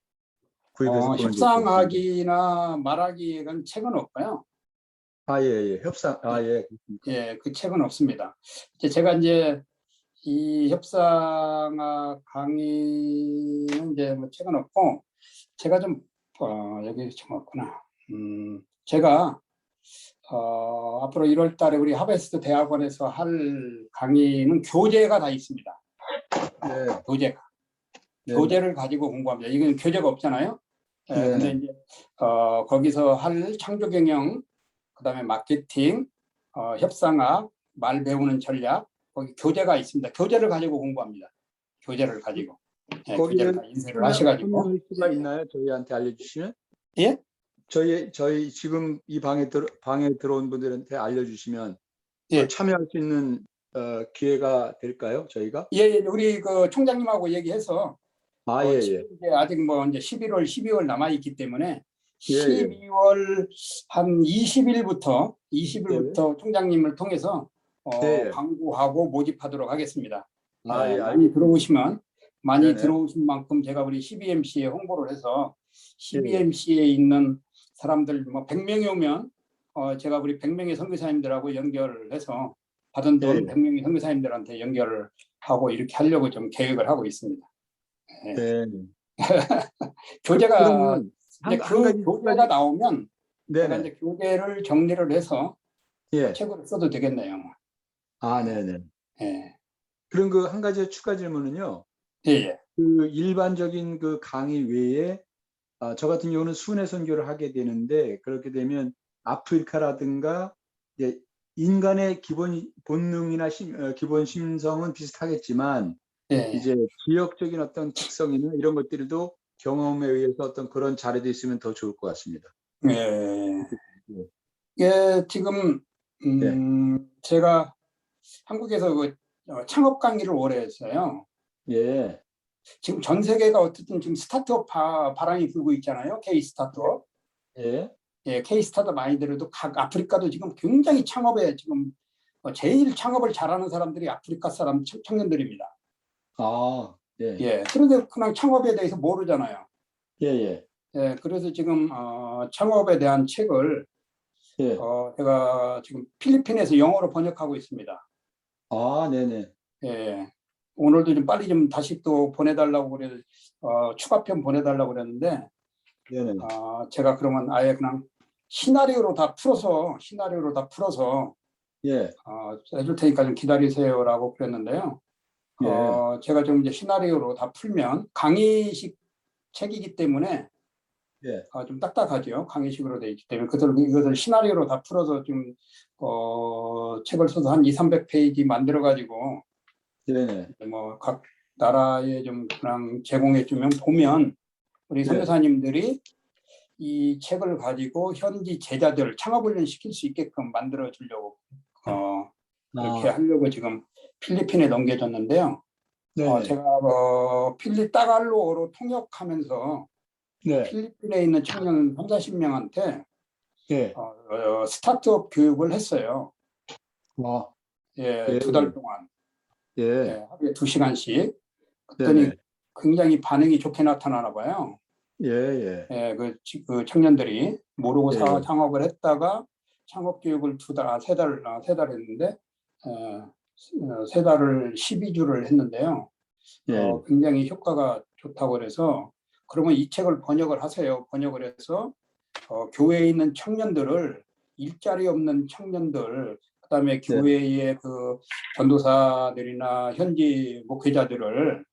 구입해서 협상하기나 말하기는 책은 없고요. 예, 협상 예. 예, 그 책은 없습니다. 제가 이제 이 협상학 강의는 이제 뭐 책은 없고 제가 좀 여기 좀 없구나. 제가 앞으로 1월 달에 우리 하베스트 대학원에서 할 강의는 교재가 다 있습니다. 네. 교재가. 네. 교재를 가지고 공부합니다. 이건 교재가 없잖아요. 근데 이제 거기서 할 창조 경영, 그다음에 마케팅, 협상학, 말 배우는 전략, 거기 교재가 있습니다. 교재를 가지고 공부합니다. 교재를 가지고. 교재를 다 인쇄를 하셔가지고. 수가 있나요? 저희한테 알려주시면? 예? 저희 지금 이 방에 들어온 분들한테 알려주시면 예. 참여할 수 있는 기회가 될까요? 저희가? 예, 우리 그 총장님하고 얘기해서 예. 이제 아직 뭐 이제 11월, 12월 남아 있기 때문에 예. 12월 한 20일부터 총장님을 통해서 광고하고 모집하도록 하겠습니다. 많이 들어오시면 많이 들어오신 만큼 제가 우리 CBMC에 홍보를 해서 CBMC에 있는 사람들 뭐 100명이 오면 제가 우리 100명의 선교사님들하고 연결을 해서 받은 돈 100명의 선교사님들한테 연결을 하고 이렇게 하려고 좀 계획을 하고 있습니다. 교재가 이제 교재가 나오면 제가 이제 교재를 정리를 해서 예. 책으로 써도 되겠네요. 아, 네네. 예, 그럼 그 한 가지 추가 질문은요. 예, 예. 그 일반적인 그 강의 외에 저 같은 경우는 순회 선교를 하게 되는데 그렇게 되면 아프리카라든가 이제 인간의 기본 본능이나 기본 심성은 비슷하겠지만 예. 이제 지역적인 어떤 특성이나 이런 것들도 경험에 의해서 어떤 그런 자료도 있으면 더 좋을 것 같습니다. 예. 예, 지금 예. 제가 한국에서 그 창업 강의를 오래 했어요. 예. 지금 전 세계가 어쨌든 지금 스타트업 바람이 불고 있잖아요. K 스타트업. 예. 예, K 스타트업 많이 들어도 각 아프리카도 지금 굉장히 창업에 지금 제일 창업을 잘하는 사람들이 아프리카 사람 청년들입니다. 아, 예. 예, 그런데 그냥 창업에 대해서 모르잖아요. 예, 예. 예, 그래서 지금 창업에 대한 책을 예. 제가 지금 필리핀에서 영어로 번역하고 있습니다. 아, 네네. 예, 오늘도 좀 빨리 좀 다시 또 보내달라고 그래 추가편 보내달라고 그랬는데 네네. 제가 그러면 아예 그냥 시나리오로 다 풀어서 예. 해줄 테니까 좀 기다리세요라고 그랬는데요. 예. 제가 좀 이제 시나리오로 다 풀면 강의식 책이기 때문에 예. 좀 딱딱하죠. 강의식으로 되어 있기 때문에 이것을 시나리오로 다 풀어서 좀 책을 써서 한 200~300페이지 만들어 가지고 네네. 뭐 각 나라에 좀 그냥 제공해 주면 보면 우리 선교사님들이 이 책을 가지고 현지 제자들 창업훈련 시킬 수 있게끔 만들어 주려고 그렇게 하려고 지금 필리핀에 넘겨줬는데요. 네네. 제가 따갈로어로 통역하면서 네. 필리핀에 있는 청년 30~40명한테 예. 스타트업 교육을 했어요. 와. 예, 예. 2달 동안. 예. 예, 하루에 2시간씩. 그랬더니 네네. 굉장히 반응이 좋게 나타나나 봐요. 예, 예. 예, 그 청년들이 모르고 예. 창업을 했다가 창업 교육을 3달 했는데 3달을 12주를 했는데요. 예. 굉장히 효과가 좋다고 그래서 그러면 이 책을 번역을 하세요. 번역을 해서 교회에 있는 청년들을 일자리 없는 청년들 그다음에 교회의 그 전도사들이나 현지 목회자들을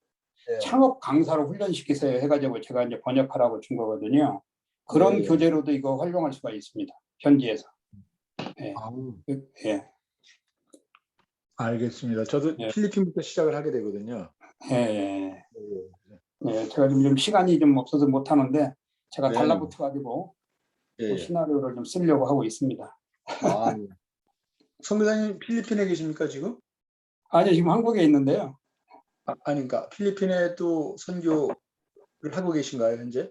창업 강사로 훈련시키세요 해가지고 제가 이제 번역하라고 준 거거든요. 그런 교재로도 이거 활용할 수가 있습니다. 현지에서. 예. 예. 알겠습니다. 저도 필리핀부터 시작을 하게 되거든요. 예. 예. 제가 좀 시간이 좀 없어서 못 하는데 제가 달라붙어 가지고 시나리오를 좀 쓰려고 하고 있습니다. 선교사님 필리핀에 계십니까 지금? 아니요, 지금 한국에 있는데요. 그러니까 필리핀에 또 선교를 하고 계신가요 현재?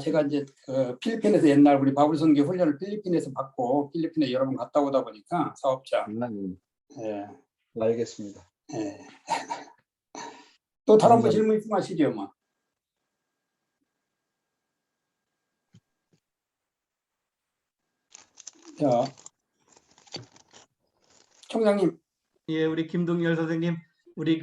제가 이제 필리핀에서 옛날 우리 바울 선교 훈련을 필리핀에서 받고 필리핀에 여러 번 갔다 오다 보니까 사업자. 예. 알겠습니다. 예. 또 다른 분 질문 있으면 하시죠, 뭐. 자, 총장님. 예, 우리 김동열 선생님, 우리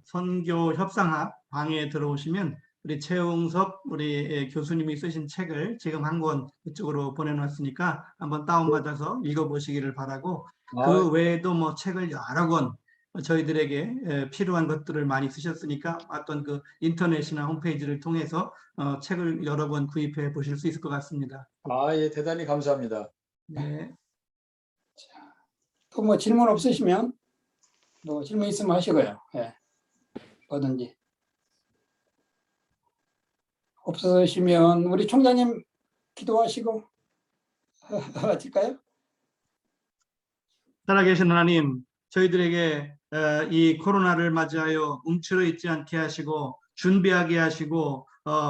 선교 협상학 방에 들어오시면 우리 최웅섭 우리 교수님이 쓰신 책을 지금 한 권 이쪽으로 보내놨으니까 한번 다운받아서 읽어보시기를 바라고, 그 외에도 뭐 책을 여러 권 저희들에게 필요한 것들을 많이 쓰셨으니까 어떤 그 인터넷이나 홈페이지를 통해서 책을 여러 권 구입해 보실 수 있을 것 같습니다. 예, 대단히 감사합니다. 네. 또 뭐 질문 없으시면 뭐 질문 있으면 하시고요. 예. 뭐든지. 없으시면 우리 총장님 기도하시고 하실까요? 살아계신 하나님, 저희들에게 이 코로나를 맞이하여 움츠러 있지 않게 하시고 준비하게 하시고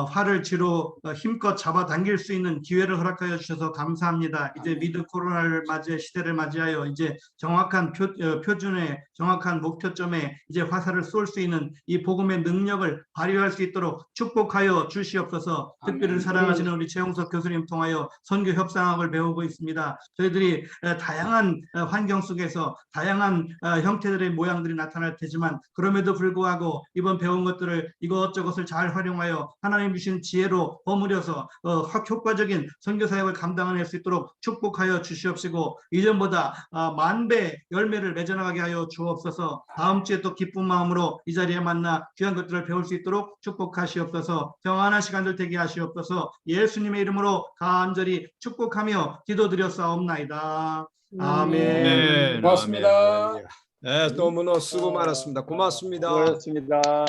화를 치러 힘껏 잡아당길 수 있는 기회를 허락하여 주셔서 감사합니다. 이제 위드 코로나를 시대를 맞이하여 이제 정확한 표준에 정확한 목표점에 이제 화살을 쏠 수 있는 이 복음의 능력을 발휘할 수 있도록 축복하여 주시옵소서. 특별히 사랑하시는 우리 최용석 교수님 통하여 선교 협상학을 배우고 있습니다. 저희들이 다양한 환경 속에서 다양한 형태들의 모양들이 나타날 테지만 그럼에도 불구하고 이번 배운 것들을 이것저것을 잘 활용하여 하나님 주신 지혜로 버무려서 효과적인 선교 사역을 감당할 수 있도록 축복하여 주시옵시고 이전보다 만배 열매를 맺어나가게 하여 주옵소서. 다음 주에 또 기쁜 마음으로 이 자리에 만나 귀한 것들을 배울 수 있도록 축복하시옵소서. 평안한 시간들 되게 하시옵소서. 예수님의 이름으로 간절히 축복하며 기도드렸사옵나이다. 아멘. 네, 고맙습니다. 아멘. 네, 너무나 수고 많았습니다. 고맙습니다. 수고하셨습니다.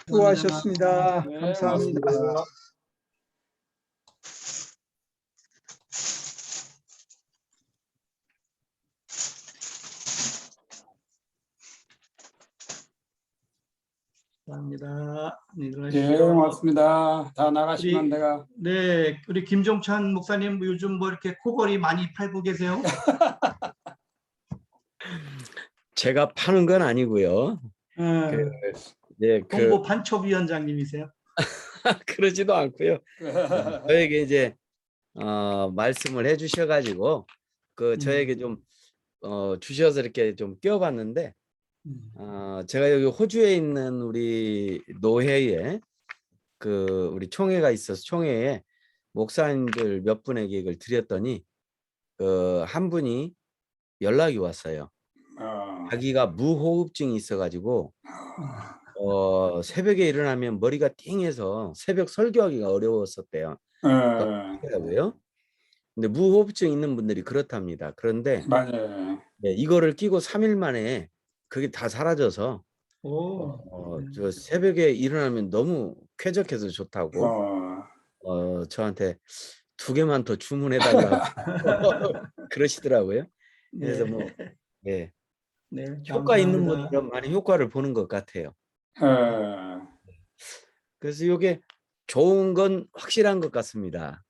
수고하셨습니다. 네, 감사합니다. 고맙습니다. 감사합니다. 예, 일어나시죠. 고맙습니다. 다 나가시면 내가 네, 우리 김종찬 목사님 요즘 뭐 이렇게 코걸이 많이 팔고 계세요? 제가 파는 건 아니고요. 네, 홍보 판촉위원장님이세요? 그러지도 않고요. 저에게 이제 말씀을 해주셔가지고 저에게 좀 주셔서 이렇게 좀 끼워봤는데 제가 여기 호주에 있는 우리 노회에 우리 총회가 있어서 총회에 목사님들 몇 분에게 이걸 드렸더니 한 분이 연락이 왔어요. 자기가 무호흡증이 있어가지고 새벽에 일어나면 머리가 띵해서 새벽 설교하기가 어려웠었대요. 왜요? 근데 무호흡증 있는 분들이 그렇답니다. 그런데 맞아요. 네, 이거를 끼고 3일 만에 그게 다 사라져서 저 새벽에 일어나면 너무 쾌적해서 좋다고 저한테 2개만 더 주문해달라고 그러시더라고요. 그래서 뭐 네, 네, 효과 있는 감사합니다. 분들은 많이 효과를 보는 것 같아요. 그래서 이게 좋은 건 확실한 것 같습니다.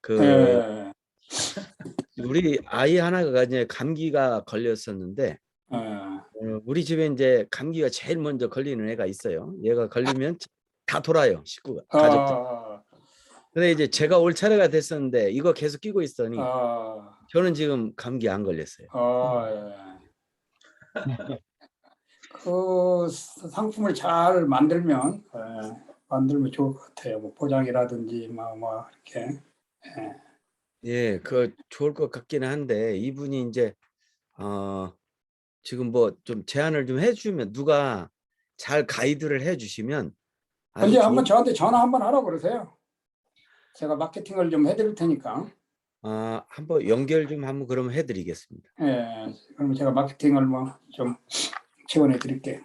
우리 아이 하나가 이제 감기가 걸렸었는데 우리 집에 이제 감기가 제일 먼저 걸리는 애가 있어요. 얘가 걸리면 다 돌아요, 식구가, 가족들. 근데 이제 제가 올 차례가 됐었는데 이거 계속 끼고 있더니 저는 지금 감기 안 걸렸어요. 그 상품을 잘 만들면 좋을 것 같아요. 뭐 포장이라든지 뭐 이렇게. 예, 좋을 것 같기는 한데 이분이 이제 지금 뭐 좀 제안을 좀 해주면 누가 잘 가이드를 해주시면 근데 한번 저한테 전화 한번 하라고 그러세요. 제가 마케팅을 좀 해드릴 테니까. 한번 연결 좀 한번 그러면 해드리겠습니다. 예, 그럼 제가 마케팅을 뭐 좀 지원해 드릴게요.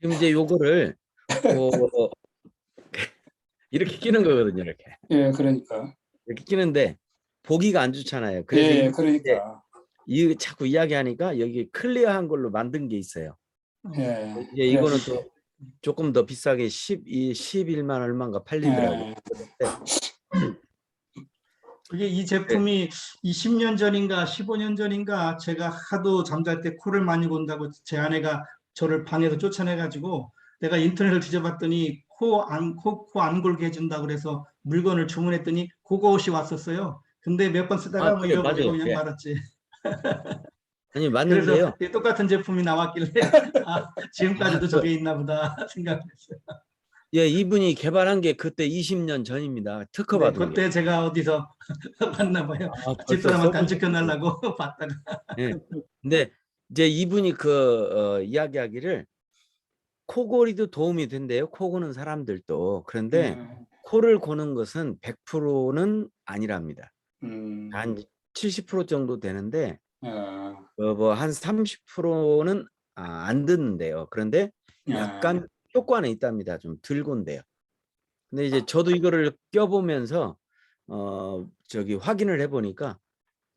지금 이제 요거를 이렇게 끼는 거거든요, 이렇게. 예, 그러니까. 이렇게 끼는데 보기가 안 좋잖아요. 그래서 예, 그러니까. 자꾸 이야기하니까 여기 클리어한 걸로 만든 게 있어요. 예. 이제 이거는 또 조금 더 비싸게 11만 얼마인가 팔리더라고요. 그게 이 제품이 20년 전인가 15년 전인가 제가 하도 잠잘 때 코를 많이 곤다고 제 아내가 저를 방에서 쫓아내가지고 내가 인터넷을 뒤져봤더니 코 안 골게 해준다고 그래서 물건을 주문했더니 그거 옷이 왔었어요. 근데 몇 번 쓰다가 뭐 그래, 잃어버리고 맞아요. 그냥 예. 말았지. 아니 맞는데요. 그래서 똑같은 제품이 나왔길래 지금까지도 저게 있나 보다 생각했어요. 예, 이분이 개발한 게 그때 20년 전입니다. 특허 네, 받은 게. 그때 제가 어디서 봤나 봐요. 집사람한테 안 지켜달라고 봤다가. 예. 근데 이제 이분이 이야기하기를 코골이도 도움이 된대요. 코 고는 사람들도. 그런데 코를 고는 것은 100%는 아니랍니다. 한 70% 정도 되는데 뭐 한 30%는 안 듣는데요. 그런데 약간 효과는 있답니다. 좀 덜 곤대요. 근데 이제 저도 이거를 껴보면서 확인을 해보니까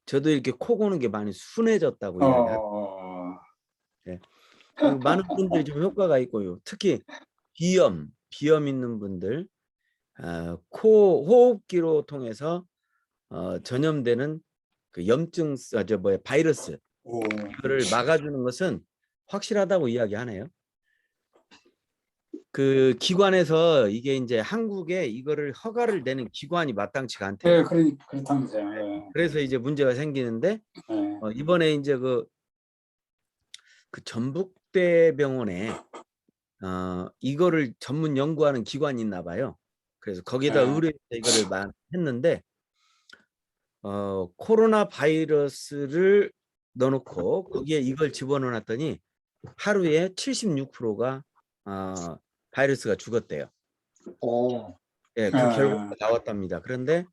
저도 이렇게 코 고는 게 많이 순해졌다고 이야기하고 네. 많은 분들이 좀 효과가 있고요. 특히 비염 있는 분들 호흡기로 통해서 전염되는 그 염증 바이러스 그를 막아주는 것은 확실하다고 이야기하네요. 그 기관에서 이게 이제 한국에 이거를 허가를 내는 기관이 마땅치가 않대요. 네, 그렇다면서요. 예. 그래서 이제 문제가 생기는데 이번에 이제 그 전북대병원에 이거를 전문 연구하는 기관이 있나 봐요. 그래서 거기다 의뢰해서 이거를 했는데 코로나 바이러스를 넣어놓고 거기에 이걸 집어넣어놨더니 하루에 76%가 바이러스가 죽었대요. 예, 그 결과가 나왔답니다. 그런데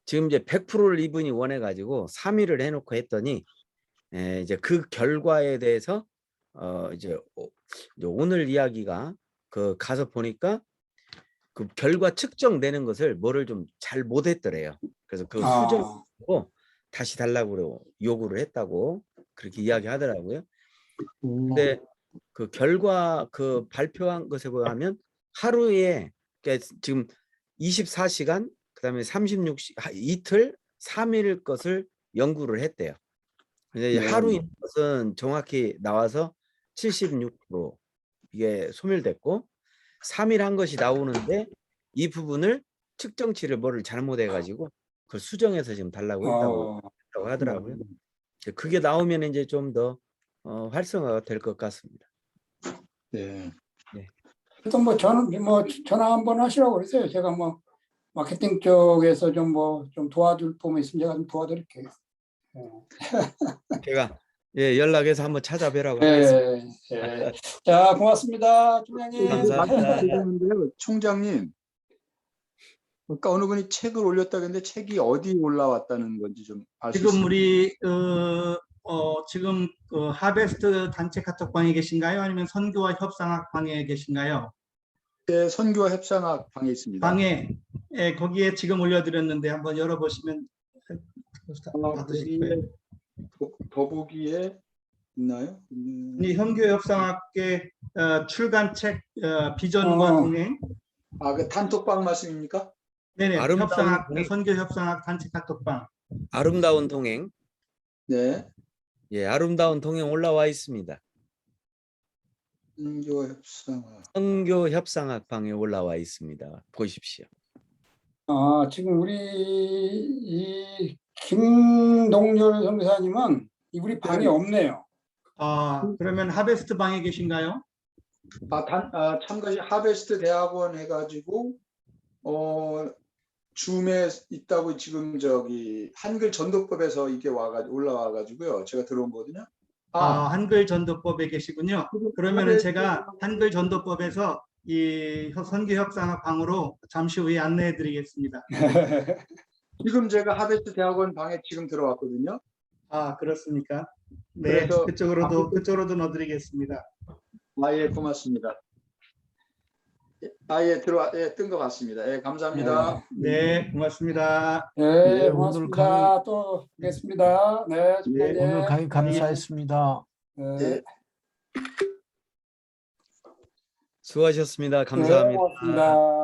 지금 이제 100%를 이분이 원해가지고 3일을 해놓고 했더니 이제 그 결과에 대해서 이제 오늘 이야기가 그 가서 보니까 그 결과 측정되는 것을 뭐를 좀 잘 못했더래요. 그래서 그 수정하고 다시 달라고 요구를 했다고 그렇게 이야기하더라고요. 근데 그 결과 그 발표한 것에 보면 하루에 그러니까 지금 24시간 그다음에 36시간 이틀 3일 것을 연구를 했대요. 근데 하루인 것은 정확히 나와서 76% 이게 소멸됐고 3일 한 것이 나오는데 이 부분을 측정치를 뭐를 잘못해 가지고 그걸 수정해서 지금 달라고 했다고 하더라고요. 그게 나오면 이제 좀 더 활성화가 될 것 같습니다. 네. 일단 뭐 저는 뭐 전화 한번 하시라고 그랬어요. 제가 뭐 마케팅 쪽에서 좀 도와줄 부분 있으면 제가 좀 도와드릴게요. 제가 연락해서 한번 찾아뵈라고 예, 하겠습니다. 예. 자, 고맙습니다, 총장님. 감사합니다. 총장님, 아까 어느 분이 책을 올렸다는데 책이 어디 올라왔다는 건지 좀 알 수 지금 있습니까? 우리 지금 하베스트 단체 카톡방에 계신가요? 아니면 선교와 협상학 방에 계신가요? 네, 선교와 협상학 방에 있습니다. 방에 거기에 지금 올려드렸는데 한번 열어보시면 받으실 거예요. 더보기에 있나요? 이 선교 협상학계 출간책 비전과 동행. 그 단톡방 말씀입니까? 네네. 아름다운 협상학 동행. 선교 협상학 단체 카톡방. 아름다운 동행. 네. 예, 아름다운 동행 올라와 있습니다. 선교와 협상학. 선교 협상학 방에 올라와 있습니다. 보십시오. 지금 우리 이 김동열 선교사님은 우리 방에 없네요. 그러면 하베스트 방에 계신가요? 참가시 하베스트 대학원 해가지고 줌에 있다고 지금 저기 한글 전도법에서 이게 올라와가지고요. 제가 들어온 거거든요. 한글 전도법에 계시군요. 그러면은 제가 한글 전도법에서 이 선교 협상학 방으로 잠시 후에 안내해 드리겠습니다. 지금 제가 하베스트 대학원 방에 지금 들어왔거든요. 그렇습니까? 네, 그래서 그쪽으로도 넣어드리겠습니다. 예, 고맙습니다. 뜬 것 같습니다. 예, 감사합니다. 네, 고맙습니다. 네, 오늘 고맙습니다. 또 뵙겠습니다. 네, 총장님. 오늘 강의 감사했습니다. 네. 수고하셨습니다. 네, 감사합니다. 고맙습니다.